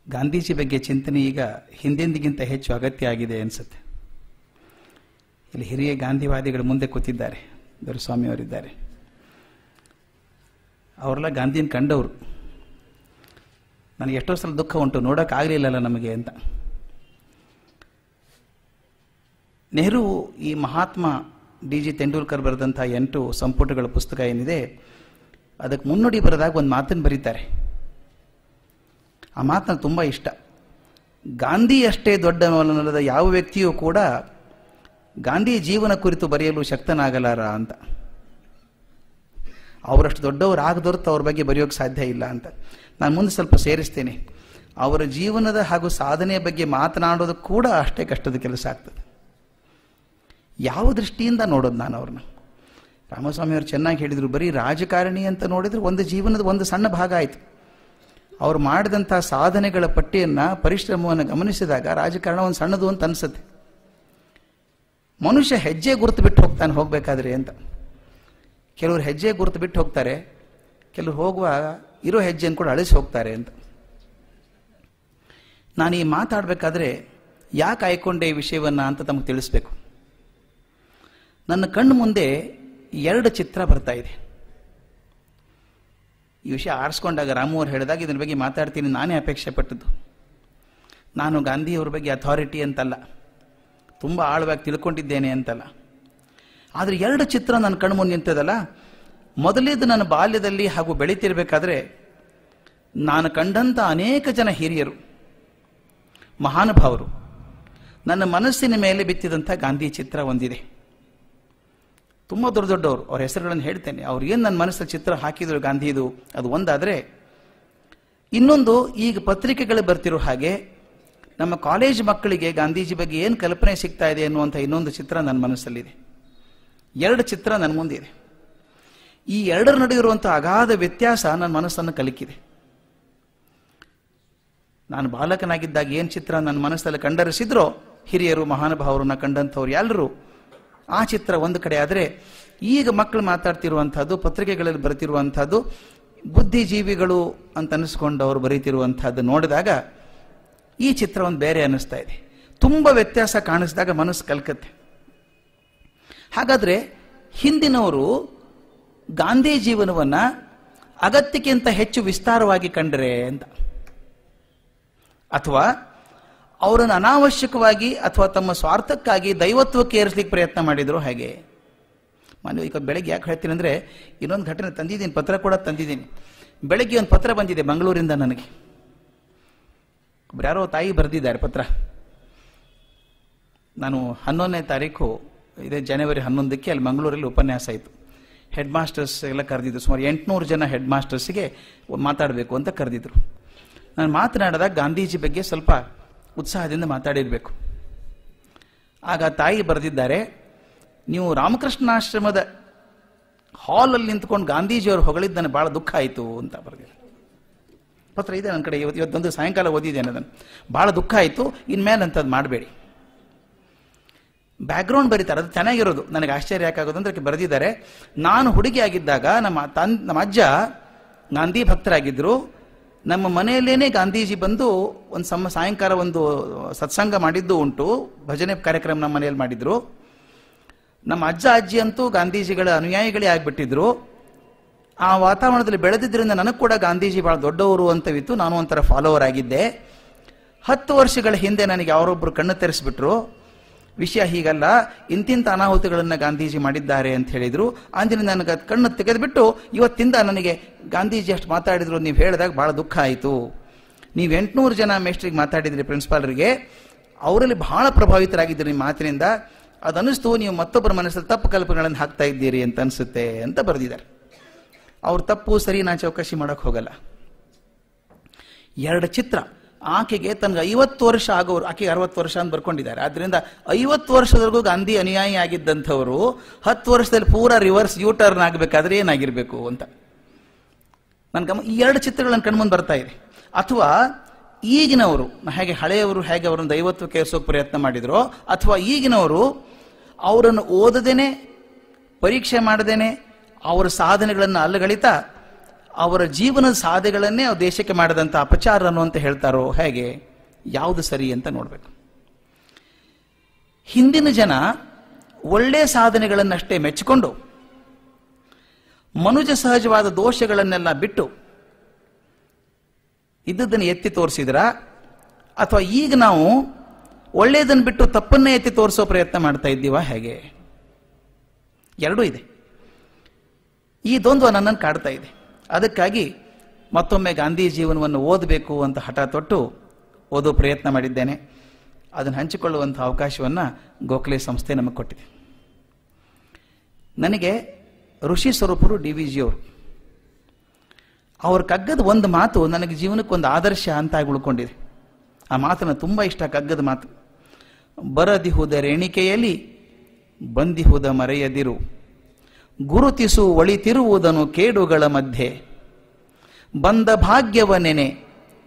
ಗಾಂಧೀಜಿ ಬಗ್ಗೆ ಚಿಂತನೆ ಈಗ ಹಿಂದೆಂದಿಗಿಂತ ಹೆಚ್ಚು ಅಗತ್ಯ ಆಗಿದೆ ಅನಿಸುತ್ತೆ. ಇಲ್ಲಿ ಹಿರಿಯ ಗಾಂಧಿವಾದಿಗಳು ಮುಂದೆ ಕೂತಿದ್ದಾರೆ, ದೊರೆಸ್ವಾಮಿಯವರಿದ್ದಾರೆ. ಅವರೆಲ್ಲ ಗಾಂಧಿನ ಕಂಡವರು. ನನಗೆ ಎಷ್ಟೋ ಸಲ ದುಃಖ ಉಂಟು, ನೋಡೋಕ್ಕಾಗಲಿಲ್ಲಲ್ಲ ನಮಗೆ ಅಂತ. ನೆಹರು ಈ ಮಹಾತ್ಮ ಡಿ.ಜಿ. ತೆಂಡೂಲ್ಕರ್ ಬರೆದಂಥ 8 ಸಂಪುಟಗಳ ಪುಸ್ತಕ ಏನಿದೆ, ಅದಕ್ಕೆ ಮುನ್ನುಡಿ ಬರೆದಾಗ ಒಂದು ಮಾತನ್ನು ಬರೀತಾರೆ. ಆ ಮಾತು ನನಗೆ ತುಂಬ ಇಷ್ಟ. ಗಾಂಧಿ ಅಷ್ಟೇ ದೊಡ್ಡವನಲ್ಲದ ಯಾವ ವ್ಯಕ್ತಿಯೂ ಕೂಡ ಗಾಂಧಿ ಜೀವನ ಕುರಿತು ಬರೆಯಲು ಶಕ್ತನಾಗಲಾರ ಅಂತ. ಅವರಷ್ಟು ದೊಡ್ಡವರು ಆಗದೊರ್ತು ಅವ್ರ ಬಗ್ಗೆ ಬರೆಯೋಕ್ಕೆ ಸಾಧ್ಯ ಇಲ್ಲ ಅಂತ. ನಾನು ಮುಂದೆ ಸ್ವಲ್ಪ ಸೇರಿಸ್ತೇನೆ. ಅವರ ಜೀವನದ ಹಾಗೂ ಸಾಧನೆಯ ಬಗ್ಗೆ ಮಾತನಾಡೋದು ಕೂಡ ಅಷ್ಟೇ ಕಷ್ಟದ ಕೆಲಸ ಆಗ್ತದೆ. ಯಾವ ದೃಷ್ಟಿಯಿಂದ ನೋಡೋದು ನಾನು ಅವ್ರನ್ನ? ರಾಮಸ್ವಾಮಿಯವರು ಚೆನ್ನಾಗಿ ಹೇಳಿದರು, ಬರೀ ರಾಜಕಾರಣಿ ಅಂತ ನೋಡಿದ್ರೆ ಒಂದು ಜೀವನದ ಒಂದು ಸಣ್ಣ ಭಾಗ ಆಯಿತು. ಅವ್ರು ಮಾಡಿದಂಥ ಸಾಧನೆಗಳ ಪಟ್ಟಿಯನ್ನು, ಪರಿಶ್ರಮವನ್ನು ಗಮನಿಸಿದಾಗ ರಾಜಕಾರಣ ಒಂದು ಸಣ್ಣದು ಅಂತ ಅನಿಸುತ್ತೆ. ಮನುಷ್ಯ ಹೆಜ್ಜೆ ಗುರುತು ಬಿಟ್ಟು ಹೋಗ್ತಾನೆ ಹೋಗಬೇಕಾದ್ರೆ ಅಂತ. ಕೆಲವರು ಹೆಜ್ಜೆ ಗುರುತು ಬಿಟ್ಟು ಹೋಗ್ತಾರೆ, ಕೆಲವರು ಹೋಗುವಾಗ ಇರೋ ಹೆಜ್ಜೆಯನ್ನು ಕೂಡ ಅಳಿಸಿ ಹೋಗ್ತಾರೆ ಅಂತ. ನಾನು ಈ ಮಾತಾಡಬೇಕಾದ್ರೆ ಯಾಕೆ ಆಯ್ಕೊಂಡೆ ಈ ವಿಷಯವನ್ನು ಅಂತ ತಮಗೆ ತಿಳಿಸ್ಬೇಕು. ನನ್ನ ಕಣ್ಣು ಮುಂದೆ 2 ಚಿತ್ರ ಬರ್ತಾ ಇದೆ. ಈ ವಿಷಯ ಆರಿಸ್ಕೊಂಡಾಗ ರಾಮು ಅವರು ಹೇಳಿದಾಗ ಇದರ ಬಗ್ಗೆ ಮಾತಾಡ್ತೀನಿ ನಾನೇ ಅಪೇಕ್ಷೆ ಪಟ್ಟದ್ದು. ನಾನು ಗಾಂಧಿಯವ್ರ ಬಗ್ಗೆ ಅಥಾರಿಟಿ ಅಂತಲ್ಲ, ತುಂಬ ಆಳವಾಗಿ ತಿಳ್ಕೊಂಡಿದ್ದೇನೆ ಅಂತಲ್ಲ. ಆದರೆ 2 ಚಿತ್ರ ನನ್ನ ಕಣ್ಣು ಮುಂದೆ ನಿಂತದಲ್ಲ. ಮೊದಲೇದು ನನ್ನ ಬಾಲ್ಯದಲ್ಲಿ ಹಾಗೂ ಬೆಳೀತಿರ್ಬೇಕಾದ್ರೆ ನಾನು ಕಂಡಂಥ ಅನೇಕ ಜನ ಹಿರಿಯರು, ಮಹಾನುಭಾವರು, ನನ್ನ ಮನಸ್ಸಿನ ಮೇಲೆ ಬಿತ್ತಿದಂಥ ಗಾಂಧಿ ಚಿತ್ರ ಒಂದಿದೆ. ತುಂಬ ದೊಡ್ಡವರು, ಅವ್ರ ಹೆಸರುಗಳನ್ನು ಹೇಳ್ತೇನೆ. ಅವ್ರು ಏನು ನನ್ನ ಮನಸ್ಸಿನ ಚಿತ್ರ ಹಾಕಿದ್ರು ಗಾಂಧಿದು, ಅದು ಒಂದಾದರೆ, ಇನ್ನೊಂದು ಈಗ ಪತ್ರಿಕೆಗಳು ಬರ್ತಿರೋ ಹಾಗೆ ನಮ್ಮ ಕಾಲೇಜ್ ಮಕ್ಕಳಿಗೆ ಗಾಂಧೀಜಿ ಬಗ್ಗೆ ಏನು ಕಲ್ಪನೆ ಸಿಗ್ತಾ ಇದೆ ಅನ್ನುವಂಥ ಇನ್ನೊಂದು ಚಿತ್ರ ನನ್ನ ಮನಸ್ಸಲ್ಲಿದೆ. 2 ಚಿತ್ರ ನನ್ನ ಮುಂದಿದೆ. ಈ 2ರ ನಡುವೆ ಇರುವಂಥ ಅಗಾಧ ವ್ಯತ್ಯಾಸ ನನ್ನ ಮನಸ್ಸನ್ನು ಕಲಕಿದೆ. ನಾನು ಬಾಲಕನಾಗಿದ್ದಾಗ ಏನು ಚಿತ್ರ ನನ್ನ ಮನಸ್ಸಲ್ಲಿ ಕಂಡರಿಸಿದ್ರೋ ಹಿರಿಯರು, ಮಹಾನುಭಾವರನ್ನ ಕಂಡಂಥವ್ರು ಎಲ್ಲರೂ, ಆ ಚಿತ್ರ ಒಂದು ಕಡೆ. ಆದರೆ ಈಗ ಮಕ್ಕಳು ಮಾತಾಡ್ತಿರುವಂಥದ್ದು, ಪತ್ರಿಕೆಗಳಲ್ಲಿ ಬರೆತಿರುವಂಥದ್ದು, ಬುದ್ಧಿಜೀವಿಗಳು ಅಂತ ಅನಿಸ್ಕೊಂಡವರು ಬರೀತಿರುವಂಥದ್ದು ನೋಡಿದಾಗ ಈ ಚಿತ್ರ ಒಂದು ಬೇರೆ ಅನ್ನಿಸ್ತಾ ಇದೆ. ತುಂಬ ವ್ಯತ್ಯಾಸ ಕಾಣಿಸಿದಾಗ ಮನಸ್ಸು ಕಲ್ಕತ್ತೆ. ಹಾಗಾದರೆ ಹಿಂದಿನವರು ಗಾಂಧಿ ಜೀವನವನ್ನು ಅಗತ್ಯಕ್ಕಿಂತ ಹೆಚ್ಚು ವಿಸ್ತಾರವಾಗಿ ಕಂಡರೆ ಅಂತ, ಅಥವಾ ಅವರನ್ನು ಅನಾವಶ್ಯಕವಾಗಿ ಅಥವಾ ತಮ್ಮ ಸ್ವಾರ್ಥಕ್ಕಾಗಿ ದೈವತ್ವಕ್ಕೆ ಏರಿಸಲಿಕ್ಕೆ ಪ್ರಯತ್ನ ಮಾಡಿದ್ರು ಹೇಗೆ? ನಾನು ಈಗ ಬೆಳಗ್ಗೆ ಯಾಕೆ ಹೇಳ್ತೀನಿ ಅಂದರೆ, ಇನ್ನೊಂದು ಘಟನೆ ತಂದಿದ್ದೀನಿ, ಪತ್ರ ಕೂಡ ತಂದಿದ್ದೀನಿ. ಬೆಳಗ್ಗೆ ಒಂದು ಪತ್ರ ಬಂದಿದೆ ಮಂಗಳೂರಿಂದ ನನಗೆ. ಯಾರೋ ತಾಯಿ ಬರೆದಿದ್ದಾರೆ ಪತ್ರ. ನಾನು 11ನೇ ತಾರೀಕು, ಇದೇ ಜನವರಿ 11ಕ್ಕೆ ಅಲ್ಲಿ ಮಂಗಳೂರಲ್ಲಿ ಉಪನ್ಯಾಸ ಆಯಿತು. ಹೆಡ್ ಮಾಸ್ಟರ್ಸ್ ಎಲ್ಲ ಕರೆದಿದ್ರು. ಸುಮಾರು 800 ಜನ ಹೆಡ್ ಮಾಸ್ಟರ್ಸ್ಗೆ ಮಾತಾಡಬೇಕು ಅಂತ ಕರೆದಿದ್ರು. ನಾನು ಮಾತನಾಡಿದಾಗ ಗಾಂಧೀಜಿ ಬಗ್ಗೆ ಸ್ವಲ್ಪ ಉತ್ಸಾಹದಿಂದ ಮಾತಾಡಿರಬೇಕು. ಆಗ ತಾಯಿ ಬರೆದಿದ್ದಾರೆ, ನೀವು ರಾಮಕೃಷ್ಣಾಶ್ರಮದ ಹಾಲಲ್ಲಿ ನಿಂತ್ಕೊಂಡು ಗಾಂಧೀಜಿಯವರು ಹೊಗಳಿದ್ದು ನನಗೆ ಭಾಳ ದುಃಖ ಆಯಿತು ಅಂತ ಬರೆದಿದ್ದಾರೆ. ಪತ್ರ ಇದೆ ನನ್ನ ಕಡೆ, ಇವತ್ತೊಂದು ಸಾಯಂಕಾಲ ಓದಿದ್ದೇನೆ ಅದನ್ನು. ಭಾಳ ದುಃಖ ಆಯಿತು, ಇನ್ಮೇಲೆ ಅಂಥದ್ದು ಮಾಡಬೇಡಿ. ಬ್ಯಾಕ್ಗ್ರೌಂಡ್ ಬರೀತಾರೆ, ಅದು ಚೆನ್ನಾಗಿರೋದು. ನನಗೆ ಆಶ್ಚರ್ಯ ಯಾಕಾಗೋದು ಅಂದರೆ ಬರೆದಿದ್ದಾರೆ, ನಾನು ಹುಡುಗಿಯಾಗಿದ್ದಾಗ ನಮ್ಮ ಅಜ್ಜ ಗಾಂಧಿ ಭಕ್ತರಾಗಿದ್ದರು. ನಮ್ಮ ಮನೆಯಲ್ಲೇನೆ ಗಾಂಧೀಜಿ ಬಂದು ಒಂದು ಸಾಯಂಕಾಲ ಒಂದು ಸತ್ಸಂಗ ಮಾಡಿದ್ದು ಉಂಟು, ಭಜನೆ ಕಾರ್ಯಕ್ರಮ ನಮ್ಮ ಮನೆಯಲ್ಲಿ ಮಾಡಿದ್ರು. ನಮ್ಮ ಅಜ್ಜ ಅಜ್ಜಿ ಅಂತೂ ಗಾಂಧೀಜಿಗಳ ಅನುಯಾಯಿಗಳೇ ಆಗಿಬಿಟ್ಟಿದ್ರು. ಆ ವಾತಾವರಣದಲ್ಲಿ ಬೆಳೆದಿದ್ದರಿಂದ ನನಗೆ ಕೂಡ ಗಾಂಧೀಜಿ ಭಾಳ ದೊಡ್ಡವರು ಅಂತವಿತ್ತು. ನಾನು ಒಂಥರ ಫಾಲೋವರ್ ಆಗಿದ್ದೆ. 10 ವರ್ಷಗಳ ಹಿಂದೆ ನನಗೆ ಯಾರೊಬ್ಬರು ಕಣ್ಣು ತೆರೆಸಿಬಿಟ್ರು. ವಿಷಯ ಹೀಗಲ್ಲ, ಇಂತಿಂಥ ಅನಾಹುತಗಳನ್ನು ಗಾಂಧೀಜಿ ಮಾಡಿದ್ದಾರೆ ಅಂತ ಹೇಳಿದರು. ಅಂದಿನ ನನಗೆ ಕಣ್ಣು ತೆಗೆದುಬಿಟ್ಟು ಇವತ್ತಿಂದ ನನಗೆ ಗಾಂಧೀಜಿ ಅಷ್ಟು ಮಾತಾಡಿದ್ರು ನೀವು ಹೇಳಿದಾಗ ಭಾಳ ದುಃಖ ಆಯಿತು. ನೀವು 800 ಜನ ಮೇಸ್ಟ್ರಿಗೆ ಮಾತಾಡಿದ್ರಿ, ಪ್ರಿನ್ಸಿಪಾಲ್ರಿಗೆ, ಅವರಲ್ಲಿ ಬಹಳ ಪ್ರಭಾವಿತರಾಗಿದ್ದೀರಿ ನಿಮ್ಮ ಮಾತಿನಿಂದ. ಅದನ್ನಿಸ್ತು ನೀವು ಮತ್ತೊಬ್ಬರ ಮನಸ್ಸಲ್ಲಿ ತಪ್ಪು ಕಲ್ಪನೆಗಳನ್ನು ಹಾಕ್ತಾ ಇದ್ದೀರಿ ಅಂತ ಅನಿಸುತ್ತೆ ಅಂತ ಬರೆದಿದ್ದಾರೆ. ಅವ್ರ ತಪ್ಪು ಸರಿ ನಾನು ಚೌಕಶಿ ಮಾಡೋಕ್ಕೆ ಹೋಗಲ್ಲ. 2 ಚಿತ್ರ. ಆಕೆಗೆ ತನಗೆ 50 ವರ್ಷ ಆಗೋರು, ಆಕೆಗೆ 60 ವರ್ಷ ಅಂತ ಬರ್ಕೊಂಡಿದ್ದಾರೆ. ಆದ್ದರಿಂದ 50 ವರ್ಷದವರೆಗೂ ಗಾಂಧಿ ಅನುಯಾಯಿ ಆಗಿದ್ದಂಥವರು 10 ವರ್ಷದಲ್ಲಿ ಪೂರಾ ರಿವರ್ಸ್ ಯೂಟರ್ನ್ ಆಗಬೇಕಾದ್ರೆ ಏನಾಗಿರಬೇಕು ಅಂತ ನನ್ಗೆ ಈ 2 ಚಿತ್ರಗಳು ನನ್ನ ಕಣ್ಮುಂದೆ ಬರ್ತಾ ಇದೆ. ಅಥವಾ ಈಗಿನವರು ಹೇಗೆ, ಹಳೆಯವರು ಹೇಗೆ ಅವರನ್ನು ದೈವತ್ವಕ್ಕೆ ಏರಿಸೋಕೆ ಪ್ರಯತ್ನ ಮಾಡಿದ್ರು, ಅಥವಾ ಈಗಿನವರು ಅವರನ್ನು ಓದದೇನೆ, ಪರೀಕ್ಷೆ ಮಾಡದೇನೆ, ಅವರ ಸಾಧನೆಗಳನ್ನು ಅಲ್ಲಗಳಿತಾ ಅವರ ಜೀವನದ ಸಾಧನೆಗಳನ್ನೇ ಅವ್ರ ದೇಶಕ್ಕೆ ಮಾಡಿದಂಥ ಅಪಚಾರ ಅನ್ನುವಂತ ಹೇಳ್ತಾರೋ ಹೇಗೆ? ಯಾವುದು ಸರಿ ಅಂತ ನೋಡಬೇಕು. ಹಿಂದಿನ ಜನ ಒಳ್ಳೆ ಸಾಧನೆಗಳನ್ನಷ್ಟೇ ಮೆಚ್ಚಿಕೊಂಡು ಮನುಜ ಸಹಜವಾದ ದೋಷಗಳನ್ನೆಲ್ಲ ಬಿಟ್ಟು ಇದ್ದದನ್ನು ಎತ್ತಿ ತೋರಿಸಿದ್ರ, ಅಥವಾ ಈಗ ನಾವು ಒಳ್ಳೆಯದನ್ನು ಬಿಟ್ಟು ತಪ್ಪನ್ನೇ ಎತ್ತಿ ತೋರಿಸೋ ಪ್ರಯತ್ನ ಮಾಡ್ತಾ ಇದ್ದೀವ ಹೇಗೆ? ಎರಡೂ ಇದೆ. ಈ ದ್ವಂದ್ವ ನನ್ನನ್ನು ಕಾಡ್ತಾ ಇದೆ. ಅದಕ್ಕಾಗಿ ಮತ್ತೊಮ್ಮೆ ಗಾಂಧಿ ಜೀವನವನ್ನು ಓದಬೇಕು ಅಂತ ಹಠ ತೊಟ್ಟು ಓದೋ ಪ್ರಯತ್ನ ಮಾಡಿದ್ದೇನೆ. ಅದನ್ನು ಹಂಚಿಕೊಳ್ಳುವಂಥ ಅವಕಾಶವನ್ನು ಗೋಖಲೆ ಸಂಸ್ಥೆ ನಮಗೆ ಕೊಟ್ಟಿದೆ. ನನಗೆ ಋಷಿ ಸ್ವರೂಪರು DVG ಅವರು, ಅವ್ರ ಕಗ್ಗದ ಒಂದು ಮಾತು ನನಗೆ ಜೀವನಕ್ಕೊಂದು ಆದರ್ಶ ಅಂತ ಆಗಿ ಉಳ್ಕೊಂಡಿದೆ. ಆ ಮಾತನ್ನು ತುಂಬ ಇಷ್ಟ. ಕಗ್ಗದ ಮಾತು: ಬರದಿಹುದ ರೇಣಿಕೆಯಲ್ಲಿ ಬಂದಿಹುದ ಮರೆಯದಿರು, ಗುರುತಿಸು ಒಳಿತಿರುವುದನ್ನು ಕೇಡುಗಳ ಮಧ್ಯೆ, ಬಂದ ಭಾಗ್ಯವ ನೆನೆ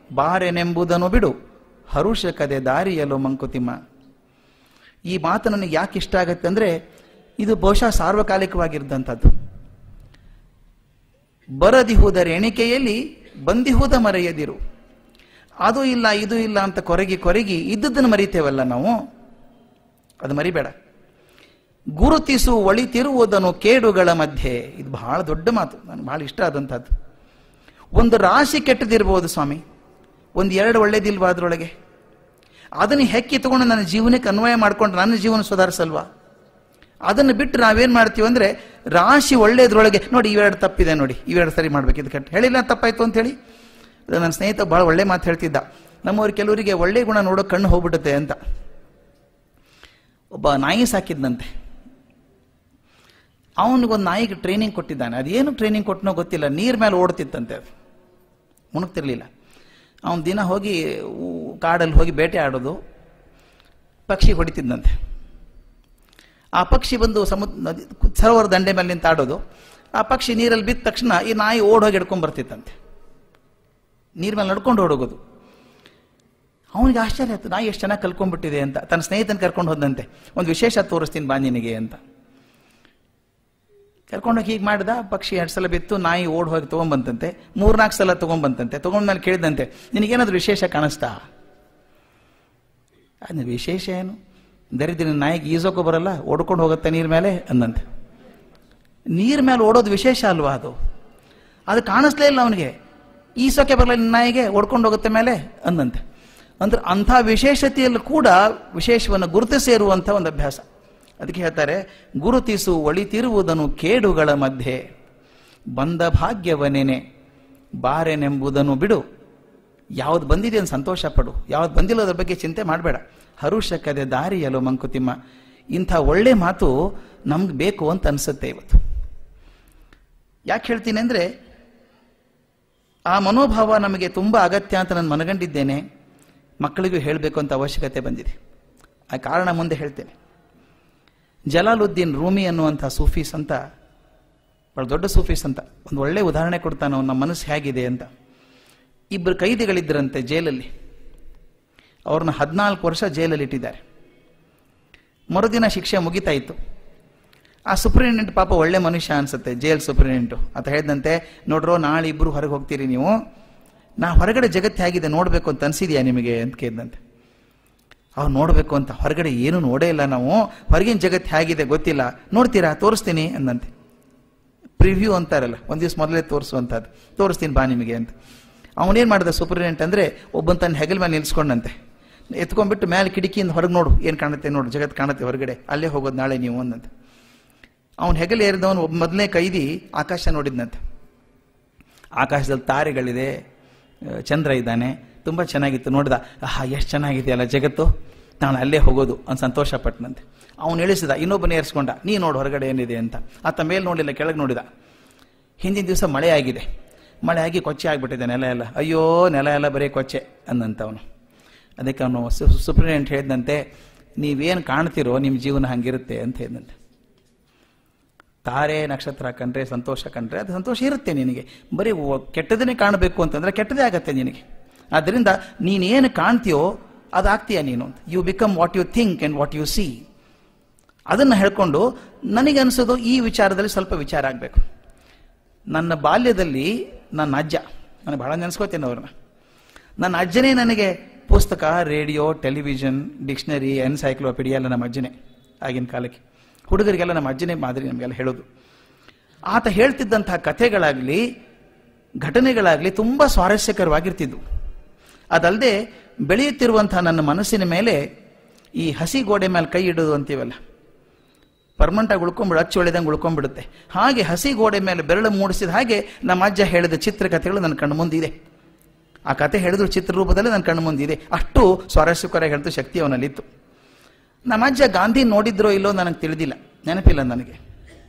ಬಾರೆನೆಂಬುದನ್ನು ಬಿಡು, ಹರುಷಕದೆ ದಾರಿಯಲು ಮಂಕುತಿಮ್ಮ. ಈ ಮಾತು ನನಗೆ ಯಾಕೆ ಇಷ್ಟ ಆಗತ್ತೆ ಅಂದರೆ, ಇದು ಬಹುಶಃ ಸಾರ್ವಕಾಲಿಕವಾಗಿದ್ದಂಥದ್ದು. ಬರದಿಹುದ ರೇಣಿಕೆಯಲ್ಲಿ ಬಂದಿಹುದ ಮರೆಯದಿರು. ಅದು ಇಲ್ಲ ಇದು ಇಲ್ಲ ಅಂತ ಕೊರಗಿ ಇದ್ದದ್ದನ್ನು ಮರಿತೇವಲ್ಲ ನಾವು, ಅದು ಮರಿಬೇಡ. ಗುರುತಿಸು ಒಳಿತಿರುವುದನ್ನು ಕೇಡುಗಳ ಮಧ್ಯೆ. ಇದು ಬಹಳ ದೊಡ್ಡ ಮಾತು, ನನಗೆ ಬಹಳ ಇಷ್ಟ ಆದಂಥದ್ದು. ಒಂದು ರಾಶಿ ಕೆಟ್ಟದಿರ್ಬೋದು ಸ್ವಾಮಿ, ಒಂದು ಎರಡು ಒಳ್ಳೇದಿಲ್ವಾ ಅದರೊಳಗೆ? ಅದನ್ನು ಹೆಕ್ಕಿ ತಗೊಂಡು ನನ್ನ ಜೀವನಕ್ಕೆ ಅನ್ವಯ ಮಾಡ್ಕೊಂಡು ನನ್ನ ಜೀವನ ಸುಧಾರಿಸಲ್ವಾ? ಅದನ್ನು ಬಿಟ್ಟು ನಾವೇನು ಮಾಡ್ತೀವಿ ಅಂದರೆ, ರಾಶಿ ಒಳ್ಳೇದ್ರೊಳಗೆ ನೋಡಿ ಇವೆರಡು ತಪ್ಪಿದೆ, ನೋಡಿ ಇವೆರಡು ಸರಿ ಮಾಡ್ಬೇಕು, ಇದು ಕೆಟ್ಟ ಹೇಳಿಲ್ಲ ತಪ್ಪಾಯ್ತು ಅಂತ ಹೇಳಿ. ನನ್ನ ಸ್ನೇಹಿತ ಭಾಳ ಒಳ್ಳೆ ಮಾತು ಹೇಳ್ತಿದ್ದ. ನಮ್ಮವ್ರು ಕೆಲವರಿಗೆ ಒಳ್ಳೆ ಗುಣ ನೋಡೋ ಕಣ್ಣು ಹೋಗ್ಬಿಡುತ್ತೆ ಅಂತ. ಒಬ್ಬ ನಾಯಿ ಸಾಕಿದ್ನಂತೆ. ಅವನಿಗೊಂದು ನಾಯಿಗೆ ಟ್ರೈನಿಂಗ್ ಕೊಟ್ಟಿದ್ದಾನೆ. ಅದೇನು ಟ್ರೈನಿಂಗ್ ಕೊಟ್ಟನೋ ಗೊತ್ತಿಲ್ಲ, ನೀರ್ ಮೇಲೆ ಓಡ್ತಿತ್ತಂತೆ, ಅದು ಮುಣಗ್ತಿರ್ಲಿಲ್ಲ. ಅವನು ದಿನ ಹೋಗಿ ಕಾಡಲ್ಲಿ ಹೋಗಿ ಬೇಟೆ ಆಡೋದು, ಪಕ್ಷಿ ಹೊಡಿತಿದ್ದಂತೆ. ಆ ಪಕ್ಷಿ ಬಂದು ಸರೋವರ ದಂಡೆ ಮೇಲೆ ನಿಂತು ಆಡೋದು. ಆ ಪಕ್ಷಿ ನೀರಲ್ಲಿ ಬಿದ್ದ ತಕ್ಷಣ ಈ ನಾಯಿ ಓಡೋಗಿ ಹಿಡ್ಕೊಂಡ್ ಬರ್ತಿತ್ತಂತೆ, ನೀರ್ ಮೇಲೆ ನಡ್ಕೊಂಡು ಓಡೋಗೋದು. ಅವನಿಗೆ ಆಶ್ಚರ್ಯ ಆಯ್ತು, ನಾಯಿ ಎಷ್ಟು ಚೆನ್ನಾಗಿ ಕಲ್ಕೊಂಡ್ಬಿಟ್ಟಿದೆ ಅಂತ. ತನ್ನ ಸ್ನೇಹಿತನ ಕರ್ಕೊಂಡು ಹೋದಂತೆ, ಒಂದು ವಿಶೇಷ ತೋರಿಸ್ತೀನಿ ಬಾ ನಿನಗೆ ಅಂತ ಕರ್ಕೊಂಡೋಗಿ ಹೀಗೆ ಮಾಡಿದ. ಪಕ್ಷಿ 2 ಸಲ ಬಿತ್ತು, ನಾಯಿ ಓಡ್ ಹೋಗಿ ತೊಗೊಂಡ್ಬಂತಂತೆ. 3-4 ಸಲ ತೊಗೊಂಡ್ಬಂತಂತೆ. ತೊಗೊಂಡ್ಮೇಲೆ ಕೇಳಿದಂತೆ, ನಿನಗೇನಾದ್ರು ವಿಶೇಷ ಕಾಣಿಸ್ತಾ? ಅದು ವಿಶೇಷ ಏನು? ದರಿದ್ರ ನಾಯಿಗೆ ಈಜೋಕೋ ಬರಲ್ಲ, ಓಡ್ಕೊಂಡು ಹೋಗುತ್ತೆ ನೀರ್ ಮೇಲೆ ಅಂದಂತೆ. ನೀರ್ ಮೇಲೆ ಓಡೋದು ವಿಶೇಷ ಅಲ್ವಾ? ಅದು ಕಾಣಿಸ್ಲೇ ಇಲ್ಲ ಅವನಿಗೆ. ಈಸೋಕೆ ಬರಲ್ಲ ನಾಯಿಗೆ, ಓಡ್ಕೊಂಡು ಹೋಗುತ್ತೆ ಮೇಲೆ ಅಂದಂತೆ. ಅಂದ್ರೆ ಅಂಥ ವಿಶೇಷತೆಯಲ್ಲೂ ಕೂಡ ವಿಶೇಷವನ್ನು ಗುರುತಿಸಿರುವಂಥ ಒಂದು ಅಭ್ಯಾಸ. ಅದಕ್ಕೆ ಹೇಳ್ತಾರೆ, ಗುರುತಿಸು ಒಳಿತಿರುವುದನ್ನು ಕೇಡುಗಳ ಮಧ್ಯೆ, ಬಂದ ಭಾಗ್ಯವನೇನೆ ಬಾರೆನೆಂಬುದನ್ನು ಬಿಡು. ಯಾವ್ದು ಬಂದಿದೆ ಅಂತ ಸಂತೋಷ ಪಡು, ಯಾವ್ದು ಬಂದಿಲ್ಲ ಅದ್ರ ಬಗ್ಗೆ ಚಿಂತೆ ಮಾಡಬೇಡ. ಹರುಷಕದೆ ದಾರಿಯಲು ಮಂಕುತಿಮ್ಮ. ಇಂಥ ಒಳ್ಳೆ ಮಾತು ನಮ್ಗೆ ಬೇಕು ಅಂತ ಅನಿಸುತ್ತೆ ಇವತ್ತು. ಯಾಕೆ ಹೇಳ್ತೀನಿ ಅಂದರೆ, ಆ ಮನೋಭಾವ ನಮಗೆ ತುಂಬ ಅಗತ್ಯ ಅಂತ ನಾನು ಮನಗಂಡಿದ್ದೇನೆ. ಮಕ್ಕಳಿಗೂ ಹೇಳಬೇಕು ಅಂತ ಅವಶ್ಯಕತೆ ಬಂದಿದೆ. ಆ ಕಾರಣ ಮುಂದೆ ಹೇಳ್ತೇನೆ. ಜಲಾಲುದ್ದೀನ್ ರೂಮಿ ಅನ್ನುವಂಥ ಸೂಫೀಸ್ ಅಂತ, ಬಹಳ ದೊಡ್ಡ ಸೂಫೀಸ್ ಅಂತ, ಒಂದು ಒಳ್ಳೆ ಉದಾಹರಣೆ ಕೊಡ್ತಾನೆ ಅವನ ಮನಸ್ಸು ಹೇಗಿದೆ ಅಂತ. 2 ಕೈದಿಗಳಿದ್ದರಂತೆ ಜೈಲಲ್ಲಿ. ಅವ್ರನ್ನ 14 ವರ್ಷ ಜೈಲಲ್ಲಿ ಇಟ್ಟಿದ್ದಾರೆ. ಮರುದಿನ ಶಿಕ್ಷೆ ಮುಗಿತಾ ಇತ್ತು. ಆ ಸೂಪರಿಂಟೆಂಡೆಂಟ್ ಪಾಪ ಒಳ್ಳೆ ಮನುಷ್ಯ ಅನ್ಸುತ್ತೆ, ಜೈಲ್ ಸೂಪರಿಂಟೆಂಡೆಂಟು. ಅಂತ ಹೇಳಿದಂತೆ, ನೋಡ್ರೋ ನಾಳೆ ಇಬ್ರು ಹೊರಗೆ ಹೋಗ್ತೀರಿ ನೀವು, ನಾ ಹೊರಗಡೆ ಜಗತ್ತು ಹೇಗಿದೆ ನೋಡ್ಬೇಕು ಅಂತ ಅನ್ಸಿದ್ಯಾ ನಿಮಗೆ ಅಂತ ಕೇಳಿದಂತೆ. ಅವ್ರು ನೋಡ್ಬೇಕು ಅಂತ, ಹೊರಗಡೆ ಏನು ನೋಡೇ ಇಲ್ಲ ನಾವು, ಹೊರಗಿನ ಜಗತ್ತು ಹೇಗಿದೆ ಗೊತ್ತಿಲ್ಲ, ನೋಡ್ತೀರಾ? ತೋರಿಸ್ತೀನಿ ಅಂದಂತೆ. ಪ್ರಿವ್ಯೂ ಅಂತಾರಲ್ಲ, ಒಂದ್ ದಿವಸ ಮೊದಲೇ ತೋರಿಸುವಂಥದ್ದು, ತೋರಿಸ್ತೀನಿ ಬಾ ನಿಮಗೆ ಅಂತ. ಅವನೇನ್ ಮಾಡಿದ ಸೂಪರಿಂಟೆಂಡೆಂಟ್ ಅಂದ್ರೆ, ಒಬ್ಬನ್ ತನ್ನ ಹೆಗಲ್ ಮೇಲೆ ನಿಲ್ಸ್ಕೊಂಡಂತೆ, ಎತ್ಕೊಂಡ್ಬಿಟ್ಟು ಮೇಲೆ ಕಿಟಕಿಯಿಂದ ಹೊರಗೆ ನೋಡು, ಏನ್ ಕಾಣುತ್ತೆ ನೋಡು, ಜಗತ್ತು ಕಾಣುತ್ತೆ ಹೊರಗಡೆ, ಅಲ್ಲೇ ಹೋಗೋದು ನಾಳೆ ನೀವು ಅಂದಂತೆ. ಅವನ ಹೆಗಲ್ ಏರಿದವನು ಒಬ್ಬ ಮೊದಲನೇ ಕೈದಿ ಆಕಾಶ ನೋಡಿದ್ನಂತೆ. ಆಕಾಶದಲ್ಲಿ ತಾರೆಗಳಿದೆ, ಚಂದ್ರ ಇದ್ದಾನೆ, ತುಂಬ ಚೆನ್ನಾಗಿತ್ತು. ನೋಡಿದ, ಆಹಾ ಎಷ್ಟು ಚೆನ್ನಾಗಿದೆಯಲ್ಲ ಜಗತ್ತು, ನಾನು ಅಲ್ಲೇ ಹೋಗೋದು ಅಂತ ಸಂತೋಷ ಪಟ್ಟನಂತೆ. ಅವನು ಇಳಿಸಿದ, ಇನ್ನೊಬ್ಬನ ಏರಿಸ್ಕೊಂಡ, ನೀ ನೋಡು ಹೊರಗಡೆ ಏನಿದೆ ಅಂತ. ಆತ ಮೇಲೆ ನೋಡಿಲ್ಲ, ಕೆಳಗೆ ನೋಡಿದ. ಹಿಂದಿನ ದಿವಸ ಮಳೆ ಆಗಿದೆ, ಮಳೆ ಆಗಿ ಕೊಚ್ಚೆ ಆಗಿಬಿಟ್ಟಿದೆ ನೆಲ ಎಲ್ಲ. ಅಯ್ಯೋ ನೆಲ ಎಲ್ಲ ಬರೀ ಕೊಚ್ಚೆ ಅಂದಂತವನು. ಅದಕ್ಕೆ ಅವನು ಸೂಪರಿಂಟೆಂಡೆಂಟ್ ಹೇಳಿದಂತೆ, ನೀವೇನು ಕಾಣ್ತಿರೋ ನಿಮ್ಮ ಜೀವನ ಹಂಗಿರುತ್ತೆ ಅಂತ ಹೇಳಿದಂತೆ. ತಾರೆ ನಕ್ಷತ್ರ ಕಂಡ್ರೆ ಸಂತೋಷ ಕಂಡ್ರೆ ಅದು ಸಂತೋಷ ಇರುತ್ತೆ ನಿನಗೆ. ಬರೀ ಕೆಟ್ಟದನ್ನೇ ಕಾಣಬೇಕು ಅಂತಂದ್ರೆ ಕೆಟ್ಟದೇ ಆಗತ್ತೆ ನಿನಗೆ. ಆದ್ದರಿಂದ ನೀನೇನು ಕಾಣ್ತೀಯೋ ಅದಾಗ್ತೀಯ ನೀನು. You become what you think and what you see. ಅದನ್ನು ಹೇಳ್ಕೊಂಡು ನನಗೆ ಅನಿಸೋದು ಈ ವಿಚಾರದಲ್ಲಿ ಸ್ವಲ್ಪ ವಿಚಾರ ಆಗಬೇಕು. ನನ್ನ ಬಾಲ್ಯದಲ್ಲಿ ನನ್ನ ಅಜ್ಜ, ನನಗೆ ಭಾಳ ನೆನೆಸ್ಕೋತೇನೆ ಅವ್ರನ್ನ. ನನ್ನ ಅಜ್ಜನೇ ನನಗೆ ಪುಸ್ತಕ, ರೇಡಿಯೋ, ಟೆಲಿವಿಷನ್, ಡಿಕ್ಷನರಿ, ಎನ್ಸೈಕ್ಲೋಪೀಡಿಯಾ ಎಲ್ಲ ನಮ್ಮ ಅಜ್ಜನೇ. ಆಗಿನ ಕಾಲಕ್ಕೆ ಹುಡುಗರಿಗೆಲ್ಲ ನಮ್ಮ ಅಜ್ಜನೇ ಮಾದರಿ ನಮಗೆಲ್ಲ ಹೇಳೋದು. ಆತ ಹೇಳ್ತಿದ್ದಂತಹ ಕಥೆಗಳಾಗಲಿ ಘಟನೆಗಳಾಗಲಿ ತುಂಬ ಸ್ವಾರಸ್ಯಕರವಾಗಿರ್ತಿದ್ವು. ಅದಲ್ಲದೆ ಬೆಳೆಯುತ್ತಿರುವಂತಹ ನನ್ನ ಮನಸ್ಸಿನ ಮೇಲೆ ಈ ಹಸಿ ಗೋಡೆ ಮೇಲೆ ಕೈ ಇಡೋದು ಅಂತೀವಲ್ಲ, ಪರ್ಮನೆಂಟಾಗಿ ಉಳ್ಕೊಂಡ್ಬಿಡು, ಅಚ್ಚು ಒಳ್ಳೆದಂಗೆ ಉಳ್ಕೊಂಡ್ಬಿಡುತ್ತೆ. ಹಾಗೆ ಹಸಿ ಗೋಡೆ ಮೇಲೆ ಬೆರಳು ಮೂಡಿಸಿದ ಹಾಗೆ ನಮ್ಮ ಅಜ್ಜ ಹೇಳಿದ ಚಿತ್ರಕಥೆಗಳು ನನ್ನ ಕಣ್ಣು ಮುಂದಿದೆ. ಆ ಕಥೆ ಹೇಳಿದ್ರು ಚಿತ್ರರೂಪದಲ್ಲಿ ನನ್ನ ಕಣ್ಣು ಮುಂದಿದೆ. ಅಷ್ಟು ಸ್ವಾರಸ್ಯಕರ ಹೇಳಿದ ಶಕ್ತಿ ಅವನಲ್ಲಿತ್ತು. ನಮ್ಮ ಅಜ್ಜ ಗಾಂಧಿ ನೋಡಿದ್ರೋ ಇಲ್ಲೋ ನನಗೆ ತಿಳಿದಿಲ್ಲ, ನೆನಪಿಲ್ಲ ನನಗೆ.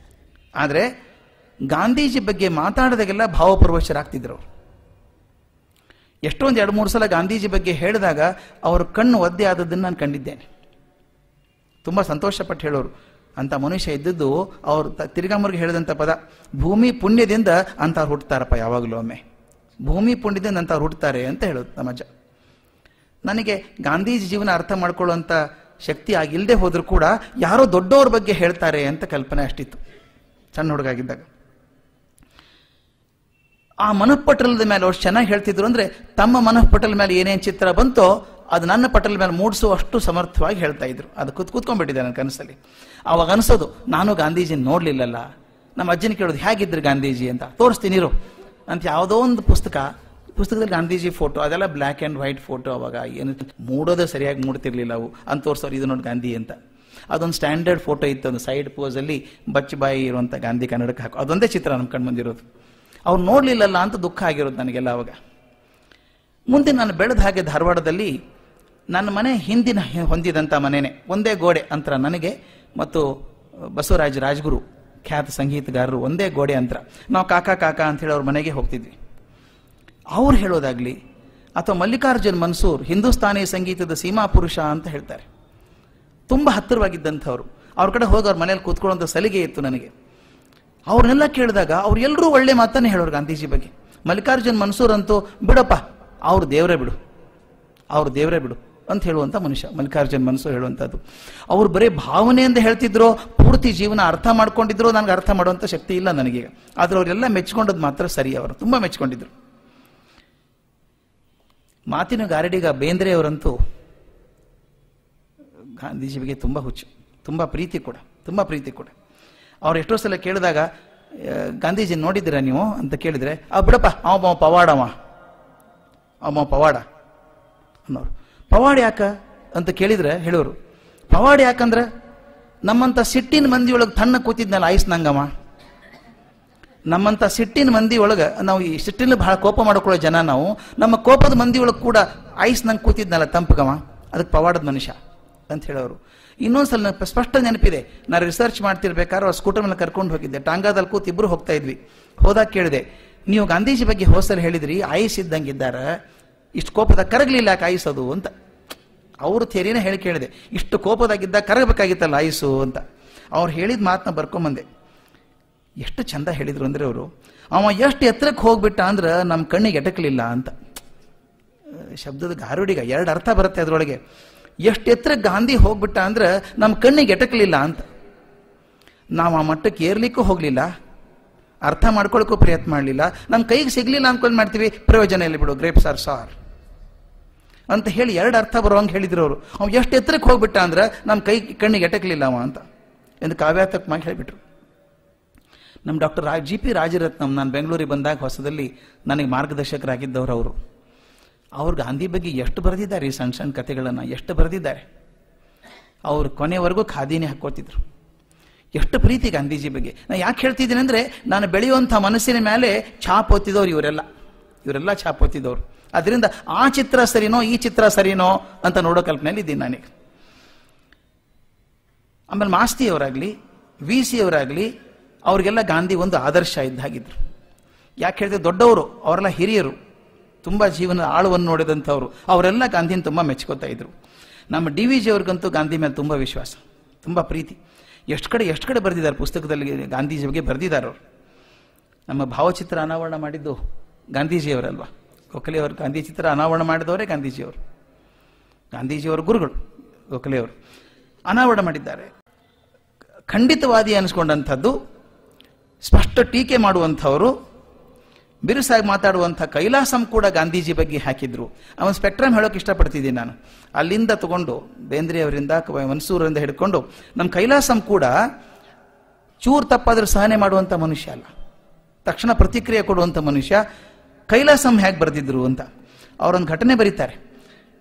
ಆದರೆ ಗಾಂಧೀಜಿ ಬಗ್ಗೆ ಮಾತಾಡಿದಾಗೆಲ್ಲ ಭಾವಪರವಶರಾಗ್ತಿದ್ರು ಅವರು. ಎಷ್ಟೊಂದು 2-3 ಸಲ ಗಾಂಧೀಜಿ ಬಗ್ಗೆ ಹೇಳಿದಾಗ ಅವ್ರ ಕಣ್ಣು ಒದ್ದೆ ಆದದ್ದನ್ನು ನಾನು ಕಂಡಿದ್ದೇನೆ. ತುಂಬ ಸಂತೋಷಪಟ್ಟು ಹೇಳೋರು. ಅಂತ ಮನುಷ್ಯ ಇದ್ದದ್ದು ಅವರು ತಿರುಗಾಮರ್ಗೆ ಹೇಳಿದಂಥ ಪದ, ಭೂಮಿ ಪುಣ್ಯದಿಂದ ಅಂಥವ್ರು ಹುಟ್ಟುತ್ತಾರಪ್ಪ, ಯಾವಾಗಲೂ ಒಮ್ಮೆ ಭೂಮಿ ಪುಣ್ಯದಿಂದ ಅಂಥವ್ರು ಹುಟ್ಟುತ್ತಾರೆ ಅಂತ ಹೇಳೋದು ನಮ್ಮಜ್ಜ. ನನಗೆ ಗಾಂಧೀಜಿ ಜೀವನ ಅರ್ಥ ಮಾಡ್ಕೊಳ್ಳುವಂಥ ಶಕ್ತಿ ಆಗಿಲ್ಲದೆ ಹೋದರೂ ಕೂಡ ಯಾರೋ ದೊಡ್ಡವ್ರ ಬಗ್ಗೆ ಹೇಳ್ತಾರೆ ಅಂತ ಕಲ್ಪನೆ ಅಷ್ಟಿತ್ತು ಸಣ್ಣ ಹುಡುಗಾಗಿದ್ದಾಗ. ಆ ಮನಃಪಟಲದ ಮೇಲೆ ಅಷ್ಟು ಚೆನ್ನಾಗಿ ಹೇಳ್ತಿದ್ರು ಅಂದರೆ, ತಮ್ಮ ಮನಃಪಟಲ ಮೇಲೆ ಏನೇನು ಚಿತ್ರ ಬಂತೋ ಅದು ನನ್ನ ಪಟಲ ಮೇಲೆ ಮೂಡಿಸುವಷ್ಟು ಸಮರ್ಥವಾಗಿ ಹೇಳ್ತಾ ಇದ್ರು. ಅದು ಕೂತ್ಕೊಂಡ್ಬಿಟ್ಟಿದೆ ನನ್ನ ಕನಸಲ್ಲಿ. ಆವಾಗ ಅನಿಸೋದು, ನಾನು ಗಾಂಧೀಜಿ ನೋಡ್ಲಿಲ್ಲಲ್ಲ. ನಮ್ಮ ಅಜ್ಜನ ಕೇಳೋದು, ಹೇಗಿದ್ರು ಗಾಂಧೀಜಿ ಅಂತ, ತೋರಿಸ್ತೀನಿರು ಅಂತ. ಯಾವುದೋ ಒಂದು ಪುಸ್ತಕದಲ್ಲಿ ಗಾಂಧೀಜಿ ಫೋಟೋ, ಅದೆಲ್ಲ ಬ್ಲ್ಯಾಕ್ ಆ್ಯಂಡ್ ವೈಟ್ ಫೋಟೋ. ಅವಾಗ ಏನು ಮೂಡೋದು ಸರಿಯಾಗಿ ಮೂಡ್ತಿರ್ಲಿಲ್ಲ ಅವು, ಅಂತ ತೋರಿಸೋರು, ಇದು ನೋಡಿ ಗಾಂಧಿ ಅಂತ. ಅದೊಂದು ಸ್ಟ್ಯಾಂಡರ್ಡ್ ಫೋಟೋ ಇತ್ತು, ಒಂದು ಸೈಡ್ ಪೋಸಲ್ಲಿ ಬಚ್ಚಬಾಯಿ ಇರುವಂಥ ಗಾಂಧಿ ಕನ್ನಡಕ್ಕೆ ಹಾಕೋ, ಅದೊಂದೇ ಚಿತ್ರ ನಮ್ಮ ಕಣ್ಣು ಬಂದಿರೋದು. ಅವ್ರು ನೋಡ್ಲಿಲ್ಲಲ್ಲ ಅಂತ ದುಃಖ ಆಗಿರೋದು ನನಗೆಲ್ಲ ಅವಾಗ. ಮುಂದೆ ನಾನು ಬೆಳೆದ ಹಾಗೆ ಧಾರವಾಡದಲ್ಲಿ ನನ್ನ ಮನೆ ಹಿಂದಿನ ಹೊಂದಿದಂಥ ಮನೆಯೇ, ಒಂದೇ ಗೋಡೆ ಅಂತರ ನನಗೆ ಮತ್ತು ಬಸವರಾಜ ರಾಜಗುರು ಖ್ಯಾತ ಸಂಗೀತಗಾರರು, ಒಂದೇ ಗೋಡೆ ಅಂತರ. ನಾವು ಕಾಕಾ ಕಾಕಾ ಅಂತ ಹೇಳಿ ಅವ್ರ ಮನೆಗೆ ಹೋಗ್ತಿದ್ವಿ. ಅವ್ರು ಹೇಳೋದಾಗ್ಲಿ ಅಥವಾ ಮಲ್ಲಿಕಾರ್ಜುನ್ ಮನ್ಸೂರ್ ಹಿಂದೂಸ್ತಾನಿ ಸಂಗೀತದ ಸೀಮಾ ಪುರುಷ ಅಂತ ಹೇಳ್ತಾರೆ, ತುಂಬ ಹತ್ತಿರವಾಗಿದ್ದಂಥವ್ರು. ಅವ್ರ ಕಡೆ ಹೋಗಿ ಅವ್ರ ಮನೇಲಿ ಕೂತ್ಕೊಳ್ಳೋಂಥ ಸಲಿಗೆ ಇತ್ತು ನನಗೆ. ಅವ್ರನ್ನೆಲ್ಲ ಕೇಳಿದಾಗ ಅವ್ರು ಎಲ್ಲರೂ ಒಳ್ಳೆ ಮಾತನ್ನೇ ಹೇಳೋರು ಗಾಂಧೀಜಿ ಬಗ್ಗೆ. ಮಲ್ಲಿಕಾರ್ಜುನ್ ಮನ್ಸೂರ್ ಅಂತೂ ಬಿಡಪ್ಪ, ಅವ್ರು ದೇವರೇ ಬಿಡು, ಅವ್ರು ದೇವರೇ ಬಿಡು ಅಂತ ಹೇಳುವಂಥ ಮನುಷ್ಯ ಮಲ್ಲಿಕಾರ್ಜುನ್ ಮನ್ಸೂರ್ ಹೇಳುವಂಥದ್ದು. ಅವ್ರು ಬರೀ ಭಾವನೆಯಿಂದ ಹೇಳ್ತಿದ್ರು, ಪೂರ್ತಿ ಜೀವನ ಅರ್ಥ ಮಾಡ್ಕೊಂಡಿದ್ರು, ನನಗೆ ಅರ್ಥ ಮಾಡುವಂಥ ಶಕ್ತಿ ಇಲ್ಲ ನನಗೆ. ಆದ್ರೆ ಅವರೆಲ್ಲ ಮೆಚ್ಕೊಂಡದ್ದು ಮಾತ್ರ ಸರಿ, ಅವರು ತುಂಬ ಮೆಚ್ಕೊಂಡಿದ್ರು. ಮಾತಿನ ಗಾರಡಿಗ ಬೇಂದ್ರೆ ಅವರಂತೂ ಗಾಂಧೀಜಿ ಬಗ್ಗೆ ತುಂಬ ಹುಚ್ಚು, ತುಂಬ ಪ್ರೀತಿ ಕೂಡ. ಅವ್ರು ಎಷ್ಟೋ ಸಲ ಕೇಳಿದಾಗ, ಗಾಂಧೀಜಿ ನೋಡಿದ್ದೀರಾ ನೀವು ಅಂತ ಕೇಳಿದ್ರೆ, ಬಿಡಪ್ಪ ಅವ ಪವಾಡ ಅನ್ನೋರು. ಪವಾಡ ಯಾಕ ಅಂತ ಕೇಳಿದ್ರೆ ಹೇಳೋರು, ಪವಾಡ ಯಾಕಂದ್ರೆ ನಮ್ಮಂಥ ಸಿಟ್ಟಿನ ಮಂದಿ ಒಳಗೆ ತಣ್ಣ ಕೂತಿದ್ನಲ್ಲ ಐಸ್ ನಂಗಮ್ಮ, ನಮ್ಮಂಥ ಸಿಟ್ಟಿನ ಮಂದಿ ಒಳಗೆ, ನಾವು ಈ ಸಿಟ್ಟಿನ ಬಹಳ ಕೋಪ ಮಾಡ್ಕೊಳ್ಳೋ ಜನ ನಾವು, ನಮ್ಮ ಕೋಪದ ಮಂದಿ ಒಳಗೆ ಕೂಡ ಐಸ್ ನಂಗೆ ಕೂತಿದ್ನಲ್ಲ ತಂಪಗಮ್ಮ, ಅದಕ್ಕೆ ಪವಾಡದ ಮನುಷ್ಯ ಅಂತ ಹೇಳೋರು. ಇನ್ನೊಂದ್ಸಲ ನನಗೆ ಸ್ಪಷ್ಟ ನೆನಪಿದೆ, ನಾನು ರಿಸರ್ಚ್ ಮಾಡ್ತಿರ್ಬೇಕಾದ್ರೆ ಅವ್ರು ಸ್ಕೂಟರ್ ಮೇಲೆ ಕರ್ಕೊಂಡು ಹೋಗಿದ್ದೆ. ಟಾಂಗಾದಲ್ಲಿ ಕೂತು ಇಬ್ಬರು ಹೋಗ್ತಾ ಇದ್ವಿ. ಹೋದಾಗ ಕೇಳಿದೆ, ನೀವು ಗಾಂಧೀಜಿ ಬಗ್ಗೆ ಹೋಸಲು ಹೇಳಿದ್ರಿ ಐಸ್ ಇದ್ದಂಗಿದ್ದಾರೆ, ಇಷ್ಟು ಕೋಪದ ಕರಗಲಿಲ್ಲ ಯಾಕೆ ಐಸೋದು ಅಂತ. ಅವ್ರ ಥೇರಿನೇ ಹೇಳಿ ಕೇಳಿದೆ, ಇಷ್ಟು ಕೋಪದಾಗಿದ್ದ ಕರಗಬೇಕಾಗಿತ್ತಲ್ಲ ಐಸು ಅಂತ. ಅವ್ರು ಹೇಳಿದ ಮಾತನ್ನ ಬರ್ಕೊಂಬಂದೆ. ಎಷ್ಟು ಚಂದ ಹೇಳಿದ್ರು ಅಂದ್ರೆ ಅವರು, ಅವ ಎಷ್ಟು ಎತ್ತರಕ್ಕೆ ಹೋಗ್ಬಿಟ್ಟ ಅಂದ್ರೆ ನಮ್ಮ ಕಣ್ಣಿಗೆ ಎಟಕಲಿಲ್ಲ ಅಂತ. ಶಬ್ದದ ಗಾರುಡಿಗ 2 ಅರ್ಥ ಬರುತ್ತೆ ಅದರೊಳಗೆ. ಎಷ್ಟು ಎತ್ತರಕ್ಕೆ ಗಾಂಧಿ ಹೋಗ್ಬಿಟ್ಟ ಅಂದ್ರೆ ನಮ್ಮ ಕಣ್ಣಿಗೆ ಎಟಕಲಿಲ್ಲ ಅಂತ. ನಾವು ಆ ಮಟ್ಟಕ್ಕೆ ಏರ್ಲಿಕ್ಕೂ ಹೋಗ್ಲಿಲ್ಲ, ಅರ್ಥ ಮಾಡ್ಕೊಳಕ್ಕೂ ಪ್ರಯತ್ನ ಮಾಡಲಿಲ್ಲ, ನಮ್ಮ ಕೈಗೆ ಸಿಗ್ಲಿಲ್ಲ ಅಂದ್ಕೊಂಡು ಮಾಡ್ತೀವಿ, ಪ್ರಯೋಜನ ಇಲ್ಲ ಬಿಡು, ಗ್ರೇಪ್ಸ್ ಆರ್ ಸಾರ್ ಅಂತ ಹೇಳಿ 2 ಅರ್ಥ ಬರೋಂಗೆ ಹೇಳಿದ್ರು ಅವರು. ಅವ್ನು ಎಷ್ಟು ಎತ್ತರಕ್ಕೆ ಹೋಗ್ಬಿಟ್ಟ ಅಂದ್ರೆ ನಮ್ಮ ಕಣ್ಣಿಗೆ ಎಟಕಲಿಲ್ಲ ಅವ ಅಂತ ಎಂದು ಕಾವ್ಯಾತ್ಮಕವಾಗಿ ಹೇಳಿಬಿಟ್ರು. ನಮ್ಮ ಡಾಕ್ಟರ್ GP ರಾಜರತ್ನಂ, ನಾನು ಬೆಂಗಳೂರಿಗೆ ಬಂದಾಗ ಹೊಸದಲ್ಲಿ ನನಗೆ ಮಾರ್ಗದರ್ಶಕರಾಗಿದ್ದವರು ಅವರು. ಅವ್ರು ಗಾಂಧಿ ಬಗ್ಗೆ ಎಷ್ಟು ಬರೆದಿದ್ದಾರೆ, ಈ ಸಣ್ಣ ಸಣ್ಣ ಕಥೆಗಳನ್ನು ಎಷ್ಟು ಬರೆದಿದ್ದಾರೆ. ಅವರು ಕೊನೆವರೆಗೂ ಖಾದಿನೇ ಹಾಕ್ಕೋತಿದ್ರು. ಎಷ್ಟು ಪ್ರೀತಿ ಗಾಂಧೀಜಿ ಬಗ್ಗೆ. ನಾನು ಯಾಕೆ ಹೇಳ್ತಿದ್ದೀನಿ ಅಂದರೆ, ನಾನು ಬೆಳೆಯುವಂಥ ಮನಸ್ಸಿನ ಮೇಲೆ ಛಾಪ್ ಓದ್ತಿದ್ದವ್ರು ಇವರೆಲ್ಲ ಛಾಪ್ ಓದ್ತಿದ್ದವ್ರು. ಅದರಿಂದ ಆ ಚಿತ್ರ ಸರಿನೋ ಈ ಚಿತ್ರ ಸರಿನೋ ಅಂತ ನೋಡೋ ಕಲ್ಪನೆಯಲ್ಲಿ ಇದ್ದೀನಿ ನನಗೆ. ಆಮೇಲೆ ಮಾಸ್ತಿಯವರಾಗಲಿ VC ಅವರಾಗಲಿ ಅವ್ರಿಗೆಲ್ಲ ಗಾಂಧಿ ಒಂದು ಆದರ್ಶ ಇದ್ದ ಹಾಗಿದ್ರು. ಯಾಕೆ ಹೇಳಿದ್ರೆ, ದೊಡ್ಡವರು, ಅವರೆಲ್ಲ ಹಿರಿಯರು, ತುಂಬ ಜೀವನದ ಆಳವನ್ನು ನೋಡಿದಂಥವ್ರು, ಅವರೆಲ್ಲ ಗಾಂಧಿನ ತುಂಬ ಮೆಚ್ಕೋತಾ ಇದ್ರು. ನಮ್ಮ DVG ಅವ್ರಿಗಂತೂ ಗಾಂಧಿ ಮೇಲೆ ತುಂಬ ವಿಶ್ವಾಸ, ತುಂಬ ಪ್ರೀತಿ. ಎಷ್ಟು ಕಡೆ ಬರೆದಿದ್ದಾರೆ ಪುಸ್ತಕದಲ್ಲಿ ಗಾಂಧೀಜಿ ಬಗ್ಗೆ ಬರೆದಿದ್ದಾರೆ ಅವರು. ನಮ್ಮ ಭಾವಚಿತ್ರ ಅನಾವರಣ ಮಾಡಿದ್ದು ಗಾಂಧೀಜಿಯವರಲ್ವಾ, ಗೋಖಲೆಯವರು ಗಾಂಧಿ ಚಿತ್ರ ಅನಾವರಣ ಮಾಡಿದವರೇ ಗಾಂಧೀಜಿಯವರ ಗುರುಗಳು ಗೋಖಲೆಯವರು ಅನಾವರಣ ಮಾಡಿದ್ದಾರೆ. ಖಂಡಿತವಾದಿ ಅನಿಸ್ಕೊಂಡಂಥದ್ದು, ಸ್ಪಷ್ಟ ಟೀಕೆ ಮಾಡುವಂಥವರು, ಬಿರುಸಾಗಿ ಮಾತಾಡುವಂಥ ಕೈಲಾಸಂ ಕೂಡ ಗಾಂಧೀಜಿ ಬಗ್ಗೆ ಹಾಕಿದ್ರು. ಅವನ ಸ್ಪೆಕ್ಟ್ರಮ್ ಹೇಳೋಕೆ ಇಷ್ಟಪಡ್ತಿದ್ದೀನಿ ನಾನು. ಅಲ್ಲಿಂದ ತಗೊಂಡು ಬೇಂದ್ರೆಯವರಿಂದ ಮನ್ಸೂರಿಂದ ಹಿಡ್ಕೊಂಡು ನಮ್ಮ ಕೈಲಾಸಂ ಕೂಡ ಚೂರು ತಪ್ಪಾದ್ರೂ ಸಹನೆ ಮಾಡುವಂಥ ಮನುಷ್ಯ ಅಲ್ಲ, ತಕ್ಷಣ ಪ್ರತಿಕ್ರಿಯೆ ಕೊಡುವಂಥ ಮನುಷ್ಯ. ಕೈಲಾಸಂ ಹೇಗೆ ಬರೆದಿದ್ರು ಅಂತ ಅವರೊಂದು ಘಟನೆ ಬರೀತಾರೆ.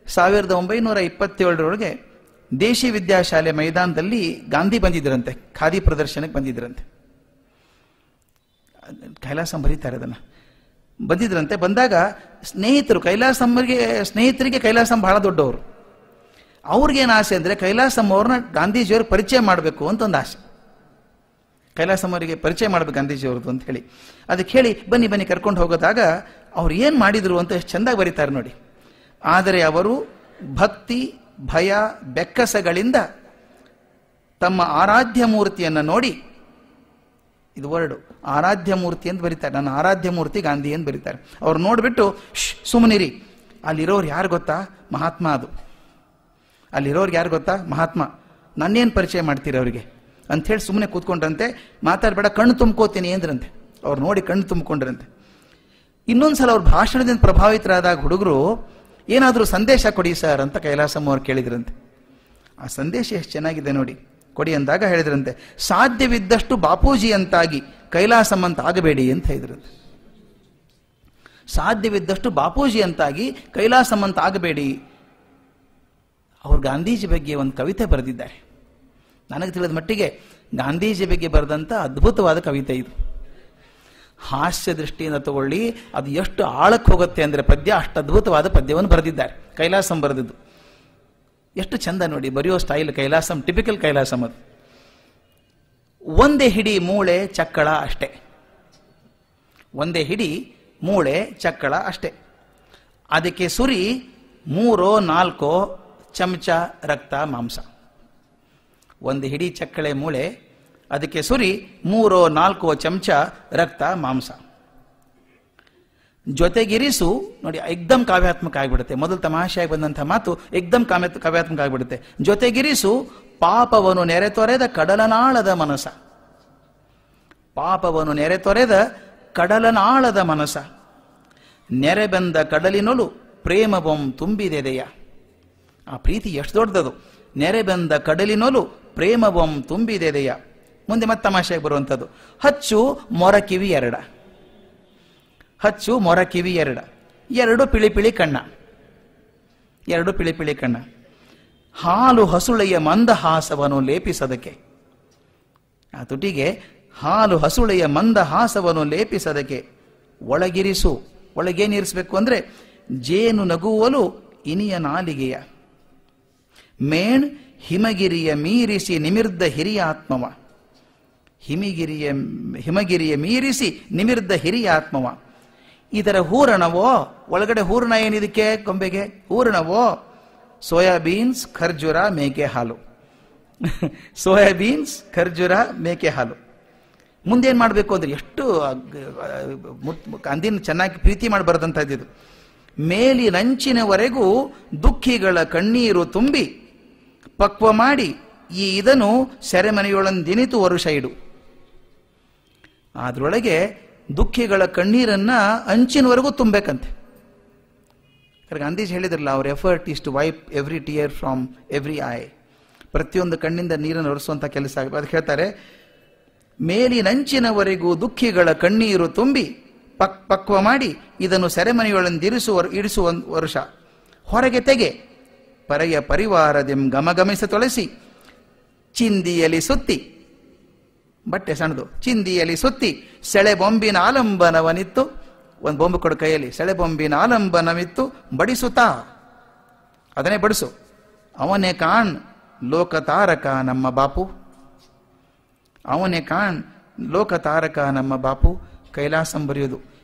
1927 ದೇಶಿ ವಿದ್ಯಾಶಾಲೆ ಮೈದಾನದಲ್ಲಿ ಗಾಂಧಿ ಬಂದಿದ್ರಂತೆ, ಖಾದಿ ಪ್ರದರ್ಶನಕ್ಕೆ ಬಂದಿದ್ರಂತೆ. ಕೈಲಾಸಂ ಬರೀತಾರೆ ಅದನ್ನು. ಬಂದಿದ್ರಂತೆ. ಬಂದಾಗ ಸ್ನೇಹಿತರಿಗೆ ಕೈಲಾಸಂ ಬಹಳ ದೊಡ್ಡವರು. ಅವ್ರಿಗೇನು ಆಸೆ ಅಂದರೆ ಕೈಲಾಸಂ ಅವ್ರನ್ನ ಗಾಂಧೀಜಿಯವ್ರಿಗೆ ಪರಿಚಯ ಮಾಡಬೇಕು ಅಂತ ಒಂದು ಆಸೆ. ಕೈಲಾಸಂ ಅವರಿಗೆ ಪರಿಚಯ ಮಾಡಬೇಕು ಗಾಂಧೀಜಿಯವ್ರದ್ದು ಅಂತ ಹೇಳಿ. ಅದಕ್ಕೆ ಹೇಳಿ ಬನ್ನಿ ಕರ್ಕೊಂಡು ಹೋಗೋದಾಗ ಅವ್ರು ಏನು ಮಾಡಿದ್ರು ಅಂತ ಎಷ್ಟು ಚೆಂದಾಗಿ ಬರೀತಾರೆ ನೋಡಿ. ಆದರೆ ಅವರು ಭಕ್ತಿ ಭಯ ಬೆಕ್ಕಸಗಳಿಂದ ತಮ್ಮ ಆರಾಧ್ಯ ಮೂರ್ತಿಯನ್ನು ನೋಡಿ, ಇದು ವರ್ಡು ಆರಾಧ್ಯ ಮೂರ್ತಿ ಅಂತ ಬರೀತಾರೆ, ನನ್ನ ಆರಾಧ್ಯ ಮೂರ್ತಿ ಗಾಂಧಿ ಅಂತ ಬರೀತಾರೆ. ಅವ್ರು ನೋಡ್ಬಿಟ್ಟು ಸುಮ್ಮನಿರಿ, ಅಲ್ಲಿರೋರು ಯಾರು ಗೊತ್ತಾ, ಮಹಾತ್ಮ. ಅದು ಅಲ್ಲಿರೋರ್ಗೆ ಯಾರು ಗೊತ್ತಾ, ಮಹಾತ್ಮ. ನನ್ನೇನು ಪರಿಚಯ ಮಾಡ್ತೀರಿ ಅವರಿಗೆ ಅಂಥೇಳಿ ಸುಮ್ಮನೆ ಕೂತ್ಕೊಂಡ್ರಂತೆ. ಮಾತಾಡಬೇಡ, ಕಣ್ಣು ತುಂಬ್ಕೋತೀನಿ ಅಂದ್ರಂತೆ. ಅವ್ರು ನೋಡಿ ಕಣ್ಣು ತುಂಬಿಕೊಂಡ್ರಂತೆ. ಇನ್ನೊಂದ್ಸಲ ಅವ್ರ ಭಾಷಣದಿಂದ ಪ್ರಭಾವಿತರಾದಾಗ ಹುಡುಗರು ಏನಾದರೂ ಸಂದೇಶ ಕೊಡಿ ಸರ್ ಅಂತ ಕೈಲಾಸಂ ಅವ್ರು ಕೇಳಿದ್ರಂತೆ. ಆ ಸಂದೇಶ ಎಷ್ಟು ಚೆನ್ನಾಗಿದೆ ನೋಡಿ, ಕೊಡಿ ಅಂದಾಗ ಹೇಳಿದ್ರಂತೆ, ಸಾಧ್ಯವಿದ್ದಷ್ಟು ಬಾಪೂಜಿ ಅಂತಾಗಿ ಕೈಲಾಸಂ ಅಂತ ಆಗಬೇಡಿ ಅಂತ ಹೇಳಿದ್ರಂತೆ. ಸಾಧ್ಯವಿದ್ದಷ್ಟು ಬಾಪೂಜಿ ಅಂತಾಗಿ ಕೈಲಾಸಂ ಅಂತ ಆಗಬೇಡಿ. ಅವ್ರು ಗಾಂಧೀಜಿ ಬಗ್ಗೆ ಒಂದು ಕವಿತೆ ಬರೆದಿದ್ದಾರೆ. ನನಗೆ ತಿಳಿದ ಮಟ್ಟಿಗೆ ಗಾಂಧೀಜಿ ಬಗ್ಗೆ ಬರೆದಂಥ ಅದ್ಭುತವಾದ ಕವಿತೆ ಇದು. ಹಾಸ್ಯ ದೃಷ್ಟಿಯಿಂದ ತಗೊಳ್ಳಿ, ಅದು ಎಷ್ಟು ಆಳಕ್ಕೆ ಹೋಗುತ್ತೆ ಅಂದರೆ ಪದ್ಯ, ಅಷ್ಟು ಅದ್ಭುತವಾದ ಪದ್ಯವನ್ನು ಬರೆದಿದ್ದಾರೆ. ಕೈಲಾಸಂ ಬರೆದಿದ್ದು ಎಷ್ಟು ಚಂದ ನೋಡಿ, ಬರೆಯೋ ಸ್ಟೈಲ್ ಕೈಲಾಸಂ, ಟಿಪಿಕಲ್ ಕೈಲಾಸಂ. ಅದು ಒಂದೇ ಹಿಡಿ ಮೂಳೆ ಚಕ್ಕಳ ಅಷ್ಟೇ, ಒಂದೇ ಹಿಡಿ ಮೂಳೆ ಚಕ್ಕಳ ಅಷ್ಟೇ. ಅದಕ್ಕೆ ಸುರಿ 3-4 ಚಮಚ ರಕ್ತ ಮಾಂಸ. ಒಂದು ಹಿಡಿ ಚಕ್ಕಳೆ ಮೂಳೆ, ಅದಕ್ಕೆ ಸುರಿ 3-4 ಚಮಚ ರಕ್ತ ಮಾಂಸ. ಜೊತೆಗಿರಿಸು ನೋಡಿ, ಎಕ್ದಮ್ ಕಾವ್ಯಾತ್ಮಕ ಆಗಿಬಿಡುತ್ತೆ. ಮೊದಲು ತಮಾಷೆಯಾಗಿ ಬಂದಂಥ ಮಾತು ಎಕ್ದಮ್ ಕಾವ್ಯಾತ್ಮಕ ಆಗಿಬಿಡುತ್ತೆ. ಜೊತೆಗಿರಿಸು ಪಾಪವನ್ನು ನೆರೆತೊರೆದ ಕಡಲನಾಳದ ಮನಸ. ಪಾಪವನ್ನು ನೆರೆತೊರೆದ ಕಡಲನಾಳದ ಮನಸ. ನೆರೆಬಂದ ಕಡಲಿನೊಳು ಪ್ರೇಮವಂ ತುಂಬಿದೆದೆಯ. ಆ ಪ್ರೀತಿ ಎಷ್ಟು ದೊಡ್ಡದು. ನೆರೆಬಂದ ಕಡಲಿನೊಲು ಪ್ರೇಮವಂ ತುಂಬಿದೆದೆಯ. ಮುಂದೆ ಮತ್ತೆ ತಮಾಷೆಗೆ ಬರುವಂಥದ್ದು, ಹಚ್ಚು ಮೊರಕಿವಿ 2. ಹಚ್ಚು ಮೊರಕಿವಿ 2, 2 ಪಿಳಿಪಿಳಿ ಕಣ್ಣ, 2 ಪಿಳಿಪಿಳಿ ಕಣ್ಣ. ಹಾಲು ಹಸುಳೆಯ ಮಂದಹಾಸವನ್ನು ಲೇಪಿಸದಕ್ಕೆ. ಆ ತುಟಿಗೆ ಹಾಲು ಹಸುಳೆಯ ಮಂದಹಾಸವನ್ನು ಲೇಪಿಸದಕ್ಕೆ. ಒಳಗಿರಿಸು, ಒಳಗೇನಿರಿಸಬೇಕು ಅಂದರೆ ಜೇನು ನಗುವಲು ಇನಿಯ ನಾಲಿಗೆಯ. ಮೇಣ್ ಹಿಮಗಿರಿಯ ಮೀರಿಸಿ ನಿಮಿರ್ದ ಹಿರಿಯ ಆತ್ಮವ. ಹಿಮಗಿರಿಯ ಮೀರಿಸಿ ನಿಮಿರ್ದ ಹಿರಿಯ ಆತ್ಮವ. ಇದರ ಹೂರಣವೋ, ಒಳಗಡೆ ಹೂರಣ ಏನಿದಕ್ಕೆ ಗೊಂಬೆಗೆ ಹೂರಣವೋ, ಸೋಯಾಬೀನ್ಸ್ ಖರ್ಜೂರ ಮೇಕೆ ಹಾಲು. ಸೋಯಾಬೀನ್ಸ್ ಖರ್ಜೂರ ಮೇಕೆ ಹಾಲು. ಮುಂದೇನು ಮಾಡಬೇಕು ಅಂದ್ರೆ ಎಷ್ಟು ಗಾಂಧಿನ ಚೆನ್ನಾಗಿ ಪ್ರೀತಿ ಮಾಡಿ ಬರೆದಂಥದ್ದು. ಮೇಲಿನಂಚಿನವರೆಗೂ ದುಃಖಿಗಳ ಕಣ್ಣೀರು ತುಂಬಿ ಪಕ್ವ ಮಾಡಿ ಈ ಇದನ್ನು ಸೆರೆಮನೆಯೊಳಂದಿನಿತು ವರುಷ ಇಡು. ಅದರೊಳಗೆ ದುಃಖಿಗಳ ಕಣ್ಣೀರನ್ನ ಅಂಚಿನವರೆಗೂ ತುಂಬಬೇಕಂತೆ. ಗಾಂಧೀಜಿ ಹೇಳಿದ್ರಲ್ಲ, ಅವ್ರ effort is to wipe every tear from every eye. ಪ್ರತಿಯೊಂದು ಕಣ್ಣಿಂದ ನೀರನ್ನು ಒರೆಸುವಂಥ ಕೆಲಸ ಆಗಬೇಕು. ಅದಕ್ಕೆ ಹೇಳ್ತಾರೆ, ಮೇಲಿನಂಚಿನವರೆಗೂ ದುಃಖಿಗಳ ಕಣ್ಣೀರು ತುಂಬಿ ಪಕ್ವ ಮಾಡಿ ಇದನ್ನು ಸೆರೆಮನೆಯೊಳಂದಿರಿಸುವ ವರುಷ. ಹೊರಗೆ ತೆಗೆ ಪರೆಯ ಪರಿವಾರದೆಂ ಗಮಗಮಿಸ ತೊಳಸಿ ಚಿಂದಿಯಲಿ ಸುತ್ತಿ, ಬಟ್ಟೆ ಸಣ್ಣದು, ಚಿಂದಿಯಲಿ ಸುತ್ತಿ ಸೆಳೆ ಬೊಂಬಿನ ಆಲಂಬನವನಿತ್ತು. ಒಂದು ಬೊಂಬು ಕೊಡು ಕೈಯಲ್ಲಿ, ಸೆಳೆ ಬೊಂಬಿನ ಆಲಂಬನವಿತ್ತು ಬಡಿಸುತ್ತಾ, ಅದನ್ನೇ ಬಡಿಸು. ಅವನೇ ಕಾಣ್ ಲೋಕತಾರಕ ನಮ್ಮ ಬಾಪು. ಅವನೇ ಕಾಣ್ ಲೋಕತಾರಕ ನಮ್ಮ ಬಾಪು. ಕೈಲಾಸಂ ಬರೆಯೋದು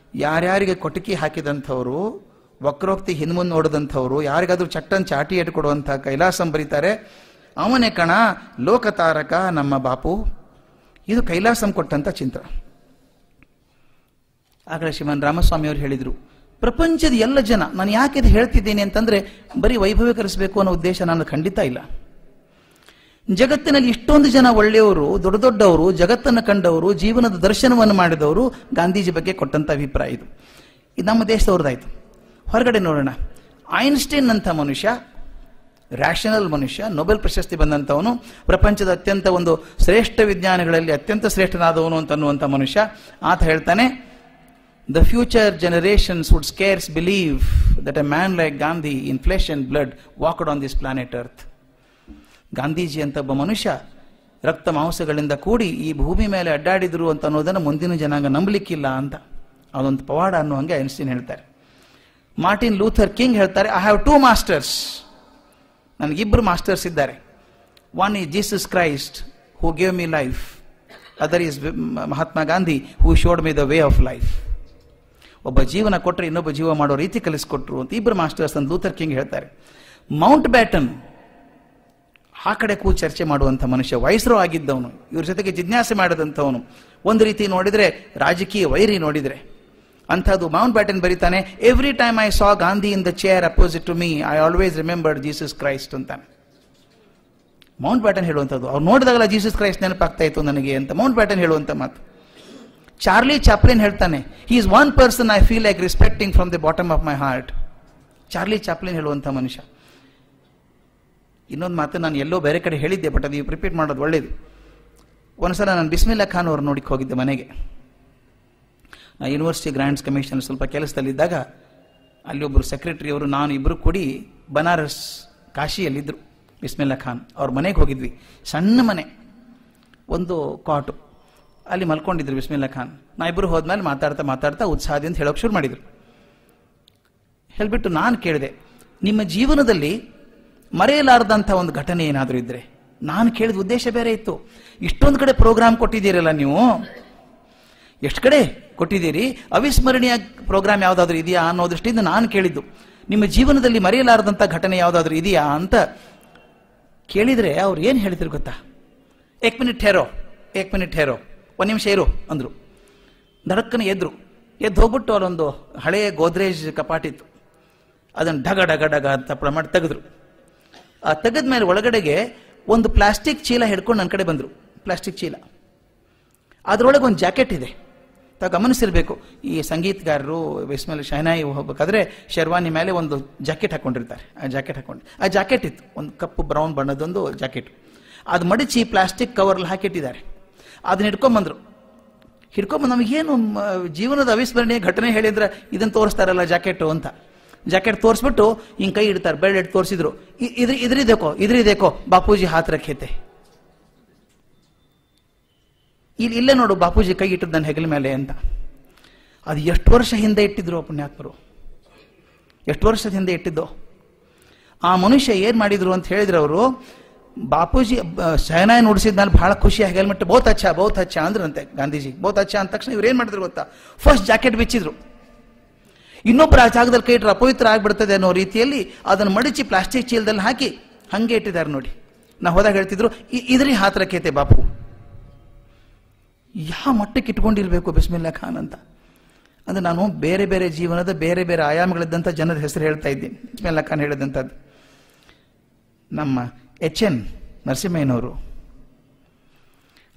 ಯಾರ್ಯಾರಿಗೆ ಕೊಟಕಿ ಹಾಕಿದಂಥವ್ರು, ವಕ್ರೋಕ್ತಿ ಹಿಂದ್ಮುಂದ್ ನೋಡಿದಂಥವ್ರು, ಯಾರಿಗಾದ್ರೂ ಚಟ್ಟನ್ ಚಾಟಿ ಇಟ್ಕೊಡುವಂಥ ಕೈಲಾಸಂ ಬರೀತಾರೆ, ಅವನೇ ಕಣ ಲೋಕತಾರಕ ನಮ್ಮ ಬಾಪು. ಇದು ಕೈಲಾಸಂ ಕೊಟ್ಟಂತ ಚಿಂತನ. ಆಗಲೇ ಶ್ರೀಮನ್ ರಾಮಸ್ವಾಮಿ ಅವರು ಹೇಳಿದರು, ಪ್ರಪಂಚದ ಎಲ್ಲ ಜನ, ನಾನು ಯಾಕೆ ಇದು ಹೇಳ್ತಿದ್ದೇನೆ ಅಂತಂದ್ರೆ ಬರೀ ವೈಭವೀಕರಿಸಬೇಕು ಅನ್ನೋ ಉದ್ದೇಶ ನಾನು ಖಂಡಿತ ಇಲ್ಲ. ಜಗತ್ತಿನಲ್ಲಿ ಇಷ್ಟೊಂದು ಜನ ಒಳ್ಳೆಯವರು, ದೊಡ್ಡ ದೊಡ್ಡವರು, ಜಗತ್ತನ್ನು ಕಂಡವರು, ಜೀವನದ ದರ್ಶನವನ್ನು ಮಾಡಿದವರು ಗಾಂಧೀಜಿ ಬಗ್ಗೆ ಕೊಟ್ಟಂತ ಅಭಿಪ್ರಾಯ ಇದು. ಇದು ನಮ್ಮ ದೇಶದವ್ರದ್ದಾಯ್ತು. ಹೊರಗಡೆ ನೋಡೋಣ. ಐನ್ಸ್ಟೈನ್ ಅಂತ ಮನುಷ್ಯ, ರ್ಯಾಷನಲ್ ಮನುಷ್ಯ, ನೊಬೆಲ್ ಪ್ರಶಸ್ತಿ ಬಂದಂಥವನು, ಪ್ರಪಂಚದ ಅತ್ಯಂತ ಒಂದು ಶ್ರೇಷ್ಠ ವಿಜ್ಞಾನಿಗಳಲ್ಲಿ ಅತ್ಯಂತ ಶ್ರೇಷ್ಠನಾದವನು ಅಂತನ್ನುವಂಥ ಮನುಷ್ಯ. ಆತ ಹೇಳ್ತಾನೆ, the future generations would scarce believe that a man like Gandhi in flesh and blood walked on this planet earth. Gandhiji ಅಂತ ಒಬ್ಬ ಮನುಷ್ಯ ರಕ್ತ ಮಾಂಸಗಳಿಂದ ಕೂಡಿ ಈ ಭೂಮಿ ಮೇಲೆ ಅಡ್ಡಾಡಿದ್ರು ಅಂತ ಅನ್ನೋದನ್ನು ಮುಂದಿನ ಜನಾಂಗ ನಂಬಲಿಕ್ಕಿಲ್ಲ ಅಂತ. ಅದೊಂದು ಪವಾಡ ಅನ್ನೋ ಹಂಗೆ ಐನ್ಸ್ಟೈನ್ ಹೇಳ್ತಾರೆ. ಮಾರ್ಟಿನ್ ಲೂಥರ್ ಕಿಂಗ್ ಹೇಳ್ತಾರೆ, ಐ ಹ್ಯಾವ್ 2 ಮಾಸ್ಟರ್ಸ್. ನನಗಿಬ್ಬರು ಮಾಸ್ಟರ್ಸ್ ಇದ್ದಾರೆ. One is Jesus Christ who gave me life, other is Mahatma Gandhi who showed me the way of life. ಒಬ್ಬ ಜೀವನ ಕೊಟ್ಟರೆ ಇನ್ನೊಬ್ಬ ಜೀವ ಮಾಡೋ ರೀತಿ ಕಲಿಸ್ಕೊಟ್ರು ಅಂತ ಇಬ್ಬರು ಮಾಸ್ಟರ್ಸ್ ಅಂತ ಲೂಥರ್ ಕಿಂಗ್ ಹೇಳ್ತಾರೆ. ಮೌಂಟ್ ಬ್ಯಾಟನ್ ಆ ಕಡೆ ಚರ್ಚೆ ಮಾಡುವಂಥ ಮನುಷ್ಯ, ವೈಸ್ರೋ ಆಗಿದ್ದವನು, ಇವ್ರ ಜೊತೆಗೆ ಜಿಜ್ಞಾಸೆ ಮಾಡಿದಂಥವನು, ಒಂದು ರೀತಿ ನೋಡಿದ್ರೆ ರಾಜಕೀಯ ವೈರಿ ನೋಡಿದ್ರೆ ಅಂಥದ್ದು. ಮೌಂಟ್ ಬ್ಯಾಟನ್ ಬರೀತಾನೆ, every time I saw Gandhi in the chair opposite to me I always remembered Jesus Christ ಅಂತಾನೆ ಮೌಂಟ್ ಬ್ಯಾಟನ್ ಹೇಳುವಂಥದ್ದು. ಅವ್ರು ನೋಡಿದಾಗಲ್ಲ ಜೀಸಸ್ ಕ್ರೈಸ್ಟ್ ನೆನಪಾಗ್ತಾ ಇತ್ತು ನನಗೆ ಅಂತ ಮೌಂಟ್ ಬ್ಯಾಟನ್ ಹೇಳುವಂಥ ಮಾತು. ಚಾರ್ಲಿ ಚಾಪ್ಲಿನ್ ಹೇಳ್ತಾನೆ, he is one person I feel like respecting from the bottom of my heart. Charlie Chaplin ಹೇಳುವಂಥ ಮನುಷ್ಯ. ಇನ್ನೊಂದು ಮಾತು ನಾನು ಎಲ್ಲೋ ಬೇರೆ ಕಡೆ ಹೇಳಿದ್ದೆ, ಬಟ್ ಅದು ರಿಪೀಟ್ ಮಾಡೋದು ಒಳ್ಳೇದು. ಒಂದ್ಸಲ ನಾನು ಬಿಸ್ಮಿಲ್ಲಾ ಖಾನ್ ಅವ್ರು ನೋಡಿಕ್ಕೆ ಹೋಗಿದ್ದೆ ಮನೆಗೆ. ಯೂನಿವರ್ಸಿಟಿ ಗ್ರಾಂಟ್ಸ್ ಕಮಿಷನ್ ಸ್ವಲ್ಪ ಕೆಲಸದಲ್ಲಿದ್ದಾಗ ಅಲ್ಲಿ ಒಬ್ಬರು ಸೆಕ್ರೆಟರಿ ಅವರು ನಾನು ಇಬ್ಬರು ಕೂಡಿ ಬನಾರಸ್ ಕಾಶಿಯಲ್ಲಿದ್ದರು. ಬಿಸ್ಮಿಲ್ಲಾ ಖಾನ್ ಅವ್ರ ಮನೆಗೆ ಹೋಗಿದ್ವಿ. ಸಣ್ಣ ಮನೆ, ಒಂದು ಕಾಟು, ಅಲ್ಲಿ ಮಲ್ಕೊಂಡಿದ್ರು ಬಿಸ್ಮಿಲ್ಲಾ ಖಾನ್. ನಾ ಇಬ್ಬರು ಹೋದ್ಮೇಲೆ ಮಾತಾಡ್ತಾ ಮಾತಾಡ್ತಾ ಉತ್ಸಾಹದಿಂದ ಹೇಳೋಕೆ ಶುರು ಮಾಡಿದ್ರು. ಹೇಳ್ಬಿಟ್ಟು ನಾನು ಕೇಳಿದೆ, ನಿಮ್ಮ ಜೀವನದಲ್ಲಿ ಮರೆಯಲಾರದಂಥ ಒಂದು ಘಟನೆ ಏನಾದರೂ ಇದ್ರೆ. ನಾನು ಕೇಳಿದ ಉದ್ದೇಶ ಬೇರೆ ಇತ್ತು. ಇಷ್ಟೊಂದು ಕಡೆ ಪ್ರೋಗ್ರಾಮ್ ಕೊಟ್ಟಿದ್ದೀರಲ್ಲ ನೀವು, ಎಷ್ಟು ಕಡೆ ಕೊಟ್ಟಿದ್ದೀರಿ, ಅವಿಸ್ಮರಣೀಯ ಪ್ರೋಗ್ರಾಮ್ ಯಾವುದಾದ್ರೂ ಇದೆಯಾ ಅನ್ನೋ ದೃಷ್ಟಿಯಿಂದ ನಾನು ಕೇಳಿದ್ದು, ನಿಮ್ಮ ಜೀವನದಲ್ಲಿ ಮರೆಯಲಾರದಂಥ ಘಟನೆ ಯಾವುದಾದ್ರೂ ಇದೆಯಾ ಅಂತ ಕೇಳಿದರೆ ಅವ್ರು ಏನು ಹೇಳಿದ್ರು ಗೊತ್ತಾ? ಏಕ್ ಮಿನಿಟ್ ಹೇರೋ, ಒಂದು ನಿಮಿಷ ಇರು ಅಂದರು. ದಡಕ್ಕನೆ ಎದ್ದು ಹೋಗ್ಬಿಟ್ಟು ಅವರೊಂದು ಹಳೆಯ ಗೋದ್ರೇಜ್ ಕಪಾಟಿತ್ತು, ಅದನ್ನು ಢಗ ಢಗ ಢಗ ಅಂತ ಮಾಡಿ ತೆಗೆದ್ರು. ಆ ತೆಗೆದ ಮೇಲೆ ಒಳಗಡೆಗೆ ಒಂದು ಪ್ಲಾಸ್ಟಿಕ್ ಚೀಲ ಹಿಡ್ಕೊಂಡು ನನ್ನ ಕಡೆ ಬಂದರು. ಪ್ಲಾಸ್ಟಿಕ್ ಚೀಲ, ಅದರೊಳಗೆ ಒಂದು ಜಾಕೆಟ್ ಇದೆ. ತಾವು ಗಮನಿಸಿರ್ಬೇಕು, ಈ ಸಂಗೀತಗಾರರು ಬಿಸ್ಮಿಲ್ಲಾ ಶಹನಾಯಿ ಹೋಗ್ಬೇಕಾದ್ರೆ ಶೆರ್ವಾನಿ ಮೇಲೆ ಒಂದು ಜಾಕೆಟ್ ಹಾಕೊಂಡಿರ್ತಾರೆ. ಆ ಜಾಕೆಟ್ ಇತ್ತು, ಒಂದು ಕಪ್ಪು ಬ್ರೌನ್ ಬಣ್ಣದೊಂದು ಜಾಕೆಟ್. ಅದು ಮಡಿಚಿ ಪ್ಲಾಸ್ಟಿಕ್ ಕವರ್ಲ್ಲಿ ಹಾಕಿಟ್ಟಿದ್ದಾರೆ. ಅದನ್ನ ಹಿಡ್ಕೊಂಬಂದ್ರು. ನಮಗೇನು ಜೀವನದ ಅವಿಸ್ಮರಣೀಯ ಘಟನೆ ಹೇಳಿದ್ರೆ ಇದನ್ನು ತೋರಿಸ್ತಾರಲ್ಲ ಜಾಕೆಟು ಅಂತ. ಜಾಕೆಟ್ ತೋರಿಸ್ಬಿಟ್ಟು ಹಿಂಗೆ ಕೈ ಇಡ್ತಾರೆ, ಬೆರಳು ಇಟ್ಟು ತೋರಿಸಿದ್ರು. ಇದ್ರಿದೇಕೋ ಬಾಪೂಜಿ ಹಾತ್ ರಖೇತೆ. ಇಲ್ಲೇ ನೋಡು ಬಾಪೂಜಿ ಕೈ ಇಟ್ಟದ್ದು ನನ್ನ ಹೆಗಲ ಮೇಲೆ ಅಂತ. ಅದು ಎಷ್ಟು ವರ್ಷ ಹಿಂದೆ ಇಟ್ಟಿದ್ರು ಪುಣ್ಯಾತ್ಮರು, ಎಷ್ಟು ವರ್ಷದ ಹಿಂದೆ ಇಟ್ಟಿದ್ದು. ಆ ಮನುಷ್ಯ ಏನ್ ಮಾಡಿದ್ರು ಅಂತ ಹೇಳಿದ್ರು ಅವರು, ಬಾಪೂಜಿ ಶಹನಾಯಿ ನುಡಿಸಿದ್ಮೇಲೆ ಬಹಳ ಖುಷಿ ಹೆಲ್ಮೆಟ್ ಬಹುತ್ ಅಚ್ಚ ಅಂದ್ರಂತೆ ಗಾಂಧೀಜಿ. ಬಹುತ್ ಅಚ್ಚ ಅಂದ ತಕ್ಷಣ ಇವ್ರು ಏನ್ ಮಾಡಿದ್ರು ಗೊತ್ತಾ? ಫಸ್ಟ್ ಜಾಕೆಟ್ ಬಿಚ್ಚಿದ್ರು. ಇನ್ನೊಬ್ಬರ ಆ ಜಾಗದಲ್ಲಿ ಕೈ ಇಟ್ಟರೆ ಅಪವಿತ್ರ ಆಗ್ಬಿಡ್ತದೆ ಅನ್ನೋ ರೀತಿಯಲ್ಲಿ ಅದನ್ನು ಮಡಿಚಿ ಪ್ಲಾಸ್ಟಿಕ್ ಚೀಲದಲ್ಲಿ ಹಾಕಿ ಹಂಗೆ ಇಟ್ಟಿದ್ದಾರೆ ನೋಡಿ. ನಾ ಹೋದಾಗ ಹೇಳ್ತಿದ್ರು, ಇದ್ರಿ ಹಾತ್ ರಖೇತೆ ಬಾಪು. ಯಾವ ಮಟ್ಟಕ್ಕೆ ಇಟ್ಕೊಂಡಿರ್ಬೇಕು ಬಿಸ್ಮಿಲ್ಲಾ ಖಾನ್ ಅಂತ. ಅಂದ್ರೆ ನಾನು ಬೇರೆ ಬೇರೆ ಜೀವನದ ಬೇರೆ ಬೇರೆ ಆಯಾಮಗಳಿದ್ದಂಥ ಜನರ ಹೆಸರು ಹೇಳ್ತಾ ಇದ್ದೀನಿ. ಬಿಸ್ಮಿಲ್ಲಾ ಖಾನ್ ಹೇಳಿದಂಥದ್ದು. ನಮ್ಮ HN ನರಸಿಂಹಯ್ಯನವರು,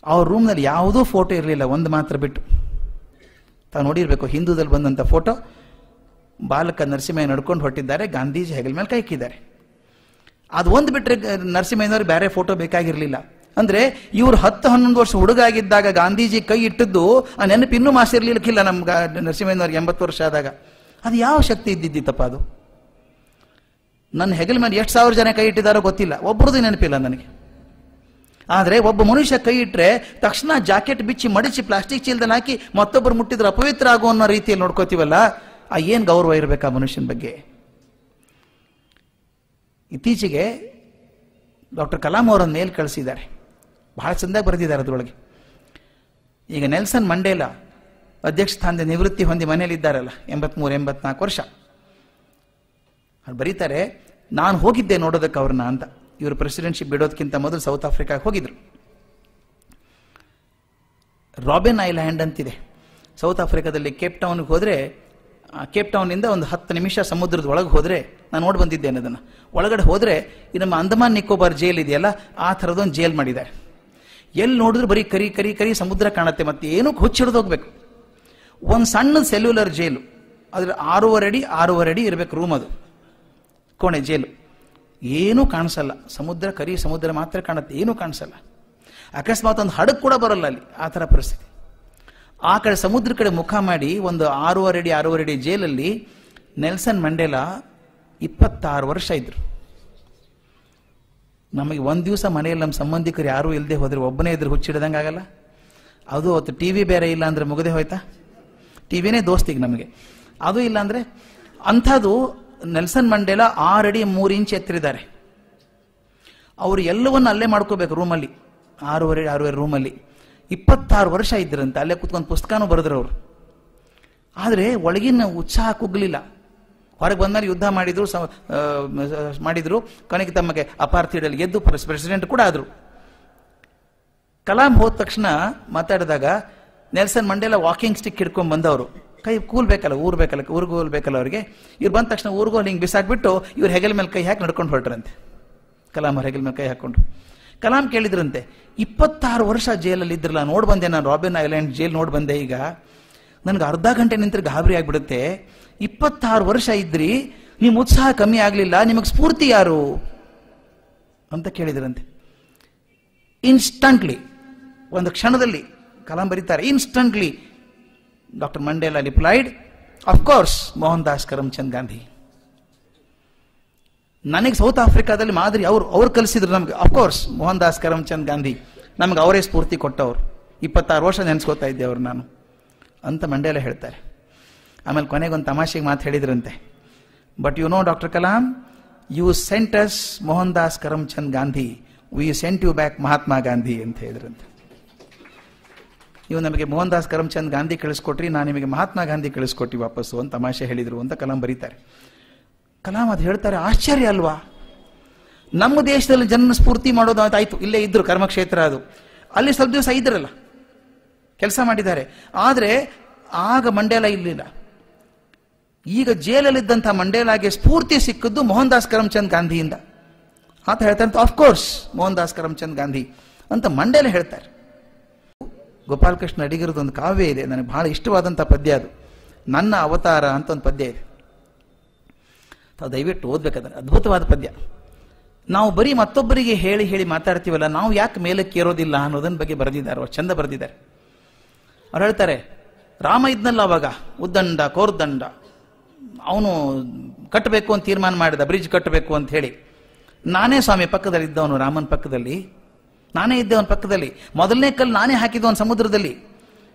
ಅವ್ರ ರೂಮ್ನಲ್ಲಿ ಯಾವುದೂ ಫೋಟೋ ಇರಲಿಲ್ಲ, ಒಂದು ಮಾತ್ರ ಬಿಟ್ಟು. ತಾವು ನೋಡಿರ್ಬೇಕು, ಹಿಂದೂದಲ್ಲಿ ಬಂದಂಥ ಫೋಟೋ. ಬಾಲಕ ನರಸಿಂಹಯ್ಯ ನಡ್ಕೊಂಡು ಹೊಟ್ಟಿದ್ದಾರೆ, ಗಾಂಧೀಜಿ ಹೆಗಲ ಮೇಲೆ ಕೈ ಇಕ್ಕಿದ್ದಾರೆ. ಅದು ಒಂದು ಬಿಟ್ಟರೆ ನರಸಿಂಹಯ್ಯನವ್ರಿಗೆ ಬೇರೆ ಫೋಟೋ ಬೇಕಾಗಿರಲಿಲ್ಲ. ಅಂದ್ರೆ ಇವ್ರು 10-11 ವರ್ಷ ಹುಡುಗ ಆಗಿದ್ದಾಗ ಗಾಂಧೀಜಿ ಕೈ ಇಟ್ಟದ್ದು ಆ ನೆನಪು ಇನ್ನೂ ಮಾಸಿರ್ಲಿಕ್ಕಿಲ್ಲ ನಮ್ಗೆ. ನರಸಿಂಹಯ್ಯನವ್ರಿಗೆ 80 ವರ್ಷ ಆದಾಗ ಅದು ಯಾವ ಶಕ್ತಿ ಇದ್ದಿತ್ತಪ್ಪ ಅದು. ನನ್ನ ಹೆಗಲ ಮೇಲೆ ಎಷ್ಟು ಸಾವಿರ ಜನ ಕೈ ಇಟ್ಟಿದ್ದಾರೋ ಗೊತ್ತಿಲ್ಲ, ಒಬ್ಬರದು ನೆನಪಿಲ್ಲ ನನಗೆ. ಆದರೆ ಒಬ್ಬ ಮನುಷ್ಯ ಕೈ ಇಟ್ಟರೆ ತಕ್ಷಣ ಜಾಕೆಟ್ ಬಿಚ್ಚಿ ಮಡಿಚಿ ಪ್ಲಾಸ್ಟಿಕ್ ಚೀಲದಲ್ಲಿ ಹಾಕಿ ಮತ್ತೊಬ್ಬರು ಮುಟ್ಟಿದ್ರೆ ಅಪವಿತ್ರ ಆಗೋ ಅನ್ನೋ ರೀತಿಯಲ್ಲಿ ನೋಡ್ಕೋತೀವಲ್ಲ, ಆ ಏನು ಗೌರವ ಇರಬೇಕು ಆ ಮನುಷ್ಯನ ಬಗ್ಗೆ. ಇತ್ತೀಚೆಗೆ ಡಾಕ್ಟರ್ ಕಲಾಂ ಅವರನ್ನು ಮೇಲ್ ಕಳಿಸಿದ್ದಾರೆ, ಬಹಳ ಚೆಂದಾಗಿ ಬರೆದಿದ್ದಾರೆ ಅದರೊಳಗೆ. ಈಗ ನೆಲ್ಸನ್ ಮಂಡೇಲಾ ಅಧ್ಯಕ್ಷ ಸ್ಥಾನದ ನಿವೃತ್ತಿ ಹೊಂದಿ ಮನೆಯಲ್ಲಿ ಇದ್ದಾರಲ್ಲ, 83-84 ವರ್ಷ. ಅವ್ರು ಬರೀತಾರೆ, ನಾನು ಹೋಗಿದ್ದೆ ನೋಡೋದಕ್ಕೆ ಅವ್ರನ್ನ ಅಂತ. ಇವರು ಪ್ರೆಸಿಡೆನ್ಶಿಪ್ ಬಿಡೋದಕ್ಕಿಂತ ಮೊದಲು ಸೌತ್ ಆಫ್ರಿಕಾಗೆ ಹೋಗಿದ್ರು. ರಾಬಿನ್ ಐಲ್ಯಾಂಡ್ ಅಂತಿದೆ ಸೌತ್ ಆಫ್ರಿಕಾದಲ್ಲಿ. ಕೇಪ್ ಟೌನ್ಗೆ ಹೋದರೆ ಕೇಪ್ ಟೌನ್ನಿಂದ ಒಂದು 10 ನಿಮಿಷ ಸಮುದ್ರದ ಒಳಗೆ ಹೋದರೆ, ನಾನು ನೋಡಿ ಬಂದಿದ್ದೇನೆ ಅದನ್ನು, ಒಳಗಡೆ ಹೋದರೆ ಈ ನಮ್ಮ ಅಂಡಮಾನ್ ನಿಕೋಬಾರ್ ಜೈಲ್ ಇದೆಯಲ್ಲ, ಆ ಥರದೊಂದು ಜೈಲ್ ಮಾಡಿದ್ದಾರೆ. ಎಲ್ಲಿ ನೋಡಿದ್ರು ಬರೀ ಕರಿ ಕರಿ ಕರಿ ಸಮುದ್ರ ಕಾಣುತ್ತೆ, ಮತ್ತೆ ಏನೂ ಹುಚ್ಚಿಡ್ದು ಹೋಗ್ಬೇಕು. ಒಂದು ಸಣ್ಣ ಸೆಲ್ಯುಲರ್ ಜೈಲು, ಅದ್ರ 6.5 ಅಡಿ ಇರಬೇಕು ರೂಮ್, ಅದು ಕೋಣೆ ಜೈಲು, ಏನೂ ಕಾಣಿಸಲ್ಲ, ಸಮುದ್ರ ಕರಿ ಸಮುದ್ರ ಮಾತ್ರ ಕಾಣುತ್ತೆ, ಏನೂ ಕಾಣಿಸಲ್ಲ. ಅಕಸ್ಮಾತ್ ಒಂದು ಹಡಗು ಕೂಡ ಬರಲ್ಲ ಅಲ್ಲಿ, ಆ ಥರ ಪರಿಸ್ಥಿತಿ. ಆ ಕಡೆ ಸಮುದ್ರ ಕಡೆ ಮುಖ ಮಾಡಿ ಒಂದು 6.5 ಅಡಿ ಜೈಲಲ್ಲಿ ನೆಲ್ಸನ್ ಮಂಡೇಲಾ 26 ವರ್ಷ ಇದ್ರು. ನಮಗೆ ಒಂದು ದಿವಸ ಮನೆಯಲ್ಲಿ ನಮ್ಮ ಸಂಬಂಧಿಕರು ಯಾರೂ ಇಲ್ಲದೆ ಹೋದ್ರೆ ಒಬ್ಬನೇ ಇದ್ರೆ ಹುಚ್ಚಿಡ್ದಂಗೆ ಆಗಲ್ಲ. ಅದು ಅವತ್ತು ಟಿವಿ ಬೇರೆ ಇಲ್ಲ ಅಂದ್ರೆ ಮುಗದೆ ಹೋಯ್ತಾ, ಟಿವಿನೇ ದೋಸ್ತಿಗೆ ನಮಗೆ, ಅದು ಇಲ್ಲ ಅಂದ್ರೆ ಅಂಥದ್ದು. ನೆಲ್ಸನ್ ಮಂಡೇಲಾ 6 ಅಡಿ 3 ಇಂಚ್ ಎತ್ತರಿದ್ದಾರೆ. ಅವರು ಎಲ್ಲವನ್ನ ಅಲ್ಲೇ ಮಾಡ್ಕೋಬೇಕು ರೂಮಲ್ಲಿ, 6.5 ರೂಮಲ್ಲಿ 26 ವರ್ಷ ಇದ್ರಂತೆ. ಅಲ್ಲೇ ಕೂತ್ಕೊಂಡು ಪುಸ್ತಕನೂ ಬರೆದ್ರು ಅವರು. ಆದರೆ ಒಳಗಿನ ಉತ್ಸಾಹ ಕುಗ್ಲಿಲ್ಲ. ಹೊರಗೆ ಬಂದ್ಮೇಲೆ ಯುದ್ಧ ಮಾಡಿದ್ರು, ಕೊನೆಗೆ ತಮಗೆ ಅಪಾರ್ಥಿಡಲ್ಲಿ ಗೆದ್ದು ಪ್ರೆಸಿಡೆಂಟ್ ಕೂಡ ಆದರು. ಕಲಾಂ ಹೋದ ತಕ್ಷಣ ಮಾತಾಡಿದಾಗ ನೆಲ್ಸನ್ ಮಂಡೇಲಾ ವಾಕಿಂಗ್ ಸ್ಟಿಕ್ ಹಿಡ್ಕೊಂಡ್ ಬಂದವರು, ಕೈ ಕೂಲ್ಬೇಕಲ್ಲ, ಊರ್ಗೋಲ್ಬೇಕಲ್ಲ ಅವ್ರಿಗೆ. ಇವ್ರು ಬಂದ ತಕ್ಷಣ ಊರ್ಗೋಲ್ ಹಿಂಗೆ ಬಿಸಾಕ್ಬಿಟ್ಟು ಇವ್ರು ಹೆಗಲ ಮೇಲೆ ಕೈ ಹಾಕಿ ನಡ್ಕೊಂಡು ಹೊರಟ್ರಂತೆ. ಕಲಾಂ ಅವ್ರ ಹೆಗಲ ಮೇಲೆ ಕೈ ಹಾಕೊಂಡು. ಕಲಾಂ ಕೇಳಿದ್ರಂತೆ, 26 ವರ್ಷ ಜೈಲಲ್ಲಿ ಇದ್ರಲ್ಲ, ನೋಡಿ ಬಂದೆ ನಾನು, ರಾಬಿನ್ ಐಲ್ಯಾಂಡ್ ಜೈಲ್ ನೋಡಿ ಬಂದೆ. ಈಗ ನನಗೆ ಅರ್ಧ ಗಂಟೆ ನಿಂತರೆ ಗಾಬರಿ ಆಗ್ಬಿಡುತ್ತೆ. 26 ವರ್ಷ ಇದ್ರಿ, ನಿಮ್ಮ ಉತ್ಸಾಹ ಕಮ್ಮಿ ಆಗ್ಲಿಲ್ಲ, ನಿಮಗೆ ಸ್ಫೂರ್ತಿ ಯಾರು ಅಂತ ಕೇಳಿದ್ರಂತೆ. ಇನ್ಸ್ಟಂಟ್ಲಿ, ಒಂದು ಕ್ಷಣದಲ್ಲಿ ಕಲಾಂ ಬರೀತಾರೆ, instantly doctor Mandela replied, of course Mohan Das Karamchand Gandhi. ನನಗೆ ಸೌತ್ ಆಫ್ರಿಕಾದಲ್ಲಿ ಮಾದರಿ ಅವ್ರು ಕಲಿಸಿದ್ರು ನಮ್ಗೆ. ಅಫ್ಕೋರ್ಸ್ ಮೋಹನ್ ದಾಸ್ ಕರಮ್ಚಂದ್ ಗಾಂಧಿ ನಮ್ಗೆ ಅವರೇ ಸ್ಫೂರ್ತಿ ಕೊಟ್ಟವ್ರು. 26 ವರ್ಷ ನೆನೆಸ್ಕೋತಾ ಇದ್ದೆ ಅವ್ರು ನಾನು ಅಂತ ಮಂಡೇಲಾ ಹೇಳ್ತಾರೆ. ಆಮೇಲೆ ಕೊನೆಗೊಂದು ತಮಾಷೆಗೆ ಮಾತು ಹೇಳಿದ್ರಂತೆ, but you know doctor Kalam, you sent us Mohandas Karamchand Gandhi, we sent you back Mahatma Gandhi ಅಂತ ಹೇಳಿದ್ರಂತೆ. ನೀವು ನಮಗೆ ಮೋಹನ್ ದಾಸ್ ಕರಮ್ಚಂದ್ ಗಾಂಧಿ ಕಳಿಸ್ಕೊಟ್ರಿ, ನಾನು ನಿಮಗೆ ಮಹಾತ್ಮ ಗಾಂಧಿ ಕಳಿಸ್ಕೊಟ್ಟಿ ವಾಪಸ್ಸು ಅಂತ ತಮಾಷೆ ಹೇಳಿದ್ರು ಅಂತ ಕಲಾಂ ಬರೀತಾರೆ. ಕಲಾಂ ಅದು ಹೇಳ್ತಾರೆ, ಆಶ್ಚರ್ಯ ಅಲ್ವಾ, ನಮ್ಮ ದೇಶದಲ್ಲಿ ಜನ ಸ್ಫೂರ್ತಿ ಮಾಡೋದು ಆಯ್ತು, ಇಲ್ಲೇ ಇದ್ರು ಕರ್ಮಕ್ಷೇತ್ರ, ಅದು ಅಲ್ಲಿ ಸ್ವಲ್ಪ ದಿವಸ ಇದ್ರಲ್ಲ, ಕೆಲಸ ಮಾಡಿದ್ದಾರೆ. ಆದರೆ ಆಗ ಮಂಡೇಲಾ ಇರಲಿಲ್ಲ. ಈಗ ಜೈಲಲ್ಲಿದ್ದಂಥ ಮಂಡೇಲಾಗೆ ಸ್ಫೂರ್ತಿ ಸಿಕ್ಕಿದ್ದು ಮೋಹನ್ ದಾಸ್ ಕರಮ್ಚಂದ್ ಗಾಂಧಿಯಿಂದ ಅಂತ ಹೇಳ್ತಾರೆ. ಆಫ್ಕೋರ್ಸ್ ಮೋಹನ್ ದಾಸ್ ಕರಮ್ಚಂದ್ ಗಾಂಧಿ ಅಂತ ಮಂಡೇಲಾ ಹೇಳ್ತಾರೆ. ಗೋಪಾಲಕೃಷ್ಣ ಅಡಿಗರದ್ದು ಒಂದು ಕಾವ್ಯ ಇದೆ, ನನಗೆ ಬಹಳ ಇಷ್ಟವಾದಂಥ ಪದ್ಯ, ಅದು ನನ್ನ ಅವತಾರ ಅಂತ ಒಂದು ಪದ್ಯ ಇದೆ. ತಾವು ದಯವಿಟ್ಟು ಓದ್ಬೇಕಾದ್ರೆ ಅದ್ಭುತವಾದ ಪದ್ಯ. ನಾವು ಬರೀ ಮತ್ತೊಬ್ಬರಿಗೆ ಹೇಳಿ ಹೇಳಿ ಮಾತಾಡ್ತೀವಲ್ಲ, ನಾವು ಯಾಕೆ ಮೇಲಕ್ಕೆ ಏರೋದಿಲ್ಲ ಅನ್ನೋದನ್ನ ಬಗ್ಗೆ ಬರೆದಿದ್ದಾರೆ, ಅವ್ರು ಚಂದ ಬರೆದಿದ್ದಾರೆ. ಅವ್ರು ಹೇಳ್ತಾರೆ, ರಾಮ ಇದ್ನಲ್ಲ ಅವಾಗ ಉದ್ದಂಡ ಕೋರ್ದಂಡ, ಅವನು ಕಟ್ಟಬೇಕು ಅಂತ ತೀರ್ಮಾನ ಮಾಡಿದ, ಬ್ರಿಡ್ಜ್ ಕಟ್ಟಬೇಕು ಅಂತ ಹೇಳಿ. ನಾನೇ ಸ್ವಾಮಿ ಪಕ್ಕದಲ್ಲಿ ಇದ್ದವನು, ರಾಮನ ಪಕ್ಕದಲ್ಲಿ ನಾನೇ ಇದ್ದೆ, ಅವನ ಪಕ್ಕದಲ್ಲಿ ಮೊದಲನೇ ಕಲ್ಲು ನಾನೇ ಹಾಕಿದ್ದವನು ಸಮುದ್ರದಲ್ಲಿ,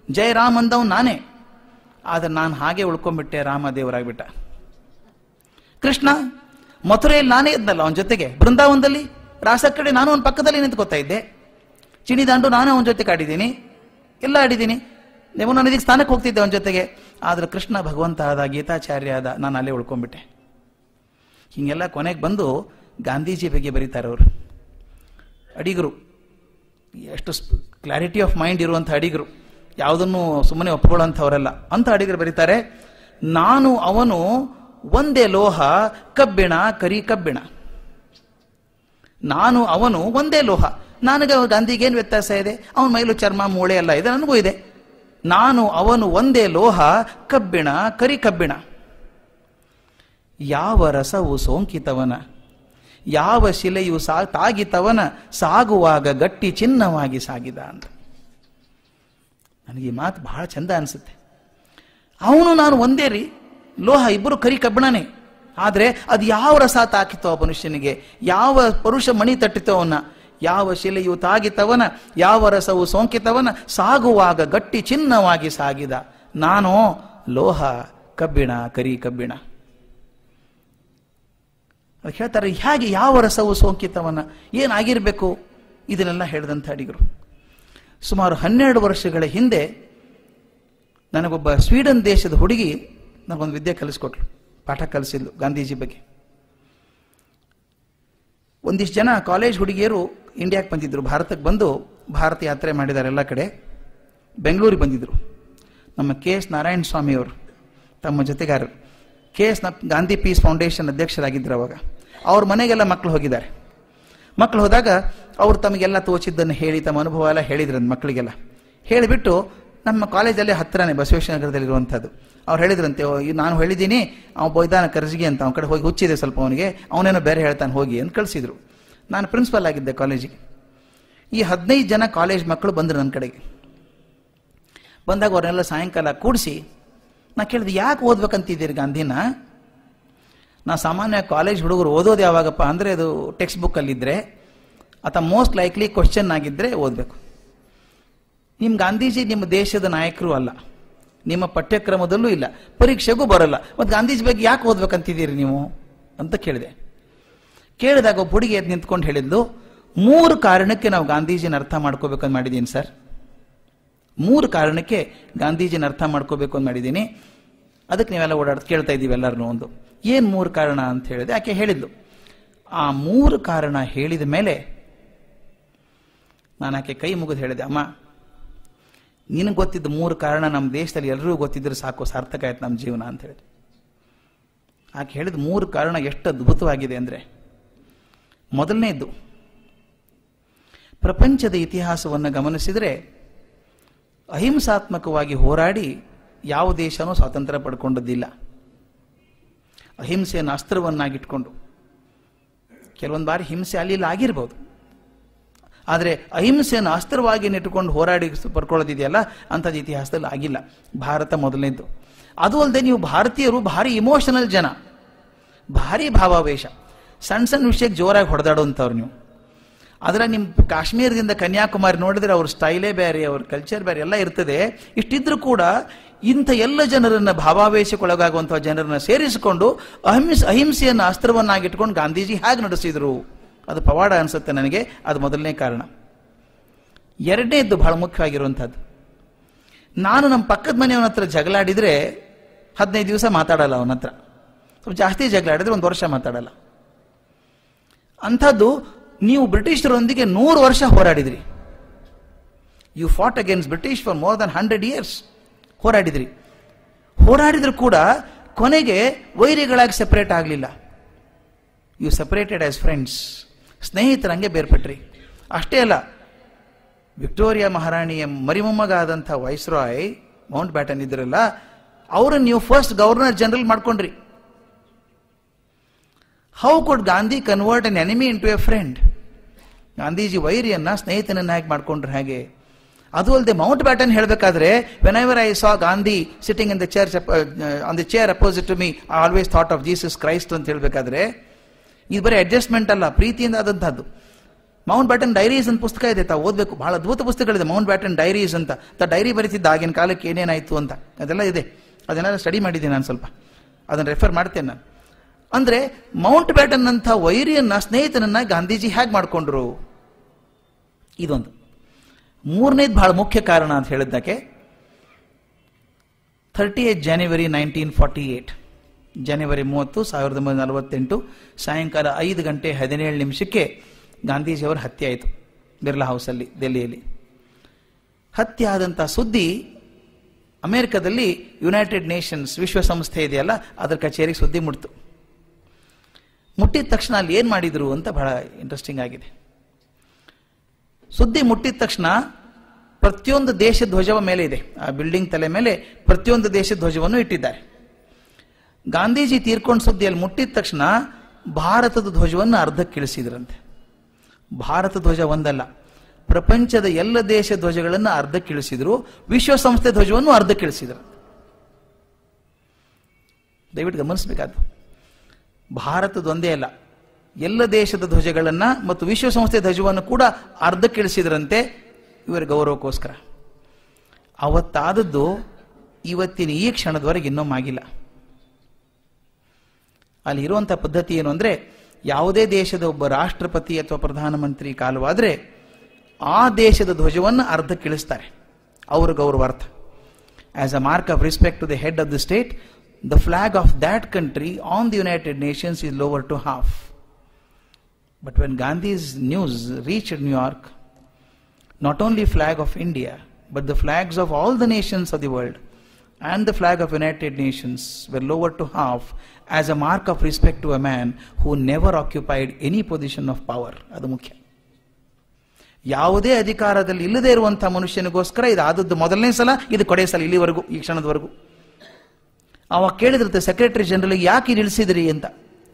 ಜಯ ರಾಮ್ ಅಂದವನು ನಾನೇ. ಆದ್ರೆ ನಾನು ಹಾಗೆ ಉಳ್ಕೊಂಡ್ಬಿಟ್ಟೆ, ರಾಮ ದೇವರಾಗ್ಬಿಟ್ಟ. ಕೃಷ್ಣ ಮಥುರೆಯಲ್ಲಿ ನಾನೇ ಇದ್ನಲ್ಲ ಅವನ ಜೊತೆಗೆ, ಬೃಂದಾವನದಲ್ಲಿ ರಾಸ ಕಡೆ ನಾನು ಅವನ ಪಕ್ಕದಲ್ಲಿ ನಿಂತ್ಕೋತಾ ಇದ್ದೆ, ಚಿಣಿದಾಂಡು ನಾನು ಅವನ ಜೊತೆ ಆಡಿದ್ದೀನಿ, ಎಲ್ಲ ಆಡಿದ್ದೀನಿ, ನೀವು ನಾನು ಇದಕ್ಕೆ ಸ್ಥಾನಕ್ಕೆ ಹೋಗ್ತಿದ್ದೆ ಅವನ ಜೊತೆಗೆ. ಆದ್ರೆ ಕೃಷ್ಣ ಭಗವಂತ ಆದ, ಗೀತಾಚಾರ್ಯ ಆದ, ನಾನು ಅಲ್ಲೇ ಉಳ್ಕೊಂಡ್ಬಿಟ್ಟೆ. ಹೀಗೆಲ್ಲ ಕೊನೆಗೆ ಬಂದು ಗಾಂಧೀಜಿ ಬಗ್ಗೆ ಬರೀತಾರೆ ಅವರು. ಅಡಿಗರು ಎಷ್ಟು ಕ್ಲಾರಿಟಿ ಆಫ್ ಮೈಂಡ್ ಇರುವಂಥ ಅಡಿಗರು, ಯಾವುದನ್ನು ಸುಮ್ಮನೆ ಒಪ್ಕೊಳ್ಳೋಂಥವರೆಲ್ಲ ಅಂತ ಅಡಿಗರು ಬರೀತಾರೆ, ನಾನು ಅವನು ಒಂದೇ ಲೋಹ ಕಬ್ಬಿಣ ಕರಿ ಕಬ್ಬಿಣ. ನಾನು ಅವನು ಒಂದೇ ಲೋಹ, ನನಗೆ ಗಾಂಧಿಗೆ ಏನು ವ್ಯತ್ಯಾಸ ಇದೆ, ಅವನ ಮೈಲು ಚರ್ಮ ಮೂಳೆ ಎಲ್ಲ ಇದೆ, ನನಗೂ ಇದೆ. ನಾನು ಅವನು ಒಂದೇ ಲೋಹ ಕಬ್ಬಿಣ ಕರಿ ಕಬ್ಬಿಣ. ಯಾವ ರಸವು ಸೋಂಕಿತವನ, ಯಾವ ಶಿಲೆಯು ತಾಗಿತವನ, ಸಾಗುವಾಗ ಗಟ್ಟಿ ಚಿನ್ನವಾಗಿ ಸಾಗಿದ ಅಂತ. ನನಗೆ ಈ ಮಾತು ಬಹಳ ಚಂದ ಅನಿಸುತ್ತೆ. ಅವನು ನಾನು ಒಂದೇ ರೀ, ಲೋಹ ಇಬ್ಬರು ಕರಿ ಕಬ್ಬಿಣನೇ. ಆದರೆ ಅದು ಯಾವ ರಸ ತಾಕಿತೋ ಆ ಮನುಷ್ಯನಿಗೆ, ಯಾವ ಪರುಷ ಮಣಿ ತಟ್ಟಿತೋ ಅವನ, ಯಾವ ಶಿಲೆಯು ತಾಗಿತವನ, ಯಾವ ರಸವು ಸೋಂಕಿತವನ, ಸಾಗುವಾಗ ಗಟ್ಟಿ ಚಿನ್ನವಾಗಿ ಸಾಗಿದ. ನಾನು ಲೋಹ ಕಬ್ಬಿಣ ಕರಿ ಕಬ್ಬಿಣ. ಹೇಳ್ತಾರೆ, ಹೇಗೆ ಯಾವ ರಸವು ಸೋಂಕಿತವನ, ಏನಾಗಿರ್ಬೇಕು, ಇದನ್ನೆಲ್ಲ ಹೇಳಿದಂಥ ಅಡಿಗರು. ಸುಮಾರು 12 ವರ್ಷಗಳ ಹಿಂದೆ ನನಗೊಬ್ಬ ಸ್ವೀಡನ್ ದೇಶದ ಹುಡುಗಿ ನನಗೊಂದು ವಿದ್ಯೆ ಕಲಿಸ್ಕೊಟ್ಲು, ಪಾಠ ಕಲಿಸಿದ್ಲು ಗಾಂಧೀಜಿ ಬಗ್ಗೆ. ಒಂದಿಷ್ಟು ಜನ ಕಾಲೇಜ್ ಹುಡುಗಿಯರು ಇಂಡಿಯಾಕ್ಕೆ ಬಂದಿದ್ರು, ಭಾರತಕ್ಕೆ ಬಂದು ಭಾರತ ಯಾತ್ರೆ ಮಾಡಿದ್ದಾರೆ ಎಲ್ಲ ಕಡೆ. ಬೆಂಗಳೂರಿಗೆ ಬಂದಿದ್ರು. ನಮ್ಮ ಕೆ ಎಸ್ ನಾರಾಯಣ ಸ್ವಾಮಿ ಅವರು ತಮ್ಮ ಜೊತೆಗಾರರು KS ಗಾಂಧಿ ಪೀಸ್ ಫೌಂಡೇಶನ್ ಅಧ್ಯಕ್ಷರಾಗಿದ್ದರು ಅವಾಗ. ಅವ್ರ ಮನೆಗೆಲ್ಲ ಮಕ್ಕಳು ಹೋಗಿದ್ದಾರೆ. ಮಕ್ಕಳು ಹೋದಾಗ ಅವರು ತಮಗೆಲ್ಲ ತೋಚಿದ್ದನ್ನು ಹೇಳಿ ತಮ್ಮ ಅನುಭವ ಎಲ್ಲ ಹೇಳಿದ್ರಂತ ಮಕ್ಕಳಿಗೆಲ್ಲ. ಹೇಳಿಬಿಟ್ಟು ನಮ್ಮ ಕಾಲೇಜಲ್ಲಿ ಹತ್ತಿರನೇ ಬಸವೇಶ್ವರ ನಗರದಲ್ಲಿರುವಂಥದ್ದು. ಅವ್ರು ಹೇಳಿದ್ರಂತೆ, ನಾನು ಹೇಳಿದ್ದೀನಿ ಅವ ಬೈದಾನ ಕರ್ಜಿಗೆ ಅಂತ, ಅವನ ಕಡೆ ಹೋಗಿ ಹುಚ್ಚಿದೆ ಸ್ವಲ್ಪ ಅವನಿಗೆ, ಅವನೇನೋ ಬೇರೆ ಹೇಳ್ತಾನೆ ಹೋಗಿ ಅಂತ ಕಳಿಸಿದ್ರು. ನಾನು ಪ್ರಿನ್ಸಿಪಲ್ ಆಗಿದ್ದೆ ಕಾಲೇಜಿಗೆ. ಈ 15 ಜನ ಕಾಲೇಜ್ ಮಕ್ಕಳು ಬಂದರು ನನ್ನ ಕಡೆಗೆ. ಬಂದಾಗ ಅವ್ರನ್ನೆಲ್ಲ ಸಾಯಂಕಾಲ ಕೂಡಿಸಿ ನಾ ಕೇಳಿದೆ, ಯಾಕೆ ಓದ್ಬೇಕಂತಿದ್ದೀರಿ ಗಾಂಧಿನ? ನಾ ಸಾಮಾನ್ಯ ಕಾಲೇಜ್ ಹುಡುಗರು ಓದೋದು ಯಾವಾಗಪ್ಪ ಅಂದರೆ ಅದು ಟೆಕ್ಸ್ಟ್ ಬುಕ್ಕಲ್ಲಿದ್ದರೆ ಅಥವಾ ಮೋಸ್ಟ್ ಲೈಕ್ಲಿ ಕ್ವಶನ್ ಆಗಿದ್ದರೆ ಓದಬೇಕು. ನಿಮ್ಮ ಗಾಂಧೀಜಿ ನಿಮ್ಮ ದೇಶದ ನಾಯಕರು ಅಲ್ಲ, ನಿಮ್ಮ ಪಠ್ಯಕ್ರಮದಲ್ಲೂ ಇಲ್ಲ, ಪರೀಕ್ಷೆಗೂ ಬರಲ್ಲ, ಮತ್ತು ಗಾಂಧೀಜಿ ಬಗ್ಗೆ ಯಾಕೆ ಓದ್ಬೇಕಂತಿದ್ದೀರಿ ನೀವು ಅಂತ ಕೇಳಿದೆ. ಕೇಳಿದಾಗ ಒಬ್ಬ ಹುಡುಗಿ ಎದ್ದು ನಿಂತ್ಕೊಂಡು ಹೇಳಿದ್ಲು, 3 ಕಾರಣಕ್ಕೆ ನಾವು ಗಾಂಧೀಜಿನ ಅರ್ಥ ಮಾಡ್ಕೋಬೇಕಂತ ಮಾಡಿದ್ದೀನಿ ಸರ್. 3 ಕಾರಣಕ್ಕೆ ಗಾಂಧೀಜಿನ ಅರ್ಥ ಮಾಡ್ಕೋಬೇಕು ಅಂತ ಮಾಡಿದ್ದೀನಿ, ಅದಕ್ಕೆ ನೀವೆಲ್ಲ ಕೇಳ್ತಾ ಇದ್ದೀವಿ ಎಲ್ಲರನ್ನೂ. ಒಂದು ಏನು 3 ಕಾರಣ ಅಂತ ಹೇಳಿದೆ. ಆಕೆ ಹೇಳಿದ್ಲು. ಆ 3 ಕಾರಣ ಹೇಳಿದ ಮೇಲೆ ನಾನು ಆಕೆ ಕೈ ಮುಗಿದು ಹೇಳಿದೆ, ಅಮ್ಮ ನಿನಗೆ ಗೊತ್ತಿದ್ದ 3 ಕಾರಣ ನಮ್ಮ ದೇಶದಲ್ಲಿ ಎಲ್ಲರಿಗೂ ಗೊತ್ತಿದ್ರೆ ಸಾಕು, ಸಾರ್ಥಕ ಆಯ್ತು ನಮ್ಮ ಜೀವನ ಅಂತ ಹೇಳಿದೆ. ಆಕೆ ಹೇಳಿದ 3 ಕಾರಣ ಎಷ್ಟು ಅದ್ಭುತವಾಗಿದೆ ಅಂದರೆ, ಮೊದಲನೇದ್ದು, ಪ್ರಪಂಚದ ಇತಿಹಾಸವನ್ನು ಗಮನಿಸಿದರೆ ಅಹಿಂಸಾತ್ಮಕವಾಗಿ ಹೋರಾಡಿ ಯಾವ ದೇಶನೂ ಸ್ವಾತಂತ್ರ್ಯ ಪಡ್ಕೊಂಡದ್ದಿಲ್ಲ. ಅಹಿಂಸೆಯನ್ನು ಅಸ್ತ್ರವನ್ನಾಗಿಟ್ಕೊಂಡು, ಕೆಲವೊಂದು ಬಾರಿ ಹಿಂಸೆ ಅಲ್ಲಿ ಆಗಿರ್ಬೋದು, ಆದರೆ ಅಹಿಂಸೆಯನ್ನು ಅಸ್ತ್ರವಾಗಿ ನೆಟ್ಟುಕೊಂಡು ಹೋರಾಡಿ ಪಡ್ಕೊಳ್ಳೋದಿದೆಯಲ್ಲ, ಅಂಥದ್ದು ಇತಿಹಾಸದಲ್ಲಿ ಆಗಿಲ್ಲ. ಭಾರತ ಮೊದಲನೇದು. ಅದು ಅಲ್ಲದೆ ನೀವು ಭಾರತೀಯರು ಭಾರಿ ಇಮೋಷನಲ್ ಜನ, ಭಾರಿ ಭಾವಾವೇಶ, ಸಣ್ಣ ಸಣ್ಣ ವಿಷಯಕ್ಕೆ ಜೋರಾಗಿ ಹೊಡೆದಾಡುವಂಥವ್ರು ನೀವು. ಆದರೆ ನಿಮ್ಮ ಕಾಶ್ಮೀರದಿಂದ ಕನ್ಯಾಕುಮಾರಿ ನೋಡಿದ್ರೆ ಅವ್ರ ಸ್ಟೈಲೇ ಬೇರೆ, ಅವ್ರ ಕಲ್ಚರ್ ಬೇರೆ ಎಲ್ಲ ಇರ್ತದೆ. ಇಷ್ಟಿದ್ರೂ ಕೂಡ ಇಂಥ ಎಲ್ಲ ಜನರನ್ನ, ಭಾವಾವೇಶಕ್ಕೊಳಗಾಗುವಂತಹ ಜನರನ್ನ ಸೇರಿಸಿಕೊಂಡು ಅಹಿಂಸೆಯನ್ನು ಅಸ್ತ್ರವನ್ನಾಗಿಟ್ಕೊಂಡು ಗಾಂಧೀಜಿ ಹೇಗೆ ನಡೆಸಿದ್ರು, ಅದು ಪವಾಡ ಅನಿಸುತ್ತೆ ನನಗೆ. ಅದು ಮೊದಲನೇ ಕಾರಣ. ಎರಡನೇದ್ದು ಬಹಳ ಮುಖ್ಯವಾಗಿರುವಂಥದ್ದು, ನಾನು ನಮ್ಮ ಪಕ್ಕದ ಮನೆಯವನ ಹತ್ರ ಜಗಳಾಡಿದರೆ 15 ದಿವಸ ಮಾತಾಡಲ್ಲ, ಅವನ ಹತ್ರ ಸ್ವಲ್ಪ ಜಾಸ್ತಿ ಜಗಳಾಡಿದ್ರೆ 1 ವರ್ಷ ಮಾತಾಡಲ್ಲ. ಅಂಥದ್ದು ನೀವು ಬ್ರಿಟಿಷರೊಂದಿಗೆ 100 ವರ್ಷ ಹೋರಾಡಿದ್ರಿ. You fought against British for more than 100 years ಹೋರಾಡಿದ್ರಿ. ಹೋರಾಡಿದ್ರು ಕೂಡ ಕೊನೆಗೆ ವೈರಿಗಳಾಗಿ ಸೆಪರೇಟ್ ಆಗಲಿಲ್ಲ. ಯು ಸೆಪರೇಟೆಡ್ ಆಸ್ ಫ್ರೆಂಡ್ಸ್, ಸ್ನೇಹಿತರಂಗೆ ಬೇರ್ಪಟ್ರಿ. ಅಷ್ಟೇ ಅಲ್ಲ, ವಿಕ್ಟೋರಿಯಾ ಮಹಾರಾಣಿಯ ಮರಿಮೊಮ್ಮಗ ಆದಂಥ ವೈಸ್ರಾಯ್ ಮೌಂಟ್ ಬ್ಯಾಟನ್ ಇದ್ರಲ್ಲ, ಅವರನ್ನು ನೀವು ಫಸ್ಟ್ ಗವರ್ನರ್ ಜನರಲ್ ಮಾಡ್ಕೊಂಡ್ರಿ. How could Gandhi convert an enemy into a friend? Gandhiji ವೈರಿಯನ್ನ ಸ್ನೇಹಿತನನ್ನ ಹೇಗೆ ಮಾಡ್ಕೊಂಡ್ರೆ ಹಾಗೆ. ಅದು ಅಲ್ಲದೆ ಮೌಂಟ್ ಬ್ಯಾಟನ್ ಹೇಳಬೇಕಾದ್ರೆ, whenever I saw Gandhi sitting in the church on the chair opposite to me, I always thought of Jesus Christ ಅಂತ ಹೇಳಬೇಕಾದ್ರೆ, ಇದು ಬರೀ ಅಡ್ಜಸ್ಟ್ಮೆಂಟ್ ಅಲ್ಲ, ಪ್ರೀತಿಯಿಂದ ಆದಂಥದ್ದು. ಮೌಂಟ್ ಬ್ಯಾಟನ್ ಡೈರೀಸ್ ಅಂತ ಪುಸ್ತಕ ಇದೆ, ತಾವು ಓದಬೇಕು. ಬಹಳ ಅದ್ಭುತ ಪುಸ್ತಕಗಳಿದೆ, ಮೌಂಟ್ ಬ್ಯಾಟನ್ ಡೈರೀಸ್ ಅಂತ. ಡೈರಿ ಬರೀತಿದ್ದ ಆಗಿನ ಕಾಲಕ್ಕೆ ಏನೇನಾಯಿತು ಅಂತ, ಅದೆಲ್ಲ ಇದೆ. ಅದನ್ನೆಲ್ಲ ಸ್ಟಡಿ ಮಾಡಿದ್ದೀನಿ ನಾನು, ಸ್ವಲ್ಪ ಅದನ್ನು ರೆಫರ್ ಮಾಡ್ತೇನೆ ನಾನು. ಅಂದ್ರೆ ಮೌಂಟ್ ಬ್ಯಾಟನ್ ಅಂತ ವೈರಿಯನ್ನ ಸ್ನೇಹಿತನನ್ನ ಗಾಂಧೀಜಿ ಹೇಗೆ ಮಾಡ್ಕೊಂಡ್ರು, ಇದೊಂದು. ಮೂರನೇದು ಬಹಳ ಮುಖ್ಯ ಕಾರಣ ಅಂತ ಹೇಳಿದ್ದಕ್ಕೆ, 38 ಜನವರಿ 1948, ಜನವರಿ 30, 1948 ಸಾಯಂಕಾಲ 5 ಗಂಟೆ 17 ನಿಮಿಷಕ್ಕೆ ಗಾಂಧೀಜಿಯವರ ಹತ್ಯೆ ಆಯಿತು ಬಿರ್ಲಾ ಹೌಸಲ್ಲಿ, ದೆಹಲಿಯಲ್ಲಿ. ಹತ್ಯೆ ಆದಂಥ ಸುದ್ದಿ ಅಮೆರಿಕದಲ್ಲಿ ಯುನೈಟೆಡ್ ನೇಷನ್ಸ್ ವಿಶ್ವಸಂಸ್ಥೆ ಇದೆಯಲ್ಲ, ಅದರ ಕಚೇರಿಗೆ ಸುದ್ದಿ ಮುಟ್ತು. ಮುಟ್ಟಿದ ತಕ್ಷಣ ಅಲ್ಲಿ ಏನು ಮಾಡಿದ್ರು ಅಂತ ಬಹಳ ಇಂಟ್ರೆಸ್ಟಿಂಗ್ ಆಗಿದೆ. ಸುದ್ದಿ ಮುಟ್ಟಿದ ತಕ್ಷಣ ಪ್ರತಿಯೊಂದು ದೇಶದ ಧ್ವಜವ ಮೇಲೆ ಇದೆ, ಆ ಬಿಲ್ಡಿಂಗ್ ತಲೆ ಮೇಲೆ ಪ್ರತಿಯೊಂದು ದೇಶದ ಧ್ವಜವನ್ನು ಇಟ್ಟಿದ್ದಾರೆ. ಗಾಂಧೀಜಿ ತೀರ್ಕೊಂಡ ಸುದ್ದಿಯಲ್ಲಿ ಮುಟ್ಟಿದ ತಕ್ಷಣ ಭಾರತದ ಧ್ವಜವನ್ನು ಅರ್ಧಕ್ಕೆ ಇಳಿಸಿದ್ರಂತೆ. ಭಾರತ ಧ್ವಜ ಒಂದಲ್ಲ, ಪ್ರಪಂಚದ ಎಲ್ಲ ದೇಶ ಧ್ವಜಗಳನ್ನು ಅರ್ಧಕ್ಕೆ ಇಳಿಸಿದ್ರು, ವಿಶ್ವಸಂಸ್ಥೆ ಧ್ವಜವನ್ನು ಅರ್ಧಕ್ಕೆ ಇಳಿಸಿದ್ರು. ದಯವಿಟ್ಟು ಗಮನಿಸಬೇಕಾದ್ದು, ಭಾರತದೊಂದೇ ಅಲ್ಲ, ಎಲ್ಲ ದೇಶದ ಧ್ವಜಗಳನ್ನ ಮತ್ತು ವಿಶ್ವಸಂಸ್ಥೆ ಧ್ವಜವನ್ನು ಕೂಡ ಅರ್ಧಕ್ಕಿಳಿಸಿದ್ರಂತೆ ಇವರ ಗೌರವಕ್ಕೋಸ್ಕರ. ಅವತ್ತಾದದ್ದು ಇವತ್ತಿನ ಈ ಕ್ಷಣದವರೆಗೆ ಇನ್ನೊಮ್ಮೆ ಆಗಿಲ್ಲ. ಅಲ್ಲಿ ಇರುವಂತಹ ಪದ್ಧತಿ ಏನು ಅಂದ್ರೆ, ಯಾವುದೇ ದೇಶದ ಒಬ್ಬ ರಾಷ್ಟ್ರಪತಿ ಅಥವಾ ಪ್ರಧಾನಮಂತ್ರಿ ಕಾಲವಾದ್ರೆ ಆ ದೇಶದ ಧ್ವಜವನ್ನು ಅರ್ಧಕ್ಕಿಳಿಸ್ತಾರೆ, ಅವರ ಗೌರವಾರ್ಥ. As a mark of respect to the head of the state, the flag of that country on the United Nations is lowered to half. But when Gandhi's news reached New York, not only flag of India, but the flags of all the nations of the world and the flag of United Nations were lowered to half as a mark of respect to a man who never occupied any position of power. ಅದು ಮುಖ್ಯ. ಯಾವುದೇ ಅಧಿಕಾರದಲ್ಲಿ ಇಲ್ಲದೆ ಇರುವಂತಹ ಮನುಷ್ಯನಿಗೋಸ್ಕರ ಇದು ಆದದ್ದು ಮೊದಲನೇ ಸಲ, ಇದು ಕೊನೆಯ ಸಲ, ಇಲ್ಲಿವರೆಗೂ, ಈ ಕ್ಷಣದವರೆಗೂ. ಅವಾಗ ಕೇಳಿದ್ರಂತೆ ಸೆಕ್ರೆಟರಿ ಜನರಲ್ಗೆ ಯಾಕೆ ಇದು ಇಳಿಸಿದ್ರಿ ಅಂತ,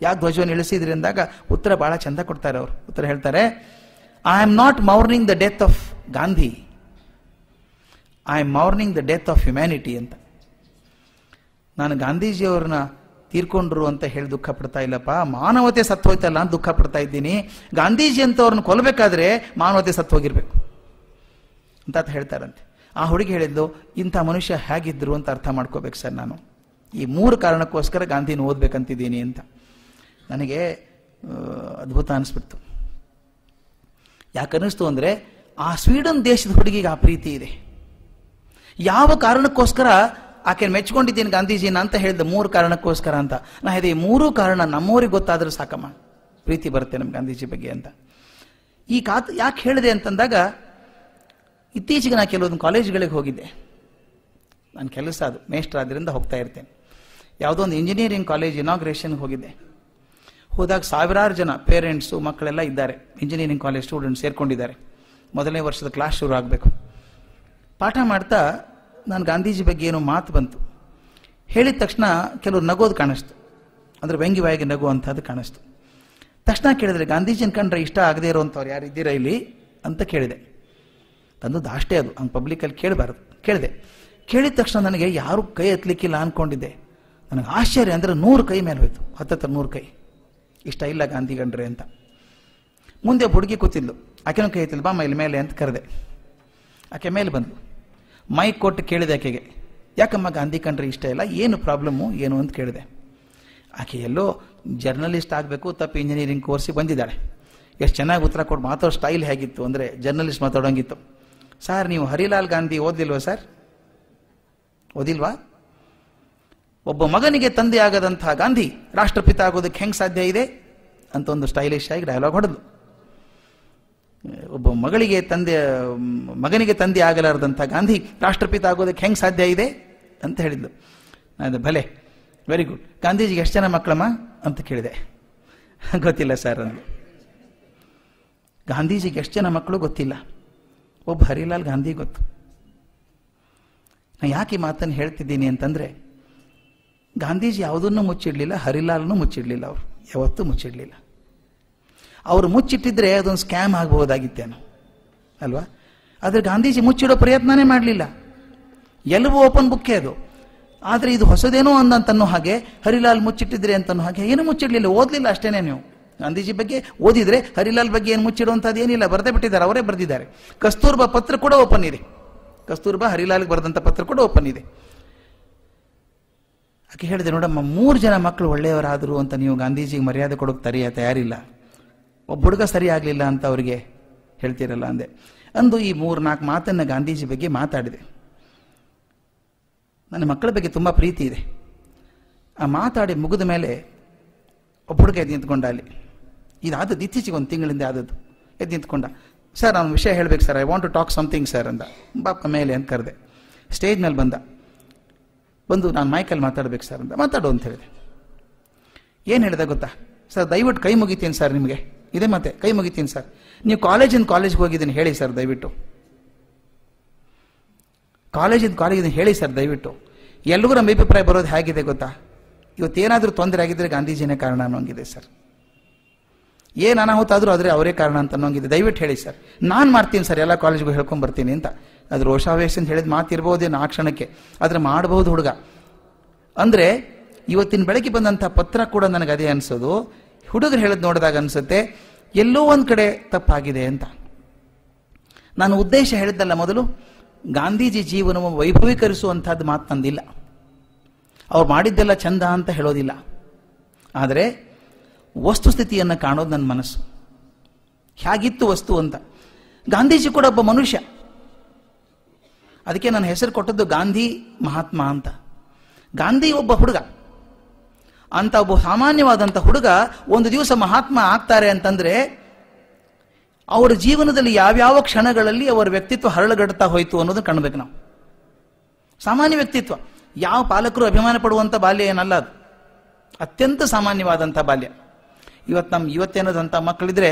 ಯಾಕೆ ಧ್ವಜವನ್ನು ಇಳಿಸಿದ್ರಿ ಅಂದಾಗ ಉತ್ತರ ಬಹಳ ಚಂದ ಕೊಡ್ತಾರೆ ಅವರು. ಉತ್ತರ ಹೇಳ್ತಾರೆ, I am not ಮೌರ್ನಿಂಗ್ the death of Gandhi, I am ಮೌರ್ನಿಂಗ್ the death of humanity ಅಂತ. ನಾನು ಗಾಂಧೀಜಿಯವ್ರನ್ನ ತೀರ್ಕೊಂಡ್ರು ಅಂತ ಹೇಳಿ ದುಃಖ ಪಡ್ತಾ ಇಲ್ಲಪ್ಪ, ಮಾನವತೆ ಸತ್ತು ಹೋಯ್ತಲ್ಲ ಅಂತ ದುಃಖ ಪಡ್ತಾ ಇದ್ದೀನಿ. ಗಾಂಧೀಜಿ ಅಂತವ್ರನ್ನ ಕೊಲ್ಲಬೇಕಾದ್ರೆ ಮಾನವತೆ ಸತ್ತು ಹೋಗಿರ್ಬೇಕು ಅಂತ ಹೇಳ್ತಾರಂತೆ. ಆ ಹುಡುಗಿ ಹೇಳಿದ್ದು, ಇಂಥ ಮನುಷ್ಯ ಹೇಗಿದ್ರು ಅಂತ ಅರ್ಥ ಮಾಡ್ಕೋಬೇಕು ಸರ್, ನಾನು ಈ 3 ಕಾರಣಕ್ಕೋಸ್ಕರ ಗಾಂಧಿನ ಓದ್ಬೇಕಂತಿದ್ದೀನಿ ಅಂತ. ನನಗೆ ಅದ್ಭುತ ಅನಿಸ್ಬಿಡ್ತು. ಯಾಕನ್ನಿಸ್ತು ಅಂದರೆ, ಆ ಸ್ವೀಡನ್ ದೇಶದ ಹುಡುಗಿಗೆ ಆ ಪ್ರೀತಿ ಇದೆ. ಯಾವ ಕಾರಣಕ್ಕೋಸ್ಕರ ಆಕೆ ಮೆಚ್ಕೊಂಡಿದ್ದೀನಿ ಗಾಂಧೀಜಿನ ಅಂತ ಹೇಳಿದ, 3 ಕಾರಣಕ್ಕೋಸ್ಕರ ಅಂತ. ನಾ ಹೇಳಿದೆ, ಈ 3 ಕಾರಣ ನಮ್ಮೂರಿಗೆ ಗೊತ್ತಾದ್ರೂ ಸಾಕಮ್ಮ, ಪ್ರೀತಿ ಬರುತ್ತೆ ನಮ್ಮ ಗಾಂಧೀಜಿ ಬಗ್ಗೆ ಅಂತ. ಈ ಯಾಕೆ ಹೇಳಿದೆ ಅಂತಂದಾಗ, ಇತ್ತೀಚೆಗೆ ನಾನು ಕೆಲವೊಂದು ಕಾಲೇಜ್ಗಳಿಗೆ ಹೋಗಿದ್ದೆ. ನನ್ನ ಕೆಲಸ ಅದು, ಮೇಸ್ಟರ್ ಆದ್ದರಿಂದ ಹೋಗ್ತಾ ಇರ್ತೇನೆ. ಯಾವುದೋ ಒಂದು ಇಂಜಿನಿಯರಿಂಗ್ ಕಾಲೇಜ್ ಇನಾಗ್ರೇಷನ್ಗೆ ಹೋಗಿದ್ದೆ. ಹೋದಾಗ ಸಾವಿರಾರು ಜನ ಪೇರೆಂಟ್ಸು ಮಕ್ಕಳೆಲ್ಲ ಇದ್ದಾರೆ. ಇಂಜಿನಿಯರಿಂಗ್ ಕಾಲೇಜ್ ಸ್ಟೂಡೆಂಟ್ಸ್ ಸೇರ್ಕೊಂಡಿದ್ದಾರೆ. ಮೊದಲನೇ ವರ್ಷದ ಕ್ಲಾಸ್ ಶುರು ಆಗಬೇಕು. ಪಾಠ ಮಾಡ್ತಾ ನಾನು ಗಾಂಧೀಜಿ ಬಗ್ಗೆ ಏನೋ ಮಾತು ಬಂತು. ಹೇಳಿದ ತಕ್ಷಣ ಕೆಲವರು ನಗೋದು ಕಾಣಿಸ್ತು, ಅಂದರೆ ವ್ಯಂಗ್ಯವಾಗಿ ನಗುವಂಥದ್ದು ಕಾಣಿಸ್ತು. ತಕ್ಷಣ ಕೇಳಿದ್ರೆ, ಗಾಂಧೀಜಿನ ಕಂಡ್ರೆ ಇಷ್ಟ ಆಗದೆ ಇರೋವಂಥವ್ರು ಯಾರು ಇದ್ದೀರಾ ಇಲ್ಲಿ ಅಂತ ಕೇಳಿದೆ. ತಂದು ಅಷ್ಟೇ, ಅದು ಹಂಗೆ ಪಬ್ಲಿಕಲ್ಲಿ ಕೇಳಬಾರ್ದು. ಕೇಳಿದೆ. ಕೇಳಿದ ತಕ್ಷಣ ನನಗೆ ಯಾರು ಕೈ ಎತ್ತಲಿಕ್ಕಿಲ್ಲ ಅಂದ್ಕೊಂಡಿದ್ದೆ. ನನಗೆ ಆಶ್ಚರ್ಯ ಅಂದರೆ 100 ಕೈ ಮೇಲೆ ಹೋಯ್ತು, 100 ಕೈ. ಇಷ್ಟ ಇಲ್ಲ ಗಾಂಧಿ ಕಂಡ್ರೆ ಅಂತ. ಮುಂದೆ ಹುಡುಗಿ ಕೂತಿದ್ಲು, ಆಕೆನೂ ಕೈ ಎತ್ತಿಲ್ಲ, ಬಾ ಇಲ್ಲಿ ಮೇಲೆ ಅಂತ ಕರೆದೆ. ಆಕೆ ಮೇಲೆ ಬಂದು ಮೈಕ್ ಕೊಟ್ಟು ಕೇಳಿದೆ ಆಕೆಗೆ, ಯಾಕಮ್ಮ ಗಾಂಧಿ ಕಂಡ್ರೆ ಇಷ್ಟ ಇಲ್ಲ, ಏನು ಪ್ರಾಬ್ಲಮ್ಮು ಏನು ಅಂತ ಕೇಳಿದೆ. ಆಕೆ ಎಲ್ಲೋ ಜರ್ನಲಿಸ್ಟ್ ಆಗಬೇಕು, ತಪ್ಪು ಇಂಜಿನಿಯರಿಂಗ್ ಕೋರ್ಸಿಗೆ ಬಂದಿದ್ದಾಳೆ. ಎಷ್ಟು ಚೆನ್ನಾಗಿ ಉತ್ತರ ಕೊಟ್ಟು ಮಾತಾಡೋ ಸ್ಟೈಲ್ ಹೇಗಿತ್ತು ಅಂದರೆ ಜರ್ನಲಿಸ್ಟ್ ಮಾತಾಡೋಂಗಿತ್ತು. ಸರ್, ನೀವು ಹರಿಲಾಲ್ ಗಾಂಧಿ ಓದಿಲ್ವಾ ಸರ್? ಓದಿಲ್ವಾ? ಒಬ್ಬ ಮಗನಿಗೆ ತಂದೆ ಆಗದಂತಹ ಗಾಂಧಿ ರಾಷ್ಟ್ರಪಿತ ಆಗೋದಕ್ಕೆ ಹೆಂಗೆ ಸಾಧ್ಯ ಇದೆ ಅಂತ ಒಂದು ಸ್ಟೈಲಿಶ್ ಆಗಿ ಡೈಲಾಗ್ ಹೊಡೆದು, ಒಬ್ಬ ಮಗನಿಗೆ ತಂದೆ ಆಗಲಾರದಂಥ ಗಾಂಧಿ ರಾಷ್ಟ್ರಪಿತ ಆಗೋದಕ್ಕೆ ಹೆಂಗೆ ಸಾಧ್ಯ ಇದೆ ಅಂತ ಹೇಳಿದ್ಲು. ಅದು ಭಲೆ, ವೆರಿ ಗುಡ್. ಗಾಂಧೀಜಿಗೆ ಎಷ್ಟು ಜನ ಮಕ್ಕಳಮ್ಮ ಅಂತ ಕೇಳಿದೆ. ಗೊತ್ತಿಲ್ಲ ಸರ್ ಅಂದು. ಗಾಂಧೀಜಿಗೆ ಎಷ್ಟು ಜನ ಮಕ್ಕಳು ಗೊತ್ತಿಲ್ಲ, ಒಬ್ಬ ಹರಿಲಾಲ್ ಗಾಂಧಿ ಗೊತ್ತು. ನಾನು ಯಾಕೆ ಈ ಮಾತನ್ನು ಹೇಳ್ತಿದ್ದೀನಿ ಅಂತಂದರೆ, ಗಾಂಧೀಜಿ ಯಾವುದನ್ನು ಮುಚ್ಚಿಡಲಿಲ್ಲ, ಹರಿಲಾಲ್ನೂ ಮುಚ್ಚಿಡಲಿಲ್ಲ. ಅವರು ಯಾವತ್ತೂ ಮುಚ್ಚಿಡಲಿಲ್ಲ. ಅವರು ಮುಚ್ಚಿಟ್ಟಿದ್ರೆ ಅದೊಂದು ಸ್ಕ್ಯಾಮ್ ಆಗಬಹುದಾಗಿತ್ತೇನೋ ಅಲ್ವಾ? ಆದರೆ ಗಾಂಧೀಜಿ ಮುಚ್ಚಿಡೋ ಪ್ರಯತ್ನನೇ ಮಾಡಲಿಲ್ಲ. ಎಲ್ಲವೂ ಓಪನ್ ಬುಕ್ಕೇ ಅದು. ಆದರೆ ಇದು ಹೊಸದೇನೋ ಅಂದಂತನ್ನೋ ಹಾಗೆ, ಹರಿಲಾಲ್ ಮುಚ್ಚಿಟ್ಟಿದ್ರೆ ಅಂತನೋ ಹಾಗೆ ಏನು ಮುಚ್ಚಿಡಲಿಲ್ಲ, ಓದಲಿಲ್ಲ ಅಷ್ಟೇನೆ. ನೀವು ಗಾಂಧೀಜಿ ಬಗ್ಗೆ ಓದಿದ್ರೆ ಹರಿಲಾಲ್ ಬಗ್ಗೆ ಏನು ಮುಚ್ಚಿಡುವಂಥದ್ದು ಏನಿಲ್ಲ, ಬರೆದೇ ಬಿಟ್ಟಿದ್ದಾರೆ, ಅವರೇ ಬರೆದಿದ್ದಾರೆ. ಕಸ್ತೂರ್ಬಾ ಪತ್ರ ಕೂಡ ಓಪನ್ ಇದೆ. ಕಸ್ತೂರ್ಬಾ ಹರಿಲಾಲ್ಗೆ ಬರೆದಂಥ ಪತ್ರ ಕೂಡ ಓಪನ್ ಇದೆ. ಆಕೆ ಹೇಳಿದೆ, ನೋಡಮ್ಮ, 3 ಜನ ಮಕ್ಕಳು ಒಳ್ಳೆಯವರಾದರು ಅಂತ ನೀವು ಗಾಂಧೀಜಿಗೆ ಮರ್ಯಾದೆ ಕೊಡೋಕೆ ತಯಾರಿಲ್ಲ. ಒಬ್ಬ ಹುಡುಗ ಸರಿ ಆಗಲಿಲ್ಲ ಅಂತ ಅವರಿಗೆ ಹೇಳ್ತೀರಲ್ಲ ಅಂದೆ. ಅಂದು ಈ 3-4 ಮಾತನ್ನು ಗಾಂಧೀಜಿ ಬಗ್ಗೆ ಮಾತಾಡಿದೆ. ನನ್ನ ಮಕ್ಕಳ ಬಗ್ಗೆ ತುಂಬ ಪ್ರೀತಿ ಇದೆ. ಆ ಮಾತಾಡಿ ಮುಗಿದ ಮೇಲೆ ಒಬ್ಬ ಹುಡುಗ ಎದ್ದು ನಿಂತ್ಕೊಂಡ. ಅಲ್ಲಿ ಇದಾದದ್ದು ಇತ್ತೀಚೆಗೆ 1 ತಿಂಗಳಿಂದ ಆದದ್ದು. ಎದ್ದು ನಿಂತ್ಕೊಂಡ. ಸರ್, ನಾನು ವಿಷಯ ಹೇಳ್ಬೇಕು sir, I want to talk something sir ಅಂದ. ಬಾಪ ಮೇಲೆ ಅಂತ ಕರೆದೆ. ಸ್ಟೇಜ್ ಮೇಲೆ ಬಂದು ನಾನು ಮೈಕಲ್ಲಿ ಮಾತಾಡ್ಬೇಕು ಸರ್ ಅಂತ. ಮಾತಾಡು ಅಂತ ಹೇಳಿದೆ. ಏನು ಹೇಳಿದೆ ಗೊತ್ತಾ ಸರ್? ದಯವಿಟ್ಟು ಕೈ ಮುಗಿತೀನಿ ಸರ್, ನಿಮಗೆ ಇದೇ ಮತ್ತೆ ಕೈ ಮುಗಿತೀನಿ ಸರ್. ನೀವು ಕಾಲೇಜಿಗೆ ಹೋಗಿದ್ದೀನಿ ಹೇಳಿ ಸರ್ ದಯವಿಟ್ಟು. ಕಾಲೇಜಿಗೆ ಹೇಳಿ ಸರ್ ದಯವಿಟ್ಟು. ಎಲ್ರಿಗೂ ನಮ್ಮ ಅಭಿಪ್ರಾಯ ಬರೋದು ಹೇಗಿದೆ ಗೊತ್ತಾ? ಇವತ್ತೇನಾದರೂ ತೊಂದರೆ ಆಗಿದ್ರೆ ಗಾಂಧೀಜಿನೇ ಕಾರಣ ಅನ್ನೋಂಗಿದೆ ಸರ್. ಏನು ಅನಾಹುತ ಆದರೂ ಆದರೆ ಅವರೇ ಕಾರಣ ಅಂತ ಅನ್ನೋಂಗಿದೆ. ದಯವಿಟ್ಟು ಹೇಳಿ ಸರ್, ನಾನು ಮಾಡ್ತೀನಿ ಸರ್, ಎಲ್ಲ ಕಾಲೇಜ್ಗೂ ಹೇಳ್ಕೊಂಬರ್ತೀನಿ ಅಂತ. ಅದು ರೋಷಾವೇಶ ಅಂತ ಹೇಳಿದ ಮಾತಿರ್ಬೋದೇನು ಆ ಕ್ಷಣಕ್ಕೆ, ಆದರೆ ಮಾಡಬಹುದು ಹುಡುಗ. ಅಂದರೆ ಇವತ್ತಿನ ಬೆಳಗ್ಗೆ ಬಂದಂಥ ಪತ್ರ ಕೂಡ ನನಗೆ ಅದೇ ಅನಿಸೋದು. ಹುಡುಗರು ಹೇಳೋದು ನೋಡಿದಾಗ ಅನಿಸುತ್ತೆ ಎಲ್ಲೋ ಒಂದು ಕಡೆ ತಪ್ಪಾಗಿದೆ ಅಂತ. ನಾನು ಉದ್ದೇಶ ಹೇಳಿದ್ದಲ್ಲ ಮೊದಲು, ಗಾಂಧೀಜಿ ಜೀವನವನ್ನು ವೈಭವೀಕರಿಸುವಂಥದ್ದು ಮಾತು ನಂದಿಲ್ಲ. ಅವ್ರು ಮಾಡಿದ್ದೆಲ್ಲ ಚಂದ ಅಂತ ಹೇಳೋದಿಲ್ಲ. ಆದರೆ ವಸ್ತುಸ್ಥಿತಿಯನ್ನು ಕಾಣೋದು ನನ್ನ ಮನಸ್ಸು. ಹೇಗಿತ್ತು ವಸ್ತು ಅಂತ. ಗಾಂಧೀಜಿ ಕೂಡ ಒಬ್ಬ ಮನುಷ್ಯ. ಅದಕ್ಕೆ ನನ್ನ ಹೆಸರು ಕೊಟ್ಟದ್ದು ಗಾಂಧಿ ಮಹಾತ್ಮ ಅಂತ. ಗಾಂಧಿ ಒಬ್ಬ ಹುಡುಗ. ಅಂತ ಒಬ್ಬ ಸಾಮಾನ್ಯವಾದಂಥ ಹುಡುಗ ಒಂದು ದಿವಸ ಮಹಾತ್ಮ ಆಗ್ತಾರೆ ಅಂತಂದ್ರೆ ಅವರ ಜೀವನದಲ್ಲಿ ಯಾವ್ಯಾವ ಕ್ಷಣಗಳಲ್ಲಿ ಅವರ ವ್ಯಕ್ತಿತ್ವ ಹರಳುಗಡ್ತಾ ಹೋಯಿತು ಅನ್ನೋದನ್ನು ಕಾಣಬೇಕು ನಾವು. ಸಾಮಾನ್ಯ ವ್ಯಕ್ತಿತ್ವ. ಯಾವ ಪಾಲಕರು ಅಭಿಮಾನ ಪಡುವಂಥ ಬಾಲ್ಯ ಏನಲ್ಲ ಅದು, ಅತ್ಯಂತ ಸಾಮಾನ್ಯವಾದಂಥ ಬಾಲ್ಯ. ಇವತ್ತೇನದಂಥ ಮಕ್ಕಳಿದ್ರೆ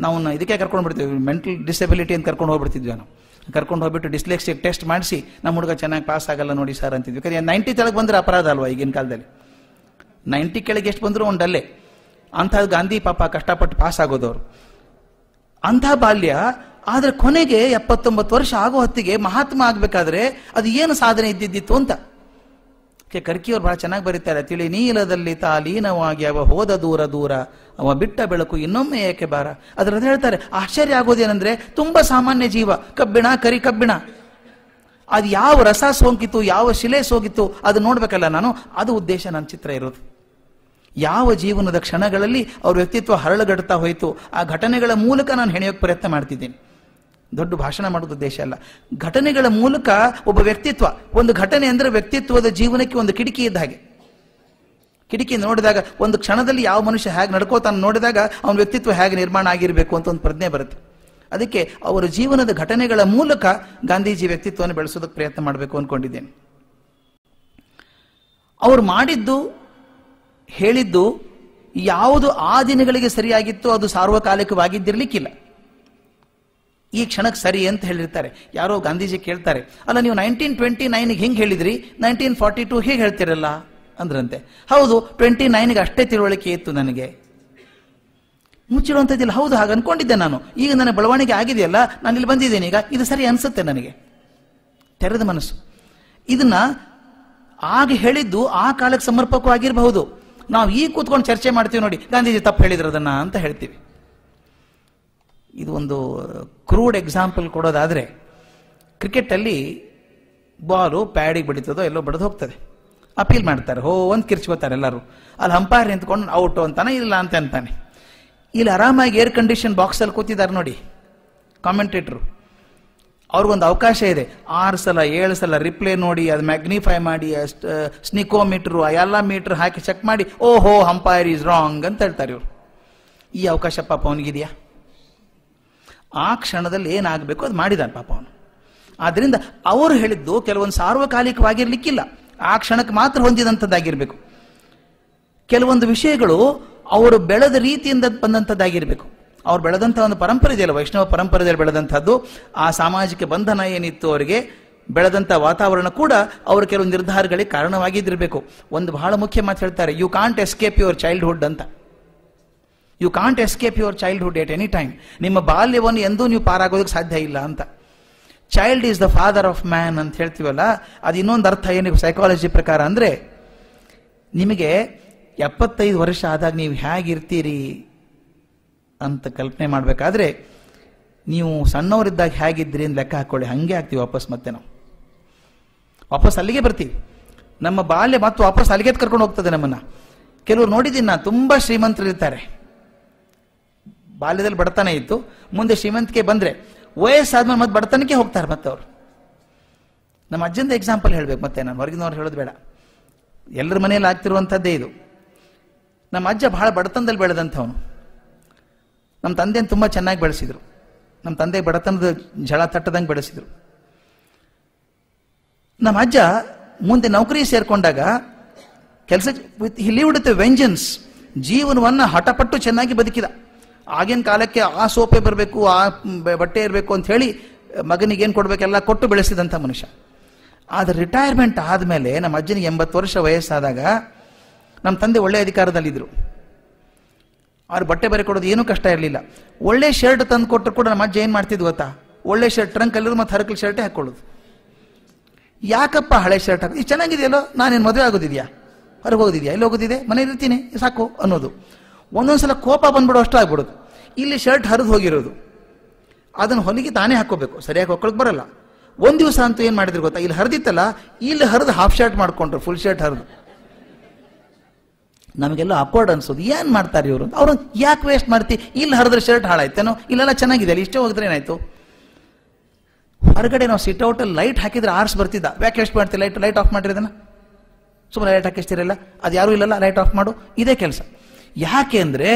ನಾವು ಇದಕ್ಕೆ ಕರ್ಕೊಂಡು ಬಿಡ್ತೀವಿ, ಮೆಂಟಲ್ ಡಿಸೆಬಿಲಿಟಿ ಅಂತ ಕರ್ಕೊಂಡು ಹೋಗ್ಬಿಡ್ತಿದ್ವಿ. ನಾವು ಕರ್ಕೊಂಡು ಹೋಗ್ಬಿಟ್ಟು ಡಿಸ್ಲೆಕ್ಸಿಕ್ ಟೆಸ್ಟ್ ಮಾಡಿಸಿ ನಮ್ಮ ಹುಡುಗ ಚೆನ್ನಾಗಿ ಪಾಸ್ ಆಗಲ್ಲ ನೋಡಿ ಸರ್ ಅಂತಿದ್ವಿ. ಯಾಕಂದ್ರೆ 90 ಕೆಳಗೆ ಬಂದರೆ ಅಪರಾಧ ಅಲ್ವಾ ಈಗಿನ ಕಾಲದಲ್ಲಿ. 90 ಕೆಳಗೆ ಎಷ್ಟು ಬಂದರೂ ಒಂದಲ್ಲೇ. ಅಂಥದ್ದು ಗಾಂಧಿ ಪಾಪ ಕಷ್ಟಪಟ್ಟು ಪಾಸ್ ಆಗೋದವರು. ಅಂಥ ಬಾಲ್ಯ. ಆದರೆ ಕೊನೆಗೆ 79 ವರ್ಷ ಆಗೋ ಹೊತ್ತಿಗೆ ಮಹಾತ್ಮ ಆಗಬೇಕಾದ್ರೆ ಅದು ಏನು ಸಾಧನೆ ಇದ್ದಿದ್ದಿತ್ತು ಅಂತ ಕರ್ಕಿಯವ್ರು ಬಹಳ ಚೆನ್ನಾಗಿ ಬರೀತಾರೆ. ತಿಳಿ ನೀಲದಲ್ಲಿ ಲೀನವಾಗಿ ಅವ ಹೋದ ದೂರ ದೂರ, ಅವ ಬಿಟ್ಟ ಬೆಳಕು ಇನ್ನೊಮ್ಮೆ ಏಕೆ ಬಾರ. ಅದರಲ್ಲಿ ಹೇಳ್ತಾರೆ, ಆಶ್ಚರ್ಯ ಆಗೋದೇನೆಂದ್ರೆ ತುಂಬಾ ಸಾಮಾನ್ಯ ಜೀವ, ಕಬ್ಬಿಣ, ಕರಿ ಕಬ್ಬಿಣ. ಅದು ಯಾವ ರಸ ಸೋಂಕಿತು, ಯಾವ ಶಿಲೆ ಸೋಗಿತ್ತು ಅದು ನೋಡ್ಬೇಕಲ್ಲ ನಾನು. ಅದು ಉದ್ದೇಶ ನನ್ನ ಚಿತ್ರ ಇರೋದು. ಯಾವ ಜೀವನದ ಕ್ಷಣಗಳಲ್ಲಿ ಅವ್ರ ವ್ಯಕ್ತಿತ್ವ ಹರಳುಗಡ್ತಾ ಹೋಯಿತು, ಆ ಘಟನೆಗಳ ಮೂಲಕ ನಾನು ಹೆಣೆಯೋಕೆ ಪ್ರಯತ್ನ ಮಾಡ್ತಿದ್ದೀನಿ. ದೊಡ್ಡ ಭಾಷಣ ಮಾಡೋದು ಉದ್ದೇಶ ಅಲ್ಲ, ಘಟನೆಗಳ ಮೂಲಕ ಒಬ್ಬ ವ್ಯಕ್ತಿತ್ವ. ಒಂದು ಘಟನೆ ಅಂದ್ರೆ ವ್ಯಕ್ತಿತ್ವದ ಜೀವನಕ್ಕೆ ಒಂದು ಕಿಟಕಿ ಇದ್ದ ಹಾಗೆ. ಕಿಟಕಿ ನೋಡಿದಾಗ ಒಂದು ಕ್ಷಣದಲ್ಲಿ ಯಾವ ಮನುಷ್ಯ ಹೇಗೆ ನಡ್ಕೋತಾನೆ ನೋಡಿದಾಗ ಅವನ ವ್ಯಕ್ತಿತ್ವ ಹೇಗೆ ನಿರ್ಮಾಣ ಆಗಿರಬೇಕು ಅಂತ ಒಂದು ಪ್ರಜ್ಞೆ ಬರುತ್ತೆ. ಅದಕ್ಕೆ ಅವರ ಜೀವನದ ಘಟನೆಗಳ ಮೂಲಕ ಗಾಂಧೀಜಿ ವ್ಯಕ್ತಿತ್ವವನ್ನು ಬೆಳೆಸೋದಕ್ಕೆ ಪ್ರಯತ್ನ ಮಾಡಬೇಕು ಅಂದ್ಕೊಂಡಿದ್ದೇನೆ. ಅವರು ಮಾಡಿದ್ದು ಹೇಳಿದ್ದು ಯಾವುದು ಆ ದಿನಗಳಿಗೆ ಸರಿಯಾಗಿತ್ತು ಅದು ಸಾರ್ವಕಾಲಿಕವಾಗಿದ್ದಿರ್ಲಿಕ್ಕಿಲ್ಲ. ಈ ಕ್ಷಣಕ್ಕೆ ಸರಿ ಅಂತ ಹೇಳಿರ್ತಾರೆ. ಯಾರೋ ಗಾಂಧೀಜಿ ಕೇಳ್ತಾರೆ, ಅಲ್ಲ ನೀವು 1929 ಹಿಂಗೆ ಹೇಳಿದ್ರಿ, 1942 ಹೇಗೆ ಹೇಳ್ತಿರಲ್ಲ ಅಂದ್ರಂತೆ. ಹೌದು, 29ಗೆ ಅಷ್ಟೇ ತಿಳುವಳಿಕೆ ಇತ್ತು ನನಗೆ, ಮುಚ್ಚಿಡುವಂಥದ್ದಿಲ್ಲ. ಹೌದು, ಹಾಗೆ ಅನ್ಕೊಂಡಿದ್ದೆ ನಾನು. ಈಗ ನನ್ನ ಬೆಳವಣಿಗೆ ಆಗಿದೆಯಲ್ಲ, ನಾನು ಇಲ್ಲಿ ಬಂದಿದ್ದೇನೆ, ಈಗ ಇದು ಸರಿ ಅನ್ಸುತ್ತೆ ನನಗೆ. ತೆರೆದ ಮನಸ್ಸು. ಇದನ್ನ ಆಗ ಹೇಳಿದ್ದು ಆ ಕಾಲಕ್ಕೆ ಸಮರ್ಪಕವಾಗಿರಬಹುದು. ನಾವು ಈಗ ಕೂತ್ಕೊಂಡು ಚರ್ಚೆ ಮಾಡ್ತೀವಿ ನೋಡಿ, ಗಾಂಧೀಜಿ ತಪ್ಪು ಹೇಳಿದ್ರು ಅದನ್ನ ಅಂತ ಹೇಳ್ತೀವಿ. ಇದು ಒಂದು ಕ್ರೂಡ್ ಎಕ್ಸಾಂಪಲ್ ಕೊಡೋದಾದ್ರೆ, ಕ್ರಿಕೆಟಲ್ಲಿ ಬಾಲು ಪ್ಯಾಡಿಗೆ ಬಡಿತದೋ ಎಲ್ಲೋ ಬಡಿದು ಹೋಗ್ತದೆ, ಅಪೀಲ್ ಮಾಡ್ತಾರೆ, ಒಂದು ಕಿರ್ಚ್ಕೋತಾರೆ ಎಲ್ಲರೂ. ಅಲ್ಲಿ ಅಂಪೈರ್ ನಿಂತ್ಕೊಂಡು ಔಟು ಅಂತಾನೆ, ಇಲ್ಲ ಅಂತ ಅಂತಾನೆ. ಇಲ್ಲಿ ಆರಾಮಾಗಿ ಏರ್ ಕಂಡೀಷನ್ ಬಾಕ್ಸಲ್ಲಿ ಕೂತಿದ್ದಾರೆ ನೋಡಿ ಕಾಮೆಂಟೇಟ್ರು. ಅವ್ರಿಗೊಂದು ಅವಕಾಶ ಇದೆ, 6 ಸಲ 7 ಸಲ ರಿಪ್ಲೇ ನೋಡಿ, ಅದು ಮ್ಯಾಗ್ನಿಫೈ ಮಾಡಿ, ಸ್ನಿಕೋಮೀಟ್ರು ಎಲ್ಲ ಮೀಟರ್ ಹಾಕಿ ಚೆಕ್ ಮಾಡಿ, ಓಹೋ ಅಂಪೈರ್ ಈಸ್ ರಾಂಗ್ ಅಂತ ಹೇಳ್ತಾರೆ ಇವರು. ಈ ಅವಕಾಶ ಪಾಪ ಅವನಿಗಿದೆಯಾ? ಆ ಕ್ಷಣದಲ್ಲಿ ಏನಾಗಬೇಕು ಅದು ಮಾಡಿದಾನೆ ಪಾಪ ಅವನು. ಆದ್ರಿಂದ ಅವರು ಹೇಳಿದ್ದು ಕೆಲವೊಂದು ಸಾರ್ವಕಾಲಿಕವಾಗಿರ್ಲಿಕ್ಕಿಲ್ಲ, ಆ ಕ್ಷಣಕ್ಕೆ ಮಾತ್ರ ಹೊಂದಿದಂಥದ್ದಾಗಿರ್ಬೇಕು. ಕೆಲವೊಂದು ವಿಷಯಗಳು ಅವರು ಬೆಳೆದ ರೀತಿಯಿಂದ ಬಂದಂಥದ್ದಾಗಿರ್ಬೇಕು. ಅವ್ರು ಬೆಳೆದಂಥ ಒಂದು ಪರಂಪರೆ ಇದೆಯಲ್ಲ, ವೈಷ್ಣವ ಪರಂಪರೆಯಲ್ಲಿ ಬೆಳೆದಂಥದ್ದು, ಆ ಸಾಮಾಜಿಕ ಬಂಧನ ಏನಿತ್ತು ಅವರಿಗೆ, ಬೆಳೆದಂಥ ವಾತಾವರಣ ಕೂಡ ಅವರ ಕೆಲವು ನಿರ್ಧಾರಗಳಿಗೆ ಕಾರಣವಾಗಿದ್ದಿರಬೇಕು. ಒಂದು ಬಹಳ ಮುಖ್ಯ ಮಾತು ಹೇಳ್ತಾರೆ, you can't escape your childhood ಅಂತ. You can't escape your childhood at any time. ನಿಮ್ಮ ಬಾಲ್ಯವನ್ನು ಎಂದೂ ನೀವು ಪಾರಾಗೋದಕ್ಕೆ ಸಾಧ್ಯ ಇಲ್ಲ ಅಂತ. Child is the father of man ಅಂತ ಹೇಳ್ತೀವಲ್ಲ, ಅದು ಇನ್ನೊಂದು ಅರ್ಥ ಏನು ಸೈಕಾಲಜಿ ಪ್ರಕಾರ ಅಂದ್ರೆ, ನಿಮಗೆ 75 ವರ್ಷ ಆದಾಗ ನೀವು ಹೇಗಿರ್ತೀರಿ ಅಂತ ಕಲ್ಪನೆ ಮಾಡಬೇಕಾದ್ರೆ, ನೀವು ಸಣ್ಣವರಿದ್ದಾಗ ಹೇಗಿದ್ರಿ ಅಂತ ಲೆಕ್ಕ ಹಾಕೊಳ್ಳಿ, ಹಂಗೆ ಆಗ್ತೀವಿ ವಾಪಸ್. ಮತ್ತೆ ನಾವು ವಾಪಸ್ ಅಲ್ಲಿಗೆ ಬರ್ತೀವಿ. ನಮ್ಮ ಬಾಲ್ಯ ಮತ್ತು ವಾಪಸ್ ಅಲ್ಲಿಗೆ ಕರ್ಕೊಂಡು ಹೋಗ್ತದೆ ನಮ್ಮನ್ನ. ಕೆಲವರು ನೋಡಿದ್ದೀನಿ ನಾನು, ತುಂಬಾ ಶ್ರೀಮಂತರಿರ್ತಾರೆ, ಬಾಲ್ಯದಲ್ಲಿ ಬಡತನ ಇತ್ತು, ಮುಂದೆ ಶ್ರೀಮಂತಿಕೆ ಬಂದ್ರೆ ವಯಸ್ಸಾದ್ಮೇಲೆ ಮತ್ತೆ ಬಡತನಕ್ಕೆ ಹೋಗ್ತಾರೆ ಮತ್ತೆ ಅವರು. ನಮ್ಮ ಅಜ್ಜಂದ ಎಕ್ಸಾಂಪಲ್ ಹೇಳ್ಬೇಕು, ಮತ್ತೆ ನಾನು ಹೊರಗಿನವ್ರು ಹೇಳೋದು ಬೇಡ, ಎಲ್ಲರ ಮನೆಯಲ್ಲಿ ಆಗ್ತಿರುವಂಥದ್ದೇ ಇದು. ನಮ್ಮ ಅಜ್ಜ ಬಹಳ ಬಡತನದಲ್ಲಿ ಬೆಳೆದಂಥವನು. ನಮ್ಮ ತಂದೆಯನ್ನು ತುಂಬ ಚೆನ್ನಾಗಿ ಬೆಳೆಸಿದ್ರು. ನಮ್ಮ ತಂದೆ ಬಡತನದ ಝಳ ತಟ್ಟದಂಗೆ ಬೆಳೆಸಿದ್ರು. ನಮ್ಮ ಅಜ್ಜ ಮುಂದೆ ನೌಕರಿ ಸೇರ್ಕೊಂಡಾಗ ಕೆಲಸ ಹಿ ಲಿವ್ಡ್ ವಿತ್ ವೆಂಜನ್ಸ್. ಜೀವನವನ್ನ ಹಠಪಟ್ಟು ಚೆನ್ನಾಗಿ ಬದುಕಿದ. ಆಗಿನ ಕಾಲಕ್ಕೆ ಆ ಸೋಪೆ ಬರಬೇಕು, ಆ ಬಟ್ಟೆ ಇರಬೇಕು ಅಂತ ಹೇಳಿ ಮಗನಿಗೆ ಏನು ಕೊಡಬೇಕೆಲ್ಲ ಕೊಟ್ಟು ಬೆಳೆಸಿದಂಥ ಮನುಷ್ಯ. ಆದರೆ ರಿಟೈರ್ಮೆಂಟ್ ಆದಮೇಲೆ ನಮ್ಮ ಅಜ್ಜನಿಗೆ 80 ವರ್ಷ ವಯಸ್ಸಾದಾಗ ನಮ್ಮ ತಂದೆ ಒಳ್ಳೆ ಅಧಿಕಾರದಲ್ಲಿದ್ದರು. ಅವ್ರು ಬಟ್ಟೆ ಬರೆ ಕೊಡೋದು ಏನೂ ಕಷ್ಟ ಇರಲಿಲ್ಲ. ಒಳ್ಳೆ ಶರ್ಟ್ ತಂದು ಕೊಟ್ಟರು ಕೂಡ ನಮ್ಮ ಅಜ್ಜ ಏನು ಮಾಡ್ತಿದ್ವು ಗೊತ್ತಾ, ಒಳ್ಳೆ ಶರ್ಟ್ ಟ್ರಂಕ್ ಅಲ್ಲಿರೋದು ಮತ್ತು ಹರಕಲ್ ಶರ್ಟೇ ಹಾಕೊಳ್ಳೋದು. ಯಾಕಪ್ಪ ಹಳೆ ಶರ್ಟ್ ಹಾಕಿ, ಇದು ಚೆನ್ನಾಗಿದೆಯಲ್ಲೋ, ನಾನೇನು ಮದುವೆ ಆಗೋದಿದೆಯಾ, ಹೊರಗೆ ಹೋಗೋದಿದೆಯಾ, ಎಲ್ಲಿ ಹೋಗೋದಿದೆ, ಮನೇಲಿ ಇರ್ತೀನಿ ಸಾಕು ಅನ್ನೋದು. ಒಂದೊಂದ್ಸಲ ಕೋಪ ಬಂದ್ಬಿಡೋ ಅಷ್ಟು ಆಗ್ಬಿಡೋದು. ಇಲ್ಲಿ ಶರ್ಟ್ ಹರಿದು ಹೋಗಿರೋದು, ಅದನ್ನು ಹೊಲಿಗೆ ತಾನೇ ಹಾಕೋಬೇಕು, ಸರಿಯಾಗಿ ಹಾಕೊಳಕ್ ಬರಲ್ಲ. ಒಂದು ದಿವಸ ಅಂತೂ ಏನು ಮಾಡಿದ್ರು ಗೊತ್ತಾ, ಇಲ್ಲಿ ಹರಿದಿತ್ತಲ್ಲ, ಇಲ್ಲಿ ಹರಿದು ಹಾಫ್ ಶರ್ಟ್ ಮಾಡ್ಕೊಂಡ್ರು, ಫುಲ್ ಶರ್ಟ್ ಹರಿದು. ನಮಗೆಲ್ಲ ಅಕ್ವರ್ಡ್ ಅನ್ಸೋದು, ಏನ್ ಮಾಡ್ತಾರೆ ಇವರು, ಅವ್ರು ಯಾಕೆ ವೇಸ್ಟ್ ಮಾಡ್ತಿ, ಇಲ್ಲಿ ಹರಿದ್ರೆ ಶರ್ಟ್ ಹಾಳಾಯ್ತೇನೋ, ಇಲ್ಲೆಲ್ಲ ಚೆನ್ನಾಗಿದೆ ಅಲ್ಲಿ ಇಷ್ಟೇ ಹೋಗಿದ್ರೆ ಏನಾಯ್ತು. ಹೊರಗಡೆ ನಾವು ಸಿಟ್ಔಟಲ್ಲಿ ಲೈಟ್ ಹಾಕಿದ್ರೆ ಆರ್ಸ್ ಬರ್ತಿದ್ದ, ಯಾಕೆ ವೇಸ್ಟ್ ಮಾಡ್ತೀವಿ, ಲೈಟ್ ಆಫ್ ಮಾಡಿರೋದನ್ನ, ಸುಮ್ಮನೆ ಲೈಟ್ ಹಾಕಿಸ್ತಿರಲ್ಲ, ಅದು ಯಾರೂ ಇಲ್ಲಲ್ಲ, ಲೈಟ್ ಆಫ್ ಮಾಡು, ಇದೇ ಕೆಲಸ. ಯಾಕೆ ಅಂದ್ರೆ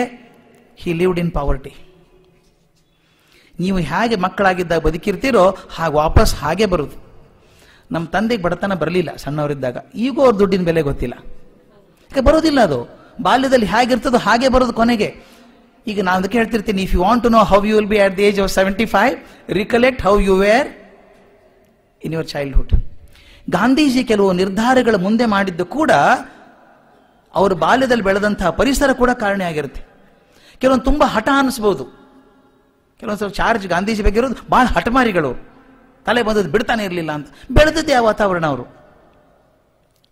ಹಿ ಲಿವ್ಡ್ ಇನ್ ಪಾವರ್ಟಿ. ನೀವು ಹೇಗೆ ಮಕ್ಕಳಾಗಿದ್ದಾಗ ಬದುಕಿರ್ತೀರೋ ಹಾಗೆ ವಾಪಸ್ ಹಾಗೆ ಬರುದು. ನಮ್ಮ ತಂದೆಗೆ ಬಡತನ ಬರಲಿಲ್ಲ ಸಣ್ಣವರಿದ್ದಾಗ, ಈಗೂ ಅವ್ರ ದುಡ್ಡಿನ ಬೆಲೆ ಗೊತ್ತಿಲ್ಲ. ಯಾಕೆ ಬರೋದಿಲ್ಲ, ಅದು ಬಾಲ್ಯದಲ್ಲಿ ಹೇಗಿರ್ತದೋ ಹಾಗೆ ಬರೋದು ಕೊನೆಗೆ. ಈಗ ನಾನು ಅದಕ್ಕೆ ಹೇಳ್ತಿರ್ತೀನಿ, if you want to know how you will be at the age of 75, recollect how you were in your childhood. Gandhiji ಕೆಲವು ನಿರ್ಧಾರಗಳ ಮುಂದೆ ಮಾಡಿದ್ದು ಕೂಡ ಅವರು ಬಾಲ್ಯದಲ್ಲಿ ಬೆಳೆದಂತಹ ಪರಿಸರ ಕೂಡ ಕಾರಣ ಆಗಿರುತ್ತೆ. ಕೆಲವೊಂದು ತುಂಬ ಹಠ ಅನಿಸ್ಬೋದು, ಕೆಲವೊಂದು ಸ್ವಲ್ಪ ಚಾರ್ಜ್ ಗಾಂಧೀಜಿ ಬಗ್ಗೆ ಇರೋದು ಬಹಳ ಹಠಮಾರಿಗಳು, ತಲೆ ಬಂದದ್ದು ಬಿಡ್ತಾನೆ ಇರಲಿಲ್ಲ ಅಂತ. ಬೆಳೆದದ್ದು ಯಾವ ವಾತಾವರಣ, ಅವರು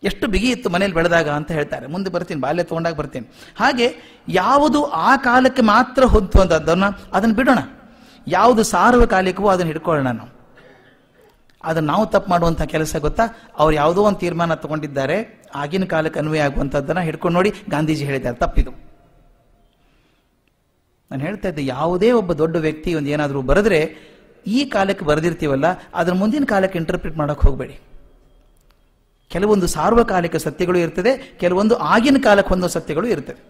ಎಷ್ಟು ಬಿಗಿ ಇತ್ತು ಮನೇಲಿ ಬೆಳೆದಾಗ ಅಂತ ಹೇಳ್ತಾರೆ. ಮುಂದೆ ಬರ್ತೀನಿ, ಬಾಲ್ಯ ತಗೊಂಡಾಗ ಬರ್ತೀನಿ. ಹಾಗೆ ಯಾವುದು ಆ ಕಾಲಕ್ಕೆ ಮಾತ್ರ ಹೊಂದುವಂಥದ್ದನ್ನು ಅದನ್ನು ಬಿಡೋಣ, ಯಾವುದು ಸಾರ್ವಕಾಲಿಕವೋ ಅದನ್ನು ಹಿಡ್ಕೊಳ್ಳೋಣ. ಅದನ್ನು ನಾವು ತಪ್ಪು ಮಾಡುವಂಥ ಕೆಲಸ ಗೊತ್ತಾ? ಅವ್ರು ಯಾವುದೋ ಒಂದು ತೀರ್ಮಾನ ತಗೊಂಡಿದ್ದಾರೆ, ಆಗಿನ ಕಾಲಕ್ಕೆ ಅನ್ವಯ ಆಗುವಂಥದ್ದನ್ನು ಹಿಡ್ಕೊಂಡು ನೋಡಿ, ಗಾಂಧೀಜಿ ಹೇಳಿದ್ದಾರೆ, ತಪ್ಪಿದು. ನಾನು ಹೇಳ್ತಾ ಇದ್ದೆ, ಯಾವುದೇ ಒಬ್ಬ ದೊಡ್ಡ ವ್ಯಕ್ತಿ ಒಂದು ಏನಾದರೂ ಬರೆದ್ರೆ ಈ ಕಾಲಕ್ಕೆ ಬರೆದಿರ್ತೀವಲ್ಲ, ಅದರ ಮುಂದಿನ ಕಾಲಕ್ಕೆ ಇಂಟರ್ಪ್ರಿಟ್ ಮಾಡೋಕೆ ಹೋಗಬೇಡಿ. ಕೆಲವೊಂದು ಸಾರ್ವಕಾಲಿಕ ಸತ್ಯಗಳು ಇರ್ತದೆ, ಕೆಲವೊಂದು ಆಗಿನ ಕಾಲಕ್ಕೆ ಹೊಂದೋ ಸತ್ಯಗಳು ಇರ್ತದೆ.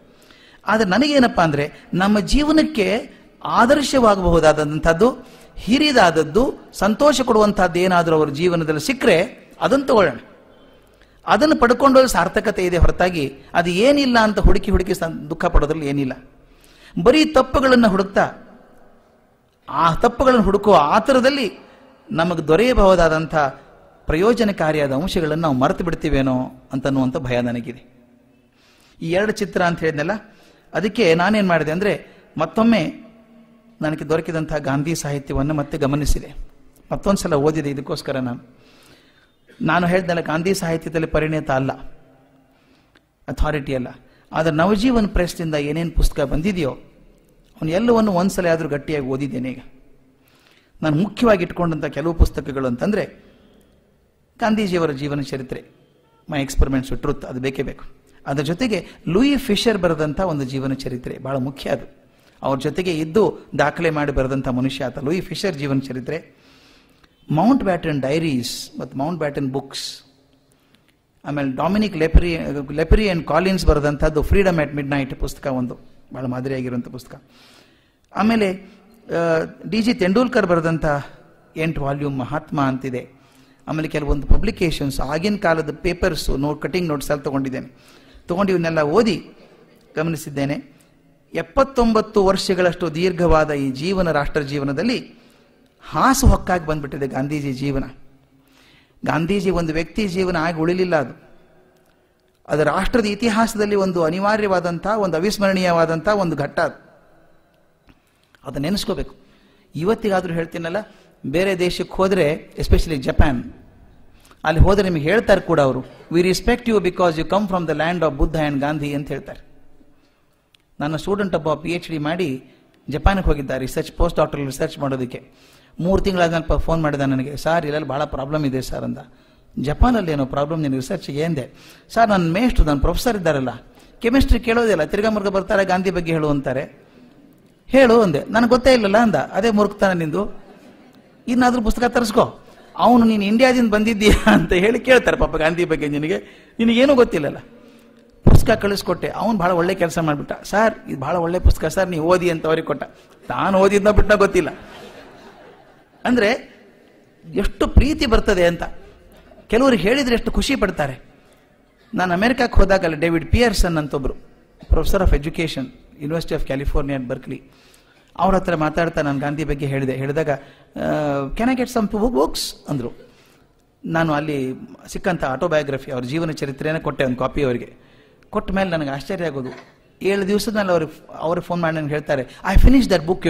ಆದರೆ ನನಗೇನಪ್ಪ ಅಂದರೆ, ನಮ್ಮ ಜೀವನಕ್ಕೆ ಆದರ್ಶವಾಗಬಹುದಾದಂಥದ್ದು, ಹಿರಿದಾದದ್ದು, ಸಂತೋಷ ಕೊಡುವಂಥದ್ದು ಏನಾದರೂ ಅವರ ಜೀವನದಲ್ಲಿ ಸಿಕ್ಕರೆ ಅದನ್ನು ತಗೊಳ್ಳೋಣ. ಅದನ್ನು ಪಡ್ಕೊಂಡು ಸಾರ್ಥಕತೆ ಇದೆ ಹೊರತಾಗಿ ಅದು ಏನಿಲ್ಲ ಅಂತ ಹುಡುಕಿ ದುಃಖ ಪಡೋದ್ರಲ್ಲಿ ಏನಿಲ್ಲ. ಬರೀ ತಪ್ಪುಗಳನ್ನು ಹುಡುಕ್ತಾ ಆ ತಪ್ಪುಗಳನ್ನು ಹುಡುಕುವ ಆತರದಲ್ಲಿ ನಮಗೆ ದೊರೆಯಬಹುದಾದಂಥ ಪ್ರಯೋಜನಕಾರಿಯಾದ ಅಂಶಗಳನ್ನು ನಾವು ಮರೆತು ಬಿಡ್ತೀವೇನೋ ಅಂತನ್ನುವಂಥ ಭಯ ನನಗಿದೆ. ಈ 2 ಚಿತ್ರ ಅಂತ ಹೇಳಿದ್ನಲ್ಲ, ಅದಕ್ಕೆ ನಾನೇನು ಮಾಡಿದೆ ಅಂದರೆ, ಮತ್ತೊಮ್ಮೆ ನನಗೆ ದೊರಕಿದಂಥ ಗಾಂಧಿ ಸಾಹಿತ್ಯವನ್ನು ಮತ್ತೆ ಗಮನಿಸಿದೆ, ಮತ್ತೊಂದು ಸಲ ಓದಿದೆ. ಇದಕ್ಕೋಸ್ಕರ ನಾನು ಹೇಳಿದ್ನಲ್ಲ, ಗಾಂಧಿ ಸಾಹಿತ್ಯದಲ್ಲಿ ಪರಿಣಿತ ಅಲ್ಲ, ಅಥಾರಿಟಿ ಅಲ್ಲ. ಆದರೆ ನವಜೀವನ್ ಪ್ರೆಸ್ನಿಂದ ಏನೇನು ಪುಸ್ತಕ ಬಂದಿದೆಯೋ ಅವನು ಎಲ್ಲವನ್ನು ಒಂದ್ಸಲ ಆದರೂ ಗಟ್ಟಿಯಾಗಿ ಓದಿದ್ದೇನೆ. ಈಗ ನಾನು ಮುಖ್ಯವಾಗಿ ಇಟ್ಕೊಂಡಂಥ ಕೆಲವು ಪುಸ್ತಕಗಳು ಅಂತಂದರೆ, ಗಾಂಧೀಜಿಯವರ ಜೀವನ ಚರಿತ್ರೆ, ಮೈ ಎಕ್ಸ್ಪೆರಿಮೆಂಟ್ಸ್ ವಿತ್ ಟ್ರುತ್, ಅದು ಬೇಕೇ ಬೇಕು. ಅದರ ಜೊತೆಗೆ ಲೂಯಿ ಫಿಶರ್ ಬರೆದಂಥ ಒಂದು ಜೀವನ ಚರಿತ್ರೆ ಬಹಳ ಮುಖ್ಯ. ಅದು ಅವ್ರ ಜೊತೆಗೆ ಇದ್ದು ದಾಖಲೆ ಮಾಡಿ ಬರೆದಂಥ ಮನುಷ್ಯ ಆತ ಲೂಯಿ ಫಿಶರ್ ಜೀವನ ಚರಿತ್ರೆ. ಮೌಂಟ್ ಬ್ಯಾಟನ್ ಡೈರೀಸ್ ಮತ್ತು ಮೌಂಟ್ ಬ್ಯಾಟನ್ ಬುಕ್ಸ್, ಆಮೇಲೆ ಡೊಮಿನಿಕ್ ಲೆಪರಿ ಅಂಡ್ ಕಾಲಿನ್ಸ್ ಬರೆದಂಥದ್ದು ಫ್ರೀಡಮ್ ಅಟ್ ಮಿಡ್ ನೈಟ್ ಪುಸ್ತಕ, ಒಂದು ಬಹಳ ಮಾದರಿಯಾಗಿರುವಂಥ ಪುಸ್ತಕ. ಆಮೇಲೆ ಡಿ.ಜಿ. ತೆಂಡೂಲ್ಕರ್ ಬರೆದಂಥ 8 ವಾಲ್ಯೂಮ್ ಮಹಾತ್ಮ ಅಂತಿದೆ. ಆಮೇಲೆ ಕೆಲವೊಂದು ಪಬ್ಲಿಕೇಶನ್ಸ್, ಆಗಿನ ಕಾಲದ ಪೇಪರ್ಸು, ಕಟಿಂಗ್ ನೋಟ್ಸ್ ಎಲ್ಲ ತೊಗೊಂಡು ಇವನ್ನೆಲ್ಲ ಓದಿ ಗಮನಿಸಿದ್ದೇನೆ. 79 ವರ್ಷಗಳಷ್ಟು ದೀರ್ಘವಾದ ಈ ಜೀವನ, ರಾಷ್ಟ್ರ ಜೀವನದಲ್ಲಿ ಹಾಸು ಹೊಕ್ಕಾಗಿ ಬಂದ್ಬಿಟ್ಟಿದೆ ಗಾಂಧೀಜಿ ಜೀವನ. ಗಾಂಧೀಜಿ ಒಂದು ವ್ಯಕ್ತಿ ಜೀವನ ಆಗಿ ಉಳಿಲಿಲ್ಲ, ಅದು ರಾಷ್ಟ್ರದ ಇತಿಹಾಸದಲ್ಲಿ ಒಂದು ಅನಿವಾರ್ಯವಾದಂಥ, ಒಂದು ಅವಿಸ್ಮರಣೀಯವಾದಂಥ ಒಂದು ಘಟ್ಟ. ಅದನ್ನು ನೆನೆಸ್ಕೋಬೇಕು. ಇವತ್ತಿಗಾದರೂ ಹೇಳ್ತೀನಲ್ಲ, ಬೇರೆ ದೇಶಕ್ಕೆ ಹೋದರೆ, ಎಸ್ಪೆಷಲಿ ಜಪಾನ್, ಅಲ್ಲಿ ಹೋದರೆ ನಿಮಗೆ ಹೇಳ್ತಾರೆ ಕೂಡ ಅವರು, we respect you because you come from the land of Buddha and Gandhi ಅಂತ ಹೇಳ್ತಾರೆ. ನನ್ನ ಸ್ಟೂಡೆಂಟ್ ಒಬ್ಬ PhD ಮಾಡಿ ಜಪಾನಿಗೆ ಹೋಗಿದ್ದಾರೆ ರಿಸರ್ಚ್, ಪೋಸ್ಟ್ ಡಾಕ್ಟರಲ್ ರಿಸರ್ಚ್ ಮಾಡೋದಕ್ಕೆ. 3 ತಿಂಗಳಾದ್ಮೇಲೆ ಫೋನ್ ಮಾಡಿದ ನನಗೆ, ಸರ್ ಇಲ್ಲೆಲ್ಲ ಭಾಳ ಪ್ರಾಬ್ಲಮ್ ಇದೆ ಸರ್ ಅಂದ. ಜಪಾನಲ್ಲಿ ಏನೋ ಪ್ರಾಬ್ಲಮ್ ನಿನ್ನ ರಿಸರ್ಚ್ಗೆ ಎಂದೆ. ಸರ್ ನನ್ನ ಮೇಷ್ಟ್ರು, ನನ್ನ ಪ್ರೊಫೆಸರ್ ಇದ್ದಾರಲ್ಲ, ಕೆಮಿಸ್ಟ್ರಿ ಕೇಳೋದಿಲ್ಲ, ತಿರ್ಗಾ ಮುರ್ಗ ಬರ್ತಾರೆ, ಗಾಂಧಿ ಬಗ್ಗೆ ಹೇಳು ಅಂತಾರೆ. ಹೇಳು ಅಂದೆ. ನನಗೆ ಗೊತ್ತೇ ಇಲ್ಲಲ್ಲ ಅಂದ. ಅದೇ ಮುರುಕ್ತಾನೆ ನಿಂದು, ಇನ್ನಾದ್ರೂ ಪುಸ್ತಕ ತರಿಸ್ಕೋ. ಅವನು ನೀನು ಇಂಡಿಯಾದಿಂದ ಬಂದಿದ್ದೀಯಾ ಅಂತ ಹೇಳಿ ಕೇಳ್ತಾರೆ ಪಾಪ ಗಾಂಧಿ ಬಗ್ಗೆ, ನಿನಗೇನೂ ಗೊತ್ತಿಲ್ಲಲ್ಲ. ಪುಸ್ತಕ ಕಳಿಸ್ಕೊಟ್ಟೆ, ಅವನು ಭಾಳ ಒಳ್ಳೆ ಕೆಲಸ ಮಾಡಿಬಿಟ್ಟ. ಸರ್ ಇದು ಭಾಳ ಒಳ್ಳೆ ಪುಸ್ತಕ ಸರ್, ನೀವು ಓದಿ ಅಂತ ಅವ್ರಿಗೆ ಕೊಟ್ಟ. ತಾನು ಓದಿದ್ನ ಬಿಟ್ಟ ಗೊತ್ತಿಲ್ಲ. ಅಂದರೆ ಎಷ್ಟು ಪ್ರೀತಿ ಬರ್ತದೆ ಅಂತ ಕೆಲವರು ಹೇಳಿದರೆ ಎಷ್ಟು ಖುಷಿ ಪಡ್ತಾರೆ. ನಾನು ಅಮೆರಿಕಕ್ಕೆ ಹೋದಾಗ ಅಲ್ಲಿ ಡೇವಿಡ್ ಪಿಯರ್ಸನ್ ಅಂತೊಬ್ಬರು professor of education, university of California at Berkeley, ಅವ್ರ ಹತ್ರ ಮಾತಾಡ್ತಾ ನಾನು ಗಾಂಧಿ ಬಗ್ಗೆ ಹೇಳಿದಾಗ can I get some books ಅಂದರು. ನಾನು ಅಲ್ಲಿ ಸಿಕ್ಕಂಥ ಆಟೋಬಯೋಗ್ರಫಿ, ಅವ್ರ ಜೀವನ ಚರಿತ್ರೆನೇ ಕೊಟ್ಟೆ, ಒಂದು ಕಾಪಿ ಅವರಿಗೆ ಕೊಟ್ಟ ಮೇಲೆ ನನಗೆ ಆಶ್ಚರ್ಯ ಆಗೋದು. 7 ದಿವಸದ ಮೇಲೆ ಅವ್ರಿಗೆ ಫೋನ್ ಮಾಡಿ ನನಗೆ ಹೇಳ್ತಾರೆ, I finish that book,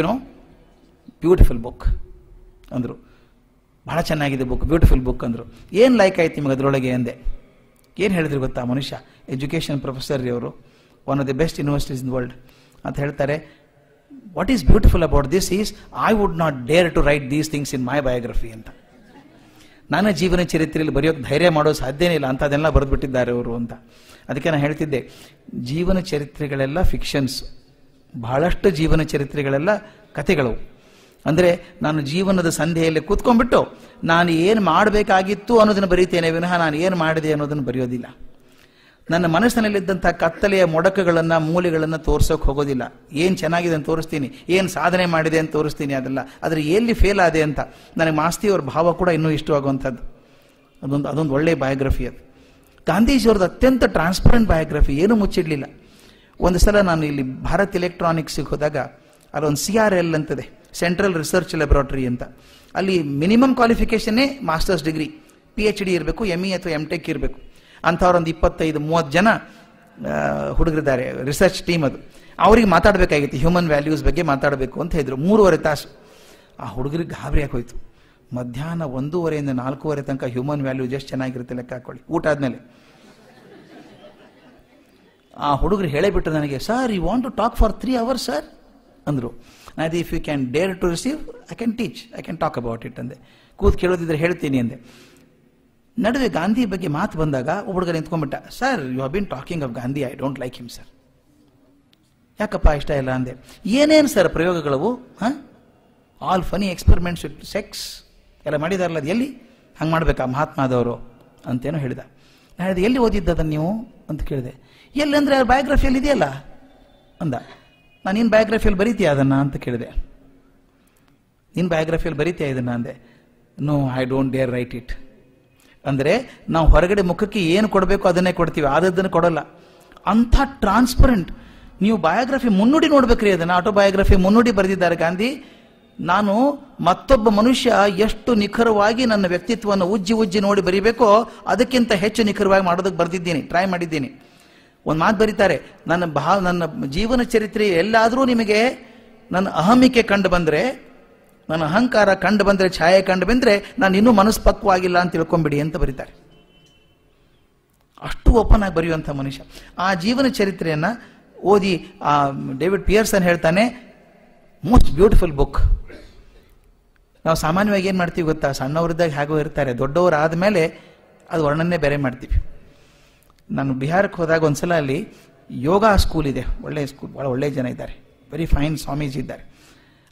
beautiful book ಅಂದರು. ಭಾಳ ಚೆನ್ನಾಗಿದೆ ಬುಕ್, ಬ್ಯೂಟಿಫುಲ್ ಬುಕ್ ಅಂದರು. ಏನು ಲೈಕ್ ಆಯ್ತು ನಿಮಗೆ ಅದರೊಳಗೆ ಅಂದೆ. ಏನು ಹೇಳಿದ್ರು ಗೊತ್ತಾ ಮನುಷ್ಯ, ಎಜುಕೇಷನ್ ಪ್ರೊಫೆಸರ್ ರೀ ಅವರು, one of the best universities in the world ಅಂತ ಹೇಳ್ತಾರೆ. What is beautiful about this is I would not dare to write these things in my biography ಅಂತ. ನನ್ನ ಜೀವನ ಚರಿತ್ರೆಯಲ್ಲಿ ಬರೆಯೋಕೆ ಧೈರ್ಯ ಮಾಡೋ ಸಾಧ್ಯನೇ ಇಲ್ಲ, ಅಂಥದ್ದೆಲ್ಲ ಬರೆದ್ಬಿಟ್ಟಿದ್ದಾರೆ ಅವರು ಅಂತ. ಅದಕ್ಕೆ ನಾನು ಹೇಳ್ತಿದ್ದೆ, ಜೀವನ ಚರಿತ್ರೆಗಳೆಲ್ಲ ಫಿಕ್ಷನ್ಸ್, ಬಹಳಷ್ಟು ಜೀವನ ಚರಿತ್ರೆಗಳೆಲ್ಲ ಕಥೆಗಳು. ಅಂದರೆ ನಾನು ಜೀವನದ ಸಂಧ್ಯೆಯಲ್ಲಿ ಕೂತ್ಕೊಂಡ್ಬಿಟ್ಟು ನಾನು ಏನು ಮಾಡಬೇಕಾಗಿತ್ತು ಅನ್ನೋದನ್ನು ಬರೀತೇನೆ ವಿನಃ ನಾನು ಏನು ಮಾಡಿದೆ ಅನ್ನೋದನ್ನು ಬರೆಯೋದಿಲ್ಲ. ನನ್ನ ಮನಸ್ಸಿನಲ್ಲಿದ್ದಂಥ ಕತ್ತಲೆಯ ಮೊಡಕುಗಳನ್ನು, ಮೂಲೆಗಳನ್ನು ತೋರ್ಸೋಕೆ ಹೋಗೋದಿಲ್ಲ. ಏನು ಚೆನ್ನಾಗಿದೆ ಅಂತ ತೋರಿಸ್ತೀನಿ, ಏನು ಸಾಧನೆ ಮಾಡಿದೆ ಅಂತ ತೋರಿಸ್ತೀನಿ, ಅದೆಲ್ಲ. ಆದರೆ ಎಲ್ಲಿ ಫೇಲ್ ಆದೆ ಅಂತ. ನನಗೆ ಮಾಸ್ತಿಯವ್ರ ಭಾವ ಕೂಡ ಇನ್ನೂ ಇಷ್ಟವಾಗುವಂಥದ್ದು. ಅದೊಂದು ಒಳ್ಳೆಯ ಬಯೋಗ್ರಫಿ ಅದು. ಗಾಂಧೀಜಿಯವ್ರದ್ದು ಅತ್ಯಂತ ಟ್ರಾನ್ಸ್ಪರೆಂಟ್ ಬಯೋಗ್ರಫಿ, ಏನೂ ಮುಚ್ಚಿಡಲಿಲ್ಲ. ಒಂದು ಸಲ ನಾನು ಇಲ್ಲಿ ಭಾರತ್ ಎಲೆಕ್ಟ್ರಾನಿಕ್ಸ್ಗೆ ಹೋದಾಗ ಅಲ್ಲೊಂದು CRL ಅಂತದೆ, ಸೆಂಟ್ರಲ್ ರಿಸರ್ಚ್ ಲ್ಯಾಬೊರೇಟರಿ ಅಂತ. ಅಲ್ಲಿ ಮಿನಿಮಮ್ ಕ್ವಾಲಿಫಿಕೇಷನ್ನೇ ಮಾಸ್ಟರ್ಸ್ ಡಿಗ್ರಿ, PhD ಇರಬೇಕು, ME ಅಥವಾ MTech ಇರಬೇಕು. ಅಂಥವ್ರೊಂದು 25-30 ಜನ ಹುಡುಗರಿದ್ದಾರೆ, ರಿಸರ್ಚ್ ಟೀಮ್ ಅದು. ಅವ್ರಿಗೆ ಮಾತಾಡಬೇಕಾಗಿತ್ತು, ಹ್ಯೂಮನ್ ವ್ಯಾಲ್ಯೂಸ್ ಬಗ್ಗೆ ಮಾತಾಡಬೇಕು ಅಂತ ಹೇಳಿದ್ರು. 3.5 ತಾಸು. ಆ ಹುಡುಗರಿಗೆ ಗಾಬರಿ ಆಗೋಯ್ತು. ಮಧ್ಯಾಹ್ನ 1:30 ಇಂದ 4:30 ತನಕ ಹ್ಯೂಮನ್ ವ್ಯಾಲ್ಯೂಸ್ ಎಷ್ಟು ಚೆನ್ನಾಗಿರುತ್ತೆ ಲೆಕ್ಕ ಹಾಕೊಳ್ಳಿ, ಊಟ ಆದ್ಮೇಲೆ. ಆ ಹುಡುಗರು ಹೇಳೇಬಿಟ್ರು ನನಗೆ, sir you want to talk for 3 hours sir ಅಂದರು. ನಾನು if you can dare to receive I can teach, I can talk about it ಅಂದೆ. ಕೂತ್ ಕೇಳೋದಿದ್ರೆ ಹೇಳ್ತೀನಿ ಅಂದೆ. ನಡುವೆ ಗಾಂಧಿ ಬಗ್ಗೆ ಮಾತು ಬಂದಾಗ ಹುಡುಗ ನಿಂತ್ಕೊಂಡ್ಬಿಟ್ಟ. Sir you have been talking of Gandhi, I don't like him sir. ಯಾಕಪ್ಪ ಇಷ್ಟ ಇಲ್ಲ ಅಂದೆ. ಏನೇನು ಸರ್ ಪ್ರಯೋಗಗಳವು, all funny experiments with sex ಎಲ್ಲ ಮಾಡಿದಾರಲ್ಲ, ಅದು ಎಲ್ಲಿ ಹಂಗೆ ಮಾಡಬೇಕಾ ಮಹಾತ್ಮಾದವರು ಅಂತೇನೋ ಹೇಳಿದ. ನಾನು ಹೇಳಿದೆ, ಎಲ್ಲಿ ಓದಿದ್ದದನ್ನು ನೀವು ಅಂತ ಕೇಳಿದೆ. ಎಲ್ಲಿ ಅಂದರೆ ಬಯೋಗ್ರಫಿಯಲ್ಲಿ ಇದೆಯಲ್ಲ ಅಂದ. ನಾನು ನಿನ್ನ ಬಯೋಗ್ರಫಿಯಲ್ಲಿ ಬರೀತೀಯ ಅದನ್ನು ಅಂತ ಕೇಳಿದೆ. ನಿನ್ನ ಬಯೋಗ್ರಫಿಯಲ್ಲಿ ಬರೀತೀಯ ಇದನ್ನು ಅಂದೆ. No I don't dare write it. ಅಂದರೆ ನಾವು ಹೊರಗಡೆ ಮುಖಕ್ಕೆ ಏನು ಕೊಡಬೇಕು ಅದನ್ನೇ ಕೊಡ್ತೀವಿ, ಆದದ್ದನ್ನು ಕೊಡೋಲ್ಲ. ಅಂಥ ಟ್ರಾನ್ಸ್ಪರೆಂಟ್. ನೀವು ಬಯೋಗ್ರಫಿ ಮುನ್ನುಡಿ ನೋಡ್ಬೇಕ್ರಿ, ಅದನ್ನು ಆಟೋಬಯೋಗ್ರಫಿ ಮುನ್ನುಡಿ ಬರೆದಿದ್ದಾರೆ ಗಾಂಧಿ. ನಾನು ಮತ್ತೊಬ್ಬ ಮನುಷ್ಯ ಎಷ್ಟು ನಿಖರವಾಗಿ ನನ್ನ ವ್ಯಕ್ತಿತ್ವವನ್ನು ಉಜ್ಜಿ ನೋಡಿ ಬರೀಬೇಕೋ ಅದಕ್ಕಿಂತ ಹೆಚ್ಚು ನಿಖರವಾಗಿ ಮಾಡೋದಕ್ಕೆ ಬರೆದಿದ್ದೀನಿ, ಟ್ರೈ ಮಾಡಿದ್ದೀನಿ. ಒಂದು ಮಾತು ಬರೀತಾರೆ, ನನ್ನ ಜೀವನ ಚರಿತ್ರೆ ಎಲ್ಲಾದರೂ ನಿಮಗೆ ನನ್ನ ಅಹಮಿಕೆ ಕಂಡು ಬಂದರೆ, ನನ್ನ ಅಹಂಕಾರ ಕಂಡು ಬಂದರೆ, ಛಾಯೆ ಕಂಡು ಬಂದರೆ, ನಾನು ಇನ್ನೂ ಮನಸ್ಪಕ್ವಾಗಿಲ್ಲ ಅಂತ ತಿಳ್ಕೊಂಬಿಡಿ ಅಂತ ಬರೀತಾರೆ. ಅಷ್ಟು ಓಪನ್ ಆಗಿ ಬರೆಯುವಂಥ ಮನುಷ್ಯ. ಆ ಜೀವನ ಚರಿತ್ರೆಯನ್ನು ಓದಿ ಆ ಡೇವಿಡ್ ಪಿಯರ್ಸನ್ ಹೇಳ್ತಾನೆ, ಮೋಸ್ಟ್ ಬ್ಯೂಟಿಫುಲ್ ಬುಕ್. ನಾವು ಸಾಮಾನ್ಯವಾಗಿ ಏನು ಮಾಡ್ತೀವಿ ಗೊತ್ತಾ, ಸಣ್ಣವರಿದ್ದಾಗ ಹೇಗೋ ಇರ್ತಾರೆ, ದೊಡ್ಡವರು ಆದಮೇಲೆ ಅದು ವರ್ಣನೆ ಬೇರೆ ಮಾಡ್ತೀವಿ. ನಾನು ಬಿಹಾರಕ್ಕೆ ಹೋದಾಗ ಒಂದ್ಸಲ ಅಲ್ಲಿ ಯೋಗ ಸ್ಕೂಲ್ ಇದೆ, ಒಳ್ಳೆಯ ಸ್ಕೂಲ್, ಭಾಳ ಒಳ್ಳೆಯ ಜನ ಇದ್ದಾರೆ, ವೆರಿ ಫೈನ್ ಸ್ವಾಮೀಜಿ ಇದ್ದಾರೆ.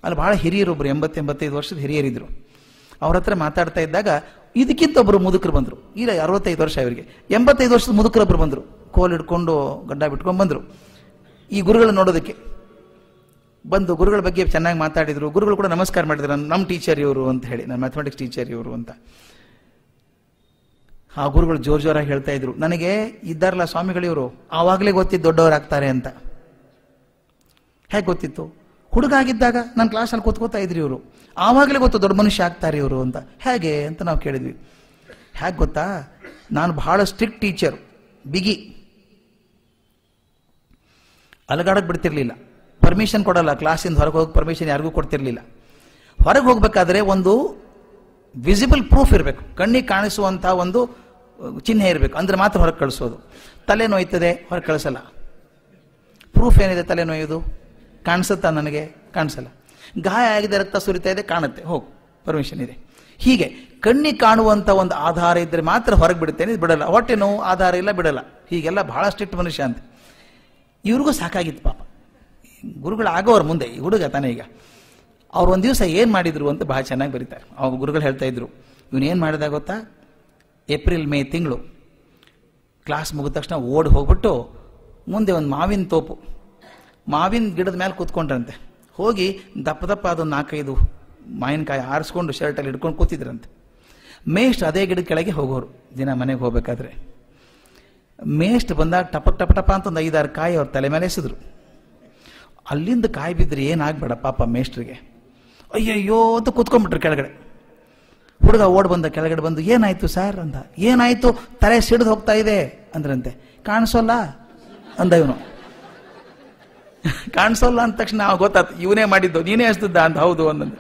ಅಲ್ಲಿ ಭಾಳ ಹಿರಿಯರೊಬ್ಬರು 80-85 ವರ್ಷದ ಹಿರಿಯರಿದ್ರು. ಅವ್ರ ಹತ್ರ ಮಾತಾಡ್ತಾ ಇದ್ದಾಗ ಇದಕ್ಕಿಂತ ಒಬ್ಬರು ಮುದುಕರು ಬಂದರು. ಇಲ್ಲ 65 ವರ್ಷ ಅವರಿಗೆ, 85 ವರ್ಷದ ಮುದುಕರೊಬ್ಬರು ಬಂದರು, ಕೋಲ್ ಹಿಡ್ಕೊಂಡು ಗಡ್ಡ ಬಿಟ್ಕೊಂಡು ಬಂದರು ಈ ಗುರುಗಳು ನೋಡೋದಕ್ಕೆ. ಬಂದು ಗುರುಗಳ ಬಗ್ಗೆ ಚೆನ್ನಾಗಿ ಮಾತಾಡಿದ್ರು. ಗುರುಗಳು ಕೂಡ ನಮಸ್ಕಾರ ಮಾಡಿದ್ರು, ನಮ್ಮ ಟೀಚರ್ ಇವರು ಅಂತ ಹೇಳಿ, ನನ್ನ ಮ್ಯಾಥಮೆಟಿಕ್ಸ್ ಟೀಚರ್ ಇವರು ಅಂತ. ಆ ಗುರುಗಳು ಜೋರಾಗಿ ಹೇಳ್ತಾ ಇದ್ರು, ನನಗೆ ಇದ್ದಾರಲ್ಲ ಸ್ವಾಮಿಗಳಿವರು, ಆವಾಗಲೇ ಗೊತ್ತಿತ್ತು ದೊಡ್ಡವರಾಗ್ತಾರೆ ಅಂತ. ಹೇಗೆ ಗೊತ್ತಿತ್ತು? ಹುಡುಗ ಆಗಿದ್ದಾಗ ನನ್ನ ಕ್ಲಾಸಲ್ಲಿ ಕೂತ್ಕೋತಾ ಇದ್ರಿ ಇವರು, ಆವಾಗಲೇ ಗೊತ್ತು ದೊಡ್ಡ ಮನುಷ್ಯ ಆಗ್ತಾರೆ ಇವರು ಅಂತ. ಹೇಗೆ ಅಂತ ನಾವು ಕೇಳಿದ್ವಿ. ಹೇಗೆ ಗೊತ್ತಾ, ನಾನು ಬಹಳ ಸ್ಟ್ರಿಕ್ಟ್ ಟೀಚರ್, ಬಿಗಿ, ಅಲಗಾಡಕ್ಕೆ ಬಿಡ್ತಿರ್ಲಿಲ್ಲ, ಪರ್ಮಿಷನ್ ಕೊಡಲ್ಲ, ಕ್ಲಾಸಿಂದ ಹೊರಗೆ ಹೋಗಿ ಪರ್ಮಿಷನ್ ಯಾರಿಗೂ ಕೊಡ್ತಿರ್ಲಿಲ್ಲ. ಹೊರಗೆ ಹೋಗ್ಬೇಕಾದ್ರೆ ಒಂದು ವಿಸಿಬಲ್ ಪ್ರೂಫ್ ಇರಬೇಕು, ಕಣ್ಣಿಗೆ ಕಾಣಿಸುವಂಥ ಒಂದು ಚಿಹ್ನೆ ಇರಬೇಕು, ಅಂದ್ರೆ ಮಾತ್ರ ಹೊರಗೆ ಕಳಿಸೋದು. ತಲೆ ನೋಯ್ತದೆ, ಹೊರಗೆ ಕಳಿಸಲ್ಲ. ಪ್ರೂಫ್ ಏನಿದೆ ತಲೆ ನೋಯೋದು? ಕಾಣಿಸುತ್ತಾ ನನಗೆ? ಕಾಣಿಸಲ್ಲ. ಗಾಯ ಆಗಿದೆ, ರಕ್ತ ಸುರಿತಾ ಇದೆ, ಕಾಣುತ್ತೆ, ಹೋಗು, ಪರ್ಮಿಷನ್ ಇದೆ. ಹೀಗೆ ಕಣ್ಣಿಗೆ ಕಾಣುವಂಥ ಒಂದು ಆಧಾರ ಇದ್ದರೆ ಮಾತ್ರ ಹೊರಗೆ ಬಿಡುತ್ತೇನೆ, ಬಿಡಲ್ಲ. ಹೊಟ್ಟೆ ನೋವು ಆಧಾರ ಇಲ್ಲ, ಬಿಡಲ್ಲ. ಹೀಗೆಲ್ಲ ಬಹಳ ಸ್ಟ್ರಿಕ್ಟ್ ಮನುಷ್ಯ ಅಂತ. ಇವ್ರಿಗೂ ಸಾಕಾಗಿತ್ತು ಪಾಪ, ಗುರುಗಳು ಆಗೋರು ಮುಂದೆ. ಈ ಹುಡುಗ ತಾನೇ ಈಗ. ಅವ್ರು ಒಂದು ದಿವಸ ಏನು ಮಾಡಿದ್ರು ಅಂತ ಬಹಳ ಚೆನ್ನಾಗಿ ಬರೀತಾರೆ. ಅವ್ರು ಗುರುಗಳು ಹೇಳ್ತಾ ಇದ್ರು, ಇವನೇನು ಮಾಡಿದ ಗೊತ್ತಾ, ಏಪ್ರಿಲ್-ಮೇ ತಿಂಗಳು ಕ್ಲಾಸ್ ಮುಗಿದ ತಕ್ಷಣ ಓಡಿ ಹೋಗ್ಬಿಟ್ಟು ಮುಂದೆ ಒಂದು ಮಾವಿನ ತೋಪು, ಮಾವಿನ ಗಿಡದ ಮೇಲೆ ಕೂತ್ಕೊಂಡ್ರಂತೆ. ಹೋಗಿ ದಪ್ಪ ಅದೊಂದು 4-5 ಮಾವಿನಕಾಯಿ ಆರಿಸ್ಕೊಂಡು ಶರ್ಟಲ್ಲಿ ಹಿಡ್ಕೊಂಡು ಕೂತಿದ್ರಂತೆ. ಮೇಷ್ಟ್ ಅದೇ ಗಿಡದ ಕೆಳಗೆ ಹೋಗೋರು ದಿನ ಮನೆಗೆ ಹೋಗ್ಬೇಕಾದ್ರೆ. ಮೇಷ್ಟ್ ಬಂದಾಗ ಟಪ ಅಂತ ಒಂದು 5-6 ಕಾಯಿ ಅವ್ರ ತಲೆ ಮೇಲೆ ಎಸೆದ್ರು. ಅಲ್ಲಿಂದ ಕಾಯಿ ಬಿದ್ದರೆ ಏನಾಗಬೇಡ ಪಾಪ ಮೇಷ್ಟ್ರಿಗೆ. ಅಯ್ಯಯ್ಯೋ ಅಂತ ಕೂತ್ಕೊಂಡ್ಬಿಟ್ರು ಕೆಳಗಡೆ. ಹುಡುಗ ಓಡ್ ಬಂದ ಕೆಳಗಡೆ ಬಂದು, ಏನಾಯ್ತು ಸರ್ ಅಂದ. ಏನಾಯ್ತು, ತಲೆ ಸಿಡಿದು ಹೋಗ್ತಾ ಇದೆ ಅಂದ್ರಂತೆ. ಕಾಣಿಸೋಲ್ಲ ಅಂದ ಇವನು. ಕಾಣಿಸೋಲ್ಲ ಅಂದ ತಕ್ಷಣ ನಾವು ಗೊತ್ತಾಯ್ತು ಇವನೇ ಮಾಡಿದ್ದು, ನೀನೇ ಹಚ್ತಿದ್ದ ಅಂತ. ಹೌದು ಅಂದಂದು.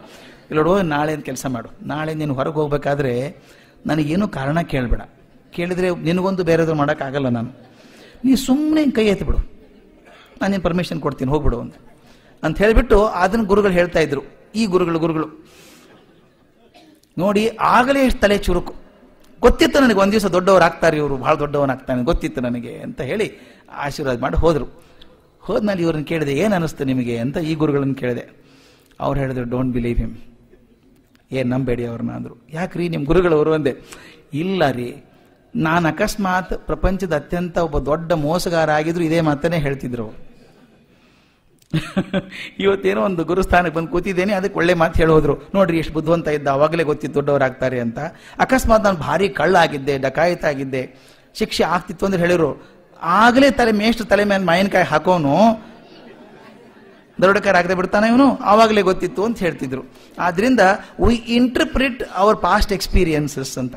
ಇಲ್ಲೋಡು, ನಾಳೆ ಕೆಲಸ ಮಾಡು, ನಾಳೆ ನೀನು ಹೊರಗೆ ಹೋಗ್ಬೇಕಾದ್ರೆ ನನಗೇನು ಕಾರಣ ಕೇಳಬೇಡ. ಕೇಳಿದರೆ ನಿನಗೊಂದು ಬೇರೆದು ಮಾಡೋಕ್ಕಾಗಲ್ಲ ನಾನು. ನೀ ಸುಮ್ಮನೆ ಕೈ ಎತ್ತಿ ಬಿಡು, ನಾನು ನಿನ್ನ ಪರ್ಮಿಷನ್ ಕೊಡ್ತೀನಿ, ಹೋಗ್ಬಿಡು ಅಂತ ಹೇಳಿಬಿಟ್ಟು ಅದನ್ನು ಗುರುಗಳು ಹೇಳ್ತಾ ಇದ್ರು. ಈ ಗುರುಗಳು ನೋಡಿ, ಆಗಲೇ ಎಷ್ಟು ತಲೆ ಚುರುಕು. ಗೊತ್ತಿತ್ತು ನನಗೆ ಒಂದು ದಿವಸ ದೊಡ್ಡವರು ಆಗ್ತಾರೆ ಇವರು, ಭಾಳ ದೊಡ್ಡವನಾಗ್ತಾನೆ, ಗೊತ್ತಿತ್ತು ನನಗೆ ಅಂತ ಹೇಳಿ ಆಶೀರ್ವಾದ ಮಾಡಿ ಹೋದರು. ಹೋದ್ಮೇಲೆ ಇವ್ರನ್ನ ಕೇಳಿದೆ, ಏನು ಅನ್ನಿಸ್ತು ನಿಮಗೆ ಅಂತ ಈ ಗುರುಗಳನ್ನು ಕೇಳಿದೆ. ಅವ್ರು ಹೇಳಿದ್ರು, ಡೋಂಟ್ ಬಿಲೀವ್ ಹಿಮ್, ಏನು ನಂಬೇಡಿ ಅವ್ರನ್ನ ಅಂದರು. ಯಾಕ್ರಿ ನಿಮ್ಮ ಗುರುಗಳವರು ಅಂದೆ. ಇಲ್ಲ ರೀ, ನಾನು ಅಕಸ್ಮಾತ್ ಪ್ರಪಂಚದ ಅತ್ಯಂತ ಒಬ್ಬ ದೊಡ್ಡ ಮೋಸಗಾರ ಆಗಿದ್ರು ಇದೇ ಮಾತನ್ನೇ ಹೇಳ್ತಿದ್ರು. ಇವತ್ತೇನೋ ಒಂದು ಗುರುಸ್ಥಾನಕ್ಕೆ ಬಂದು ಕೂತಿದ್ದೇನೆ, ಅದಕ್ಕೆ ಒಳ್ಳೆ ಮಾತು ಹೇಳೋದ್ರು, ನೋಡ್ರಿ ಎಷ್ಟು ಬುದ್ಧಿವಂತ ಇದ್ದ, ಅವಾಗಲೇ ಗೊತ್ತಿತ್ತು ದೊಡ್ಡವರಾಗ್ತಾರೆ ಅಂತ. ಅಕಸ್ಮಾತ್ ನಾನು ಭಾರಿ ಕಳ್ಳ ಆಗಿದ್ದೆ, ಡಕಾಯಿತ ಆಗಿದ್ದೆ, ಶಿಕ್ಷೆ ಆಗ್ತಿತ್ತು ಅಂದ್ರೆ ಹೇಳಿರು, ಆಗಲೇ ಮೇಷ್ಟ್ರ ತಲೆ ಮೇಲೆ ಮಾವಿನಕಾಯಿ ಹಾಕೋನು ದರೋಡೆಕಾರ ಆಗದೆ ಬಿಡ್ತಾನೆ ಇವನು, ಆವಾಗಲೇ ಗೊತ್ತಿತ್ತು ಅಂತ ಹೇಳ್ತಿದ್ರು. ಆದ್ರಿಂದ we interpret our past experiences ಅಂತ.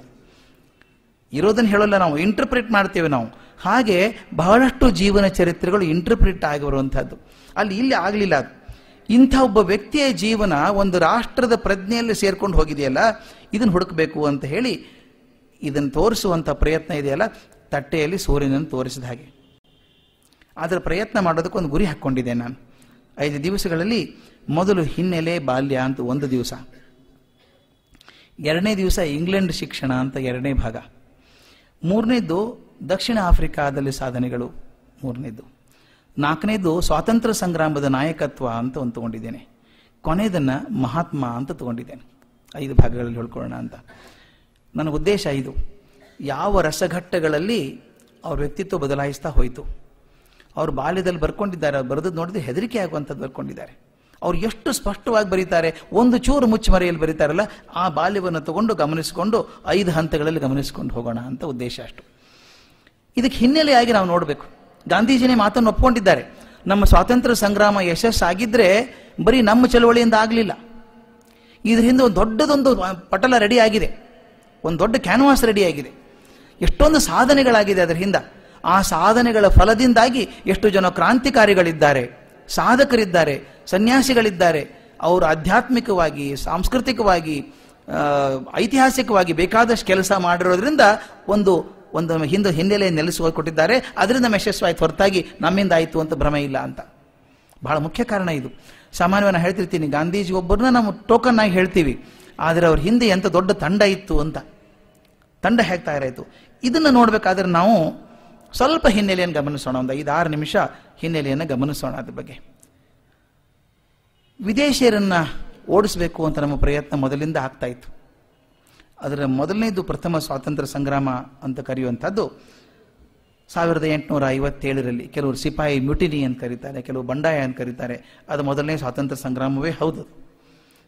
ಇರೋದನ್ನ ಹೇಳೋಲ್ಲ ನಾವು, ಇಂಟರ್ಪ್ರಿಟ್ ಮಾಡ್ತೇವೆ ನಾವು. ಹಾಗೆ ಬಹಳಷ್ಟು ಜೀವನ ಚರಿತ್ರೆಗಳು ಇಂಟರ್ಪ್ರಿಟ್ ಆಗಿ ಬರುವಂತಹದ್ದು. ಇಲ್ಲಿ ಆಗಲಿಲ್ಲ ಅದು. ಇಂಥ ಒಬ್ಬ ವ್ಯಕ್ತಿಯ ಜೀವನ ಒಂದು ರಾಷ್ಟ್ರದ ಪ್ರಜ್ಞೆಯಲ್ಲಿ ಸೇರ್ಕೊಂಡು ಹೋಗಿದೆಯಲ್ಲ, ಇದನ್ನು ಹುಡುಕಬೇಕು ಅಂತ ಹೇಳಿ ಇದನ್ನು ತೋರಿಸುವಂಥ ಪ್ರಯತ್ನ ಇದೆಯಲ್ಲ, ತಟ್ಟೆಯಲ್ಲಿ ಸೂರ್ಯನನ್ನು ತೋರಿಸಿದ ಹಾಗೆ. ಅದರ ಪ್ರಯತ್ನ ಮಾಡೋದಕ್ಕೆ ಒಂದು ಗುರಿ ಹಾಕ್ಕೊಂಡಿದ್ದೆ ನಾನು. 5 ದಿವಸಗಳಲ್ಲಿ ಮೊದಲು ಹಿನ್ನೆಲೆ ಬಾಲ್ಯ ಅಂತ ಒಂದು ದಿವಸ, 2ನೇ ದಿವಸ ಇಂಗ್ಲೆಂಡ್ ಶಿಕ್ಷಣ ಅಂತ 2ನೇ ಭಾಗ, 3ನೇದ್ದು ದಕ್ಷಿಣ ಆಫ್ರಿಕಾದಲ್ಲಿ ಸಾಧನೆಗಳು 3ನೇದ್ದು, 4ನೇದ್ದು ಸ್ವಾತಂತ್ರ್ಯ ಸಂಗ್ರಾಮದ ನಾಯಕತ್ವ ಅಂತ ಒಂದು ತಗೊಂಡಿದ್ದೇನೆ, ಕೊನೆಯದನ್ನ ಮಹಾತ್ಮ ಅಂತ ತಗೊಂಡಿದ್ದೇನೆ. 5 ಭಾಗಗಳಲ್ಲಿ ಹೇಳ್ಕೊಳ್ಳೋಣ ಅಂತ. ನನ್ನ ಉದ್ದೇಶ ಇದು, ಯಾವ ರಸಘಟ್ಟಗಳಲ್ಲಿ ಅವ್ರ ವ್ಯಕ್ತಿತ್ವ ಬದಲಾಯಿಸ್ತಾ ಹೋಯಿತು. ಅವ್ರು ಬಾಲ್ಯದಲ್ಲಿ ಬರ್ಕೊಂಡಿದ್ದಾರೆ, ಅವ್ರು ಬರೆದದ್ದು ನೋಡಿದ್ರೆ ಹೆದರಿಕೆ ಆಗುವಂಥದ್ದು ಬರ್ಕೊಂಡಿದ್ದಾರೆ. ಅವ್ರು ಎಷ್ಟು ಸ್ಪಷ್ಟವಾಗಿ ಬರೀತಾರೆ, ಒಂದು ಚೂರು ಮುಚ್ಚುಮರೆಯಲ್ಲಿ ಬರೀತಾರಲ್ಲ, ಆ ಬಾಲ್ಯವನ್ನು ತಗೊಂಡು ಗಮನಿಸಿಕೊಂಡು 5 ಹಂತಗಳಲ್ಲಿ ಗಮನಿಸಿಕೊಂಡು ಹೋಗೋಣ ಅಂತ ಉದ್ದೇಶ ಅಷ್ಟು. ಇದಕ್ಕೆ ಹಿನ್ನೆಲೆಯಾಗಿ ನಾವು ನೋಡಬೇಕು. ಗಾಂಧೀಜಿನೇ ಮಾತನ್ನು ಒಪ್ಕೊಂಡಿದ್ದಾರೆ, ನಮ್ಮ ಸ್ವಾತಂತ್ರ್ಯ ಸಂಗ್ರಾಮ ಯಶಸ್ಸಾಗಿದ್ರೆ ಬರೀ ನಮ್ಮ ಚಳವಳಿಯಿಂದ ಆಗಲಿಲ್ಲ, ಇದ್ರ ಹಿಂದೆ ಒಂದು ದೊಡ್ಡದೊಂದು ಪಟಲ ರೆಡಿ ಆಗಿದೆ, ಒಂದು ದೊಡ್ಡ ಕ್ಯಾನ್ವಾಸ್ ರೆಡಿ ಆಗಿದೆ, ಎಷ್ಟೊಂದು ಸಾಧನೆಗಳಾಗಿದೆ ಅದರ ಹಿಂದೆ. ಆ ಸಾಧನೆಗಳ ಫಲದಿಂದಾಗಿ ಎಷ್ಟು ಜನ ಕ್ರಾಂತಿಕಾರಿಗಳಿದ್ದಾರೆ, ಸಾಧಕರಿದ್ದಾರೆ, ಸನ್ಯಾಸಿಗಳಿದ್ದಾರೆ. ಅವರು ಆಧ್ಯಾತ್ಮಿಕವಾಗಿ, ಸಾಂಸ್ಕೃತಿಕವಾಗಿ, ಐತಿಹಾಸಿಕವಾಗಿ ಬೇಕಾದಷ್ಟು ಕೆಲಸ ಮಾಡಿರೋದ್ರಿಂದ ಒಂದು ಹಿನ್ನೆಲೆ ನೆಲೆಸಿಕೊಟ್ಟಿದ್ದಾರೆ. ಅದರಿಂದ ಯಶಸ್ವಾಯ್ತು, ಹೊರತಾಗಿ ನಮ್ಮಿಂದ ಆಯಿತು ಅಂತ ಭ್ರಮೆ ಇಲ್ಲ ಅಂತ. ಬಹಳ ಮುಖ್ಯ ಕಾರಣ ಇದು. ಸಾಮಾನ್ಯವಾಗಿ ನಾನು ಹೇಳ್ತಿರ್ತೀನಿ, ಗಾಂಧೀಜಿ ಒಬ್ಬರನ್ನ ನಾವು ಟೋಕನ್ ಆಗಿ ಹೇಳ್ತೀವಿ, ಆದರೆ ಅವ್ರ ಹಿಂದೆ ಎಂತ ದೊಡ್ಡ ತಂಡ ಇತ್ತು ಅಂತ. ತಂಡ ಹೇಗೆ ತಯಾರಾಯಿತು ಇದನ್ನು ನೋಡ್ಬೇಕಾದ್ರೆ ನಾವು ಸ್ವಲ್ಪ ಹಿನ್ನೆಲೆಯನ್ನು ಗಮನಿಸೋಣ. ಒಂದು 5-6 ನಿಮಿಷ ಹಿನ್ನೆಲೆಯನ್ನು ಗಮನಿಸೋಣ ಅದ್ರ ಬಗ್ಗೆ. ವಿದೇಶಿಯರನ್ನ ಓಡಿಸಬೇಕು ಅಂತ ನಮ್ಮ ಪ್ರಯತ್ನ ಮೊದಲಿಂದ ಆಗ್ತಾ ಇತ್ತು. ಅದರ ಮೊದಲನೇದು ಪ್ರಥಮ ಸ್ವಾತಂತ್ರ್ಯ ಸಂಗ್ರಾಮ ಅಂತ ಕರೆಯುವಂಥದ್ದು 1857ರಲ್ಲಿ. ಕೆಲವರು ಸಿಪಾಯಿ ಮ್ಯೂಟಿನಿ ಅಂತ ಕರೀತಾರೆ, ಕೆಲವು ಬಂಡಾಯ ಅಂತ ಕರೀತಾರೆ. ಅದು ಮೊದಲನೇ ಸ್ವಾತಂತ್ರ್ಯ ಸಂಗ್ರಾಮವೇ ಹೌದು.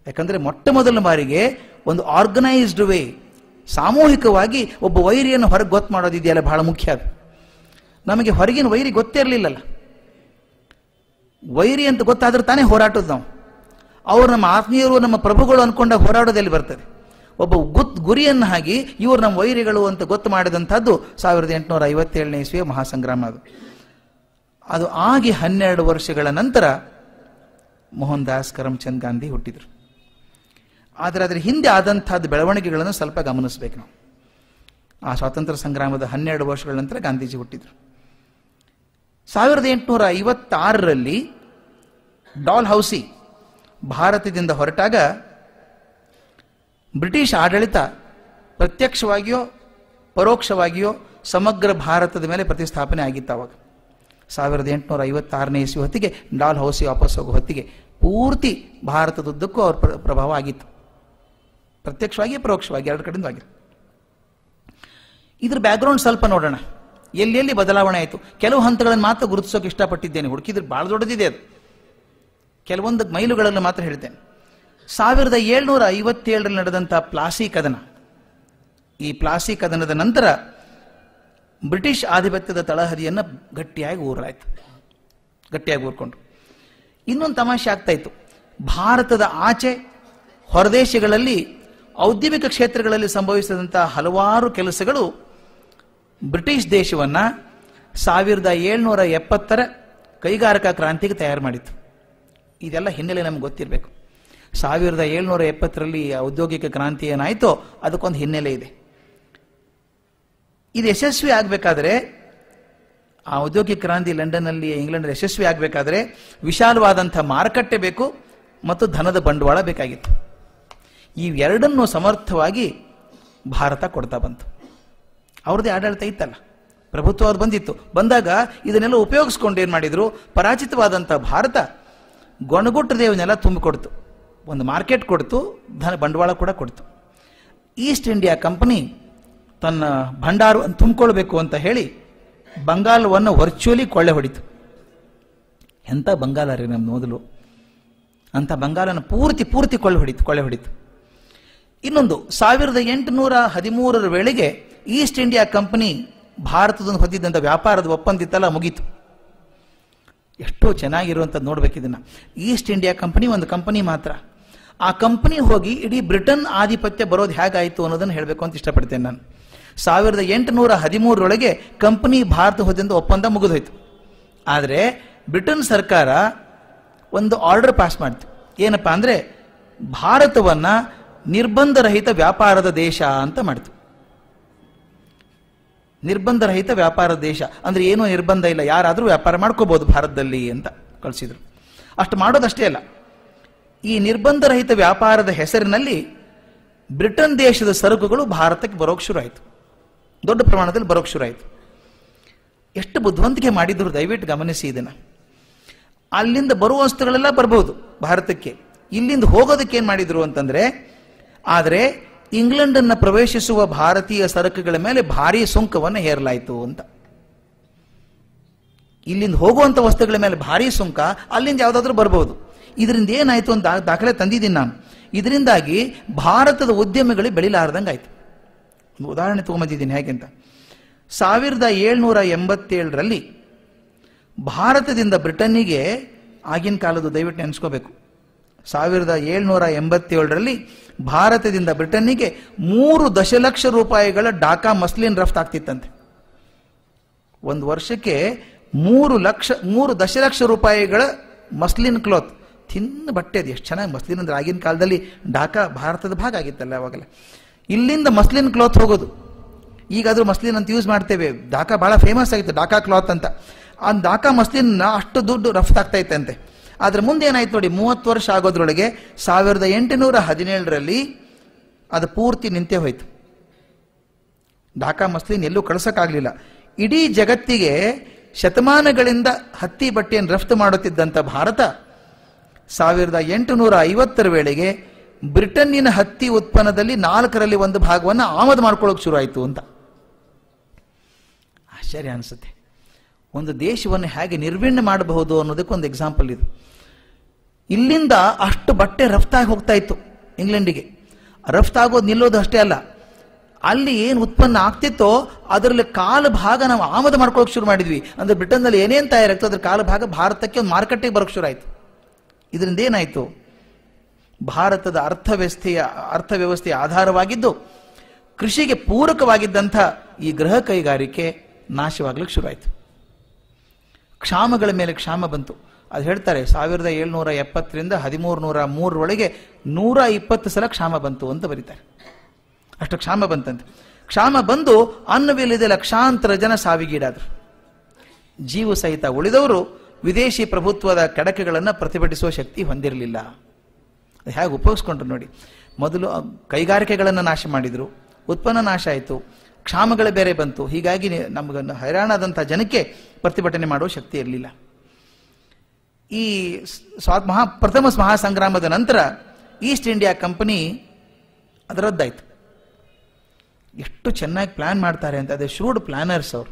ಯಾಕಂದ್ರೆ ಮೊಟ್ಟ ಮೊದಲ ಬಾರಿಗೆ ಒಂದು ಆರ್ಗನೈಸ್ಡ್ ವೇ, ಸಾಮೂಹಿಕವಾಗಿ ಒಬ್ಬ ವೈರಿಯನ್ನು ಹೊರಗೆ ಗೊತ್ತು ಮಾಡೋದಿದೆಯಲ್ಲ, ಬಹಳ ಮುಖ್ಯ. ಅದು ನಮಗೆ ಹೊರಗಿನ ವೈರಿ ಗೊತ್ತೇ ಇರಲಿಲ್ಲಲ್ಲ. ವೈರಿ ಅಂತ ಗೊತ್ತಾದ್ರೆ ತಾನೇ ಹೋರಾಟದ ನಾವು. ಅವರು ನಮ್ಮ ಆತ್ಮೀಯರು, ನಮ್ಮ ಪ್ರಭುಗಳು ಅನ್ಕೊಂಡಾಗ ಹೋರಾಡೋದಲ್ಲಿ ಬರ್ತದೆ. ಒಬ್ಬ ಗುರಿಯನ್ನು ಹಾಕಿ ಇವರು ನಮ್ಮ ವೈರಿಗಳು ಅಂತ ಗೊತ್ತು ಮಾಡಿದಂಥದ್ದು 1857ನೇ ಇಸ್ವಿಯ ಮಹಾಸಂಗ್ರಾಮ. ಅದು ಆಗಿ 12 ವರ್ಷಗಳ ನಂತರ ಮೋಹನ್ ದಾಸ್ ಕರಮ್ಚಂದ್ ಗಾಂಧಿ ಹುಟ್ಟಿದ್ರು. ಆದರೆ ಅದರ ಹಿಂದೆ ಆದಂತಹದ್ದು ಬೆಳವಣಿಗೆಗಳನ್ನು ಸ್ವಲ್ಪ ಗಮನಿಸಬೇಕು ನಾವು. ಆ ಸ್ವಾತಂತ್ರ್ಯ ಸಂಗ್ರಾಮದ 12 ವರ್ಷಗಳ ನಂತರ ಗಾಂಧೀಜಿ ಹುಟ್ಟಿದ್ರು. 1856ರಲ್ಲಿ ಡಾಲ್ ಹೌಸಿ ಭಾರತದಿಂದ ಹೊರಟಾಗ ಬ್ರಿಟಿಷ್ ಆಡಳಿತ ಪ್ರತ್ಯಕ್ಷವಾಗಿಯೋ ಪರೋಕ್ಷವಾಗಿಯೋ ಸಮಗ್ರ ಭಾರತದ ಮೇಲೆ ಪ್ರತಿಸ್ಥಾಪನೆ ಆಗಿತ್ತು. ಅವಾಗ 1856ನೇ ಇಸ್ವಿ ಹೊತ್ತಿಗೆ ಡಾಲ್ ಹೌಸಿ ವಾಪಸ್ ಹೋಗೋ ಹೊತ್ತಿಗೆ ಪೂರ್ತಿ ಭಾರತದುದ್ದಕ್ಕೂ ಅವ್ರ ಪ್ರಭಾವ ಆಗಿತ್ತು, ಪ್ರತ್ಯಕ್ಷವಾಗಿ ಪರೋಕ್ಷವಾಗಿ 2 ಕಡೆಯಿಂದ ಆಗಿತ್ತು. ಇದ್ರ ಬ್ಯಾಕ್ಗ್ರೌಂಡ್ ಸ್ವಲ್ಪ ನೋಡೋಣ, ಎಲ್ಲೆಲ್ಲಿ ಬದಲಾವಣೆ ಆಯಿತು. ಕೆಲವು ಹಂತಗಳನ್ನು ಮಾತ್ರ ಗುರುತಿಸೋಕೆ ಇಷ್ಟಪಟ್ಟಿದ್ದೇನೆ, ಹುಡುಕಿದ್ರೆ ಬಹಳ ದೊಡ್ಡದಿದೆ ಅದು. ಕೆಲವೊಂದು ಮೈಲುಗಳನ್ನು ಮಾತ್ರ ಹೇಳ್ತೇನೆ. 1757ರಲ್ಲಿ ನಡೆದಂಥ ಪ್ಲಾಸಿ ಕದನ, ಈ ಪ್ಲಾಸಿ ಕದನದ ನಂತರ ಬ್ರಿಟಿಷ್ ಆಧಿಪತ್ಯದ ತಳಹದಿಯನ್ನು ಗಟ್ಟಿಯಾಗಿ ಊರ್ಕೊಂಡು ಇನ್ನೊಂದು ತಮಾಷೆ ಆಗ್ತಾ ಇತ್ತು. ಭಾರತದ ಆಚೆ ಹೊರದೇಶಗಳಲ್ಲಿ ಔದ್ಯಮಿಕ ಕ್ಷೇತ್ರಗಳಲ್ಲಿ ಸಂಭವಿಸಿದಂತಹ ಹಲವಾರು ಕೆಲಸಗಳು ಬ್ರಿಟಿಷ್ ದೇಶವನ್ನ 1770ರ ಕೈಗಾರಿಕಾ ಕ್ರಾಂತಿಗೆ ತಯಾರು ಮಾಡಿತ್ತು. ಇದೆಲ್ಲ ಹಿನ್ನೆಲೆ ನಮ್ಗೆ ಗೊತ್ತಿರಬೇಕು. 1770ರಲ್ಲಿ ಔದ್ಯೋಗಿಕ ಕ್ರಾಂತಿ ಏನಾಯ್ತೋ ಅದಕ್ಕೊಂದು ಹಿನ್ನೆಲೆ ಇದೆ. ಇದು ಯಶಸ್ವಿ ಆಗಬೇಕಾದ್ರೆ, ಆ ಔದ್ಯೋಗಿಕ ಕ್ರಾಂತಿ ಲಂಡನ್ನಲ್ಲಿ ಇಂಗ್ಲೆಂಡ್ ಯಶಸ್ವಿ ಆಗಬೇಕಾದ್ರೆ ವಿಶಾಲವಾದಂಥ ಮಾರುಕಟ್ಟೆ ಬೇಕು ಮತ್ತು ಧನದ ಬಂಡವಾಳ ಬೇಕಾಗಿತ್ತು. ಇವೆರಡನ್ನು ಸಮರ್ಥವಾಗಿ ಭಾರತ ಕೊಡ್ತಾ ಬಂತು. ಅವ್ರದ್ದೇ ಆಡಳಿತ ಇತ್ತಲ್ಲ, ಪ್ರಭುತ್ವ ಅವ್ರು ಬಂದಿತ್ತು. ಬಂದಾಗ ಇದನ್ನೆಲ್ಲ ಉಪಯೋಗಿಸ್ಕೊಂಡು ಏನು ಮಾಡಿದ್ರು, ಪರಾಜಿತವಾದಂಥ ಭಾರತ ಗೊಣಗುಟ್ಟದೆ ಇವನ್ನೆಲ್ಲ ತುಂಬಿಕೊಡ್ತು, ಒಂದು ಮಾರ್ಕೆಟ್ ಕೊಡ್ತು, ಬಂಡವಾಳ ಕೂಡ ಕೊಡ್ತು. ಈಸ್ಟ್ ಇಂಡಿಯಾ ಕಂಪನಿ ತನ್ನ ಭಂಡಾರವನ್ನು ತುಂಬಿಕೊಳ್ಬೇಕು ಅಂತ ಹೇಳಿ ಬಂಗಾಲವನ್ನು ವರ್ಚುವಲಿ ಕೊಳ್ಳೆ ಹೊಡಿತು. ಎಂಥ ಬಂಗಾಲ ರೀ ನಮ್ಮ ಮೊದಲು. ಅಂಥ ಬಂಗಾಲನ ಪೂರ್ತಿ ಕೊಳ್ಳೆ ಹೊಡಿತು. ಇನ್ನೊಂದು 1813 ವೇಳೆಗೆ ಈಸ್ಟ್ ಇಂಡಿಯಾ ಕಂಪನಿ ಭಾರತದೊಂದು ಹೊಂದಿದ್ದಂಥ ವ್ಯಾಪಾರದ ಒಪ್ಪಂದ ಇತ್ತಲ್ಲ, ಮುಗೀತು. ಎಷ್ಟೋ ಚೆನ್ನಾಗಿರುವಂಥದ್ದು ನೋಡ್ಬೇಕು ಇದನ್ನ. ಈಸ್ಟ್ ಇಂಡಿಯಾ ಕಂಪನಿ ಒಂದು ಕಂಪನಿ ಮಾತ್ರ. ಆ ಕಂಪನಿ ಹೋಗಿ ಇಡೀ ಬ್ರಿಟನ್ ಆಧಿಪತ್ಯ ಬರೋದು ಹೇಗಾಯಿತು ಅನ್ನೋದನ್ನು ಹೇಳಬೇಕು ಅಂತ ಇಷ್ಟಪಡ್ತೇನೆ ನಾನು. 1813 ಕಂಪನಿ ಭಾರತ ಹೊಂದಿದ್ದ ಒಪ್ಪಂದ ಮುಗಿದೋಯ್ತು. ಆದರೆ ಬ್ರಿಟನ್ ಸರ್ಕಾರ ಒಂದು ಆರ್ಡರ್ ಪಾಸ್ ಮಾಡ್ತು. ಏನಪ್ಪ ಅಂದರೆ ಭಾರತವನ್ನ ನಿರ್ಬಂಧರಹಿತ ವ್ಯಾಪಾರದ ದೇಶ ಅಂತ ಮಾಡ್ತು. ನಿರ್ಬಂಧರಹಿತ ವ್ಯಾಪಾರದ ದೇಶ ಅಂದ್ರೆ ಏನೂ ನಿರ್ಬಂಧ ಇಲ್ಲ, ಯಾರಾದರೂ ವ್ಯಾಪಾರ ಮಾಡ್ಕೋಬಹುದು ಭಾರತದಲ್ಲಿ ಅಂತ ಕಳಿಸಿದ್ರು. ಅಷ್ಟು ಮಾಡೋದಷ್ಟೇ ಅಲ್ಲ, ಈ ನಿರ್ಬಂಧರಹಿತ ವ್ಯಾಪಾರದ ಹೆಸರಿನಲ್ಲಿ ಬ್ರಿಟನ್ ದೇಶದ ಸರಕುಗಳು ಭಾರತಕ್ಕೆ ಬರೋಕ್ಕೆ ಶುರು ಆಯಿತು. ದೊಡ್ಡ ಪ್ರಮಾಣದಲ್ಲಿ ಬರೋಕ್ಕೆ ಶುರು ಆಯಿತು. ಎಷ್ಟು ಬುದ್ಧಿವಂತಿಕೆ ಮಾಡಿದ್ರು ದಯವಿಟ್ಟು ಗಮನಿಸಿ ಇದನ್ನು. ಅಲ್ಲಿಂದ ಬರುವ ವಸ್ತುಗಳೆಲ್ಲ ಬರ್ಬೋದು ಭಾರತಕ್ಕೆ. ಇಲ್ಲಿಂದ ಹೋಗೋದಕ್ಕೆ ಏನು ಮಾಡಿದ್ರು ಅಂತಂದ್ರೆ, ಆದರೆ ಇಂಗ್ಲೆಂಡನ್ನು ಪ್ರವೇಶಿಸುವ ಭಾರತೀಯ ಸರಕುಗಳ ಮೇಲೆ ಭಾರೀ ಸುಂಕವನ್ನು ಹೇರಲಾಯಿತು ಅಂತ. ಇಲ್ಲಿಂದ ಹೋಗುವಂಥ ವಸ್ತುಗಳ ಮೇಲೆ ಭಾರೀ ಸುಂಕ, ಅಲ್ಲಿಂದ ಯಾವುದಾದ್ರೂ ಬರ್ಬೋದು. ಇದರಿಂದ ಏನಾಯ್ತು ಅಂತ ದಾಖಲೆ ತಂದಿದ್ದೀನಿ ನಾನು. ಇದರಿಂದಾಗಿ ಭಾರತದ ಉದ್ಯಮಿಗಳಿಗೆ ಬೆಳಿಲಾರ್ದಂಗೆ ಆಯ್ತು. ಒಂದು ಉದಾಹರಣೆ ತಗೊಂಬಂದಿದ್ದೀನಿ ಹೇಗೆ ಅಂತ. 1787 ಭಾರತದಿಂದ ಬ್ರಿಟನ್ನಿಗೆ, ಆಗಿನ ಕಾಲದ್ದು ದಯವಿಟ್ಟು ನೆನೆಸ್ಕೋಬೇಕು, 1787 ಭಾರತದಿಂದ ಬ್ರಿಟನ್ನಿಗೆ 3 ದಶಲಕ್ಷ ರೂಪಾಯಿಗಳ ಢಾಕಾ ಮಸ್ಲಿನ್ ರಫ್ತು ಆಗ್ತಿತ್ತಂತೆ. ಒಂದು ವರ್ಷಕ್ಕೆ 3 ದಶಲಕ್ಷ ರೂಪಾಯಿಗಳ ಮಸ್ಲಿನ್ ಕ್ಲಾತ್, ತಿನ್ನ ಬಟ್ಟೆ. ಅದು ಎಷ್ಟು ಚೆನ್ನಾಗಿ ಮಸ್ಲಿನ್ ಅಂದ್ರೆ, ಆಗಿನ ಕಾಲದಲ್ಲಿ ಢಾಕಾ ಭಾರತದ ಭಾಗ ಆಗಿತ್ತಲ್ಲ ಅವಾಗಲೇ. ಇಲ್ಲಿಂದ ಮಸ್ಲಿನ್ ಕ್ಲಾತ್ ಹೋಗೋದು. ಈಗಾದರೂ ಮಸ್ಲಿನ್ ಅಂತ ಯೂಸ್ ಮಾಡ್ತೇವೆ. ಢಾಕಾ ಬಹಳ ಫೇಮಸ್ ಆಗಿತ್ತು, ಢಾಕಾ ಕ್ಲಾತ್ ಅಂತ. ಆ ಢಾಕಾ ಮಸ್ಲಿನ್ ಅಷ್ಟು ದುಡ್ಡು ರಫ್ತು ಆಗ್ತಾ ಇತ್ತಂತೆ. ಆದ್ರೆ ಮುಂದೆ ಏನಾಯ್ತು ನೋಡಿ, 30 ವರ್ಷ ಆಗೋದ್ರೊಳಗೆ 1817 ಅದು ಪೂರ್ತಿ ನಿಂತೇ ಹೋಯ್ತು. ಢಾಕಾ ಮಸ್ಲಿನ್ ಎಲ್ಲೂ ಕಳಿಸೋಕ್ಕಾಗಲಿಲ್ಲ. ಇಡೀ ಜಗತ್ತಿಗೆ ಶತಮಾನಗಳಿಂದ ಹತ್ತಿ ಬಟ್ಟೆಯನ್ನು ರಫ್ತು ಮಾಡುತ್ತಿದ್ದಂಥ ಭಾರತ 1850 ವೇಳೆಗೆ ಬ್ರಿಟನ್ನಿನ ಹತ್ತಿ ಉತ್ಪನ್ನದಲ್ಲಿ 4ರಲ್ಲಿ 1 ಭಾಗವನ್ನು ಆಮದು ಮಾಡ್ಕೊಳ್ಳೋಕೆ ಶುರು ಆಯಿತು ಅಂತ. ಆಶ್ಚರ್ಯ ಅನಿಸುತ್ತೆ. ಒಂದು ದೇಶವನ್ನು ಹೇಗೆ ನಿರ್ವೀಣೆ ಮಾಡಬಹುದು ಅನ್ನೋದಕ್ಕೊಂದು ಎಕ್ಸಾಂಪಲ್ ಇದು. ಇಲ್ಲಿಂದ ಅಷ್ಟು ಬಟ್ಟೆ ರಫ್ತಾಗಿ ಹೋಗ್ತಾ ಇತ್ತು ಇಂಗ್ಲೆಂಡಿಗೆ. ರಫ್ತಾಗೋದು ನಿಲ್ಲೋದು ಅಷ್ಟೇ ಅಲ್ಲ, ಅಲ್ಲಿ ಏನು ಉತ್ಪನ್ನ ಆಗ್ತಿತ್ತೋ ಅದರಲ್ಲಿ ಕಾಲು ಭಾಗ ನಾವು ಆಮದು ಮಾಡ್ಕೊಳ್ಳೋಕೆ ಶುರು ಮಾಡಿದ್ವಿ. ಅಂದ್ರೆ ಬ್ರಿಟನ್ನಲ್ಲಿ ಏನೇನು ತಯಾರಾಗ್ತೋ ಅದ್ರ ಕಾಲು ಭಾಗ ಭಾರತಕ್ಕೆ ಒಂದು ಮಾರುಕಟ್ಟೆಗೆ ಬರೋಕ್ಕೆ ಶುರು ಆಯಿತು. ಇದರಿಂದ ಏನಾಯಿತು, ಭಾರತದ ಅರ್ಥವ್ಯವಸ್ಥೆಯ ಆಧಾರವಾಗಿದ್ದು ಕೃಷಿಗೆ ಪೂರಕವಾಗಿದ್ದಂಥ ಈ ಗೃಹ ಕೈಗಾರಿಕೆ ನಾಶವಾಗ್ಲಿಕ್ಕೆ ಶುರು ಆಯಿತು. ಕ್ಷಾಮಗಳ ಮೇಲೆ ಕ್ಷಾಮ ಬಂತು. ಅದು ಹೇಳ್ತಾರೆ 1770ರಿಂದ 1303 120 ಸಲ ಕ್ಷಾಮ ಬಂತು ಅಂತ ಬರೀತಾರೆ. ಅಷ್ಟು ಕ್ಷಾಮ ಬಂತಂತೆ. ಕ್ಷಾಮ ಬಂದು ಅನ್ನವಿಲ್ಲದೆ ಲಕ್ಷಾಂತರ ಜನ ಸಾವಿಗೀಡಾದರು. ಜೀವ ಸಹಿತ ಉಳಿದವರು ವಿದೇಶಿ ಪ್ರಭುತ್ವದ ಕೆಡಕೆಗಳನ್ನು ಪ್ರತಿಭಟಿಸುವ ಶಕ್ತಿ ಹೊಂದಿರಲಿಲ್ಲ. ಅದು ಹೇಗೆ ಉಪಯೋಗಿಸ್ಕೊಂಡ್ರು ನೋಡಿ. ಮೊದಲು ಕೈಗಾರಿಕೆಗಳನ್ನು ನಾಶ ಮಾಡಿದರು, ಉತ್ಪನ್ನ ನಾಶ ಆಯಿತು, ಕ್ಷಾಮಗಳು ಬೇರೆ ಬಂತು. ಹೀಗಾಗಿ ನಮಗನ್ನು ಹೈರಾಣಾದಂಥ ಜನಕ್ಕೆ ಪ್ರತಿಭಟನೆ ಮಾಡುವ ಶಕ್ತಿ ಇರಲಿಲ್ಲ. ಈ ಪ್ರಥಮ ಮಹಾಸಂಗ್ರಾಮದ ನಂತರ ಈಸ್ಟ್ ಇಂಡಿಯಾ ಕಂಪನಿ ಅದು ರದ್ದಾಯಿತು. ಎಷ್ಟು ಚೆನ್ನಾಗಿ ಪ್ಲಾನ್ ಮಾಡ್ತಾರೆ ಅಂತ. ಅದೇ ಶೂಡ್ ಪ್ಲಾನರ್ಸ್ ಅವರು,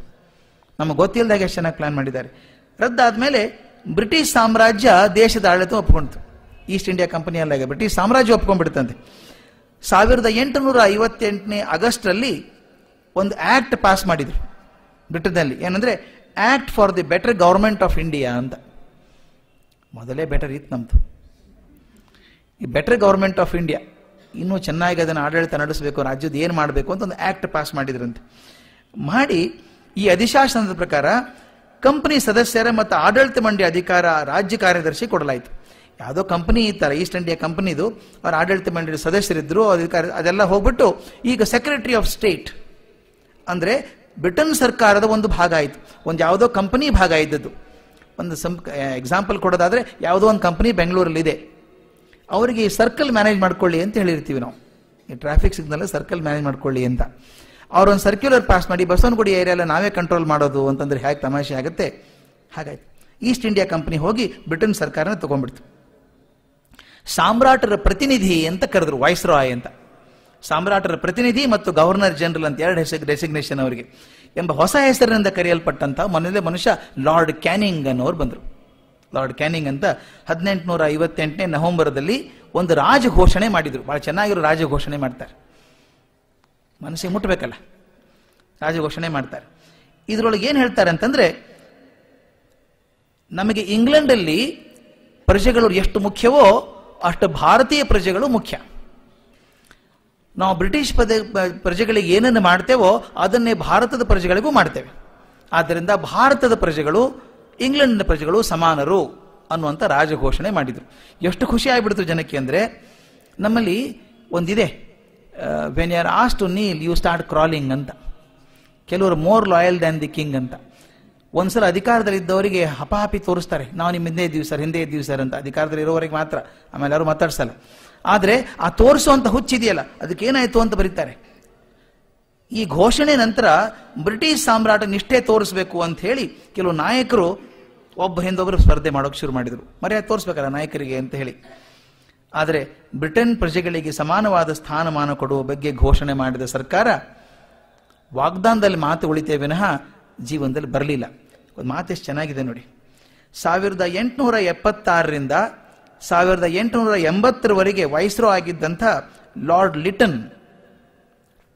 ನಮಗೆ ಗೊತ್ತಿಲ್ಲದಾಗ ಎಷ್ಟು ಚೆನ್ನಾಗಿ ಪ್ಲಾನ್ ಮಾಡಿದ್ದಾರೆ. ರದ್ದಾದ್ಮೇಲೆ ಬ್ರಿಟಿಷ್ ಸಾಮ್ರಾಜ್ಯ ದೇಶದ ಆಡಳಿತ ಒಪ್ಕೊಂಡಿತು. ಈಸ್ಟ್ ಇಂಡಿಯಾ ಕಂಪನಿ ಅಲ್ಲ, ಬ್ರಿಟಿಷ್ ಸಾಮ್ರಾಜ್ಯ ಒಪ್ಕೊಂಡ್ಬಿಡ್ತಂತೆ. 1858 ಆಗಸ್ಟ್ರಲ್ಲಿ ಒಂದು ಆಕ್ಟ್ ಪಾಸ್ ಮಾಡಿದ್ರು ಬ್ರಿಟನ್ನಲ್ಲಿ. ಏನಂದ್ರೆ act for the better government of India ಅಂತ. ಮೊದಲೇ ಬೆಟರ್ ಇತ್ತು ನಮ್ದು. ಈ ಬೆಟರ್ ಗವರ್ಮೆಂಟ್ ಆಫ್ ಇಂಡಿಯಾ, ಇನ್ನೂ ಚೆನ್ನಾಗಿ ಅದನ್ನು ಆಡಳಿತ ನಡೆಸಬೇಕು, ರಾಜ್ಯದ ಏನು ಮಾಡಬೇಕು ಅಂತ ಒಂದು ಆಕ್ಟ್ ಪಾಸ್ ಮಾಡಿದ್ರಂತೆ. ಮಾಡಿ ಈ ಅಧಿಶಾಸನದ ಪ್ರಕಾರ ಕಂಪನಿ ಸದಸ್ಯರ ಮತ್ತು ಆಡಳಿತ ಮಂಡಳಿ ಅಧಿಕಾರ ರಾಜ್ಯ ಕಾರ್ಯದರ್ಶಿ ಕೊಡಲಾಯಿತು. ಯಾವುದೋ ಕಂಪನಿ ಇತ್ತಾರೆ ಈಸ್ಟ್ ಇಂಡಿಯಾ ಕಂಪನಿದು, ಅವರ ಆಡಳಿತ ಮಂಡಳಿ ಸದಸ್ಯರಿದ್ರು, ಅಧಿಕಾರ ಅದೆಲ್ಲ ಹೋಗ್ಬಿಟ್ಟು ಈಗ ಸೆಕ್ರೆಟರಿ ಆಫ್ ಸ್ಟೇಟ್ ಅಂದರೆ ಬ್ರಿಟನ್ ಸರ್ಕಾರದ ಒಂದು ಭಾಗ ಆಯಿತು. ಒಂದು ಯಾವುದೋ ಕಂಪನಿ ಭಾಗ ಇದ್ದದ್ದು. ಒಂದು ಎಕ್ಸಾಂಪಲ್ ಕೊಡೋದಾದರೆ, ಯಾವುದೋ ಒಂದು ಕಂಪನಿ ಬೆಂಗಳೂರಲ್ಲಿದೆ, ಅವರಿಗೆ ಈ ಸರ್ಕಲ್ ಮ್ಯಾನೇಜ್ ಮಾಡ್ಕೊಳ್ಳಿ ಅಂತ ಹೇಳಿರ್ತೀವಿ ನಾವು. ಈ ಟ್ರಾಫಿಕ್ ಸಿಗ್ನಲ್ ಸರ್ಕಲ್ ಮ್ಯಾನೇಜ್ ಮಾಡ್ಕೊಳ್ಳಿ ಅಂತ ಅವರೊಂದು ಸರ್ಕ್ಯುಲರ್ ಪಾಸ್ ಮಾಡಿ ಬಸವನಗುಡಿ ಏರಿಯಾ ಎಲ್ಲ ನಾವೇ ಕಂಟ್ರೋಲ್ ಮಾಡೋದು ಅಂತಂದ್ರೆ ಹೇಗೆ ತಮಾಷೆ ಆಗುತ್ತೆ. ಹಾಗಾಯ್ತು. ಈಸ್ಟ್ ಇಂಡಿಯಾ ಕಂಪನಿ ಹೋಗಿ ಬ್ರಿಟನ್ ಸರ್ಕಾರನ ತಗೊಂಡ್ಬಿಡ್ತು. ಸಾಮ್ರಾಟರ ಪ್ರತಿನಿಧಿ ಅಂತ ಕರೆದ್ರು, ವಾಯ್ಸ್ ರಾಯ್ ಅಂತ. ಸಾಮ್ರಾಟರ ಪ್ರತಿನಿಧಿ ಮತ್ತು ಗವರ್ನರ್ ಜನರಲ್ ಅಂತ 2 ಡೆಸಿಗ್ನೇಷನ್ ಅವರಿಗೆ ಎಂಬ ಹೊಸ ಹೆಸರಿನಿಂದ ಕರೆಯಲ್ಪಟ್ಟಂತಹ ಮನುಷ್ಯ ಲಾರ್ಡ್ ಕ್ಯಾನಿಂಗ್ ಅನ್ನೋರು ಬಂದರು. ಲಾರ್ಡ್ ಕ್ಯಾನಿಂಗ್ ಅಂತ 1858ನೇ ನವೆಂಬರ್ದಲ್ಲಿ ಒಂದು ರಾಜಘೋಷಣೆ ಮಾಡಿದರು. ಬಹಳ ಚೆನ್ನಾಗಿರೋ ರಾಜಘೋಷಣೆ ಮಾಡ್ತಾರೆ, ಮನಸ್ಸಿಗೆ ಮುಟ್ಟಬೇಕಲ್ಲ, ರಾಜಘೋಷಣೆ ಮಾಡ್ತಾರೆ. ಇದರೊಳಗೆ ಏನು ಹೇಳ್ತಾರೆ ಅಂತಂದ್ರೆ, ನಮಗೆ ಇಂಗ್ಲೆಂಡಲ್ಲಿ ಪ್ರಜೆಗಳು ಎಷ್ಟು ಮುಖ್ಯವೋ ಅಷ್ಟು ಭಾರತೀಯ ಪ್ರಜೆಗಳು ಮುಖ್ಯ. ನಾವು ಬ್ರಿಟಿಷ್ ಪ್ರಜೆಗಳಿಗೆ ಏನನ್ನು ಮಾಡ್ತೇವೋ ಅದನ್ನೇ ಭಾರತದ ಪ್ರಜೆಗಳಿಗೂ ಮಾಡ್ತೇವೆ. ಆದ್ದರಿಂದ ಭಾರತದ ಪ್ರಜೆಗಳು ಇಂಗ್ಲೆಂಡಿನ ಪ್ರಜೆಗಳು ಸಮಾನರು ಅನ್ನುವಂಥ ರಾಜಘೋಷಣೆ ಮಾಡಿದರು. ಎಷ್ಟು ಖುಷಿ ಆಗಿಬಿಡ್ತು ಜನಕ್ಕೆ ಅಂದರೆ, ನಮ್ಮಲ್ಲಿ ಒಂದಿದೆ, when you are asked to kneel you start crawling ಅಂತ. ಕೆಲವರು more loyal than the king ಅಂತ. ಒಂದ್ಸಲ ಅಧಿಕಾರದಲ್ಲಿದ್ದವರಿಗೆ ಹಪಾಹಪಿ ತೋರಿಸ್ತಾರೆ, ನಾವು ನಿಮ್ಮ ಹಿಂದೆ ಇದ್ದೀವಿ ಸರ್, ಹಿಂದೆ ಇದ್ದೀವಿ ಸರ್ ಅಂತ. ಅಧಿಕಾರದಲ್ಲಿ ಇರೋವರೆಗೆ ಮಾತ್ರ, ಆಮೇಲೆ ಯಾರು ಮಾತಾಡ್ಸಲ್ಲ. ಆದರೆ ಆ ತೋರಿಸುವಂಥ ಹುಚ್ಚಿದೆಯಲ್ಲ, ಅದಕ್ಕೇನಾಯಿತು ಅಂತ ಬರೀತಾರೆ. ಈ ಘೋಷಣೆ ನಂತರ ಬ್ರಿಟಿಷ್ ಸಾಮ್ರಾಟ ನಿಷ್ಠೆ ತೋರಿಸ್ಬೇಕು ಅಂತ ಹೇಳಿ ಕೆಲವು ನಾಯಕರು ಒಬ್ಬ ಹಿಂದೊಬ್ಬರು ಸ್ಪರ್ಧೆ ಮಾಡೋಕೆ ಶುರು ಮಾಡಿದರು. ಮರ್ಯಾದೆ ತೋರಿಸ್ಬೇಕಲ್ಲ ನಾಯಕರಿಗೆ ಅಂತ ಹೇಳಿ. ಆದರೆ ಬ್ರಿಟನ್ ಪ್ರಜೆಗಳಿಗೆ ಸಮಾನವಾದ ಸ್ಥಾನಮಾನ ಕೊಡುವ ಬಗ್ಗೆ ಘೋಷಣೆ ಮಾಡಿದ ಸರ್ಕಾರ ವಾಗ್ದಾನದಲ್ಲಿ ಮಾತು ಉಳಿತೇ ವಿನಃ ಜೀವನದಲ್ಲಿ ಬರಲಿಲ್ಲ. ಒಂದು ಮಾತು ಎಷ್ಟು ಚೆನ್ನಾಗಿದೆ ನೋಡಿ. 1876ರಿಂದ 1880ರವರೆಗೆ ವೈಸ್ರೋ ಆಗಿದ್ದಂಥ ಲಾರ್ಡ್ ಲಿಟನ್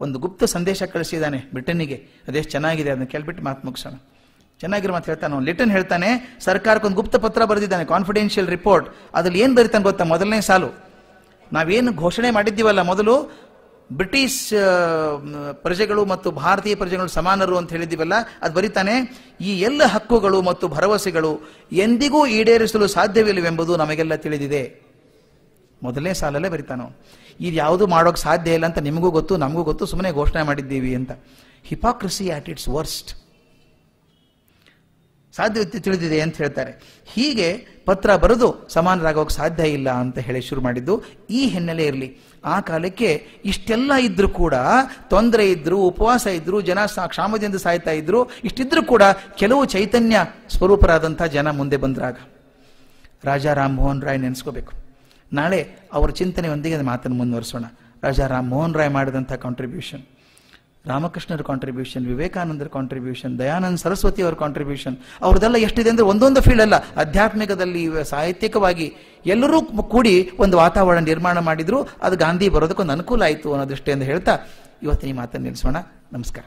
ಒಂದು ಗುಪ್ತ ಸಂದೇಶ ಕಳಿಸಿದ್ದಾನೆ ಬ್ರಿಟನ್ನಿಗೆ. ಅದೆಷ್ಟು ಚೆನ್ನಾಗಿದೆ, ಅದನ್ನ ಕೇಳ್ಬಿಟ್ಟು ಮಾತು ಮುಗಿಸೋಣ. ಚೆನ್ನಾಗಿರೋ ಮಾತು ಹೇಳ್ತಾನೆ. ಲಿಟನ್ ಹೇಳ್ತಾನೆ, ಸರ್ಕಾರಕ್ಕೆ ಒಂದು ಗುಪ್ತ ಪತ್ರ ಬರೆದಿದ್ದಾನೆ, ಕಾನ್ಫಿಡೆನ್ಷಿಯಲ್ ರಿಪೋರ್ಟ್. ಅದ್ರಲ್ಲಿ ಏನು ಬರೀತಾನೆ ಗೊತ್ತಾ? ಮೊದಲನೇ ಸಾಲು, ನಾವೇನು ಘೋಷಣೆ ಮಾಡಿದ್ದೀವಲ್ಲ ಮೊದಲು, ಬ್ರಿಟಿಷ್ ಪ್ರಜೆಗಳು ಮತ್ತು ಭಾರತೀಯ ಪ್ರಜೆಗಳು ಸಮಾನರು ಅಂತ ಹೇಳಿದ್ದೀವಲ್ಲ, ಅದು ಬರೀತಾನೆ, ಈ ಎಲ್ಲ ಹಕ್ಕುಗಳು ಮತ್ತು ಭರವಸೆಗಳು ಎಂದಿಗೂ ಈಡೇರಿಸಲು ಸಾಧ್ಯವಿಲ್ಲವೆಂಬುದು ನಮಗೆಲ್ಲ ತಿಳಿದಿದೆ. ಮೊದಲನೇ ಸಾಲಲ್ಲೇ ಬರೀತಾನೋ. ಇದು ಯಾವುದು ಮಾಡೋಕೆ ಸಾಧ್ಯ ಇಲ್ಲ ಅಂತ ನಿಮಗೂ ಗೊತ್ತು, ನಮಗೂ ಗೊತ್ತು, ಸುಮ್ಮನೆ ಘೋಷಣೆ ಮಾಡಿದ್ದೀವಿ ಅಂತ. Hypocrisy at its worst. ಸಾಧ್ಯತೆ ತಿಳಿದಿದೆ ಅಂತ ಹೇಳ್ತಾರೆ. ಹೀಗೆ ಪತ್ರ ಬರೆದು ಸಮಾನರಾಗೋಕೆ ಸಾಧ್ಯ ಇಲ್ಲ ಅಂತ ಹೇಳಿ ಶುರು ಮಾಡಿದ್ದು. ಈ ಹಿನ್ನೆಲೆ ಇರಲಿ, ಆ ಕಾಲಕ್ಕೆ ಇಷ್ಟೆಲ್ಲ ಇದ್ರೂ ಕೂಡ, ತೊಂದರೆ ಇದ್ರು, ಉಪವಾಸ ಇದ್ರು, ಜನ ಕ್ಷಾಮದಿಂದ ಸಾಯ್ತಾ ಇದ್ರು, ಇಷ್ಟಿದ್ರೂ ಕೂಡ ಕೆಲವು ಚೈತನ್ಯ ಸ್ವರೂಪರಾದಂಥ ಜನ ಮುಂದೆ ಬಂದ್ರಾಗ ರಾಜಾ ರಾಮ್ ಮೋಹನ್ ರಾಯ್ ನೆನೆಸ್ಕೋಬೇಕು. ನಾಳೆ ಅವರ ಚಿಂತನೆಯೊಂದಿಗೆ ಮಾತನ್ನು ಮುಂದುವರಿಸೋಣ. ರಾಜಾ ರಾಮ್ ಮೋಹನ್ ರಾಯ್ ಮಾಡಿದಂಥ ಕಾಂಟ್ರಿಬ್ಯೂಷನ್, ರಾಮಕೃಷ್ಣರ ಕಾಂಟ್ರಿಬ್ಯೂಷನ್, ವಿವೇಕಾನಂದರ ಕಾಂಟ್ರಿಬ್ಯೂಷನ್, ದಯಾನಂದ ಸರಸ್ವತಿ ಅವರ ಕಾಂಟ್ರಿಬ್ಯೂಷನ್, ಅವ್ರದ್ದೆಲ್ಲ ಎಷ್ಟಿದೆ ಅಂದರೆ ಒಂದೊಂದು ಫೀಲ್ಡ್ ಅಲ್ಲ, ಆಧ್ಯಾತ್ಮಿಕದಲ್ಲಿ, ಸಾಹಿತ್ಯಿಕವಾಗಿ ಎಲ್ಲರೂ ಕೂಡಿ ಒಂದು ವಾತಾವರಣ ನಿರ್ಮಾಣ ಮಾಡಿದ್ರು. ಅದು ಗಾಂಧಿ ಬರೋದಕ್ಕೊಂದು ಅನುಕೂಲ ಆಯಿತು ಅನ್ನೋ ದೃಷ್ಟಿಯಿಂದ ಹೇಳ್ತಾ ಇವತ್ತಿನ ಈ ಮಾತನ್ನು ನಿಲ್ಲಿಸೋಣ. ನಮಸ್ಕಾರ.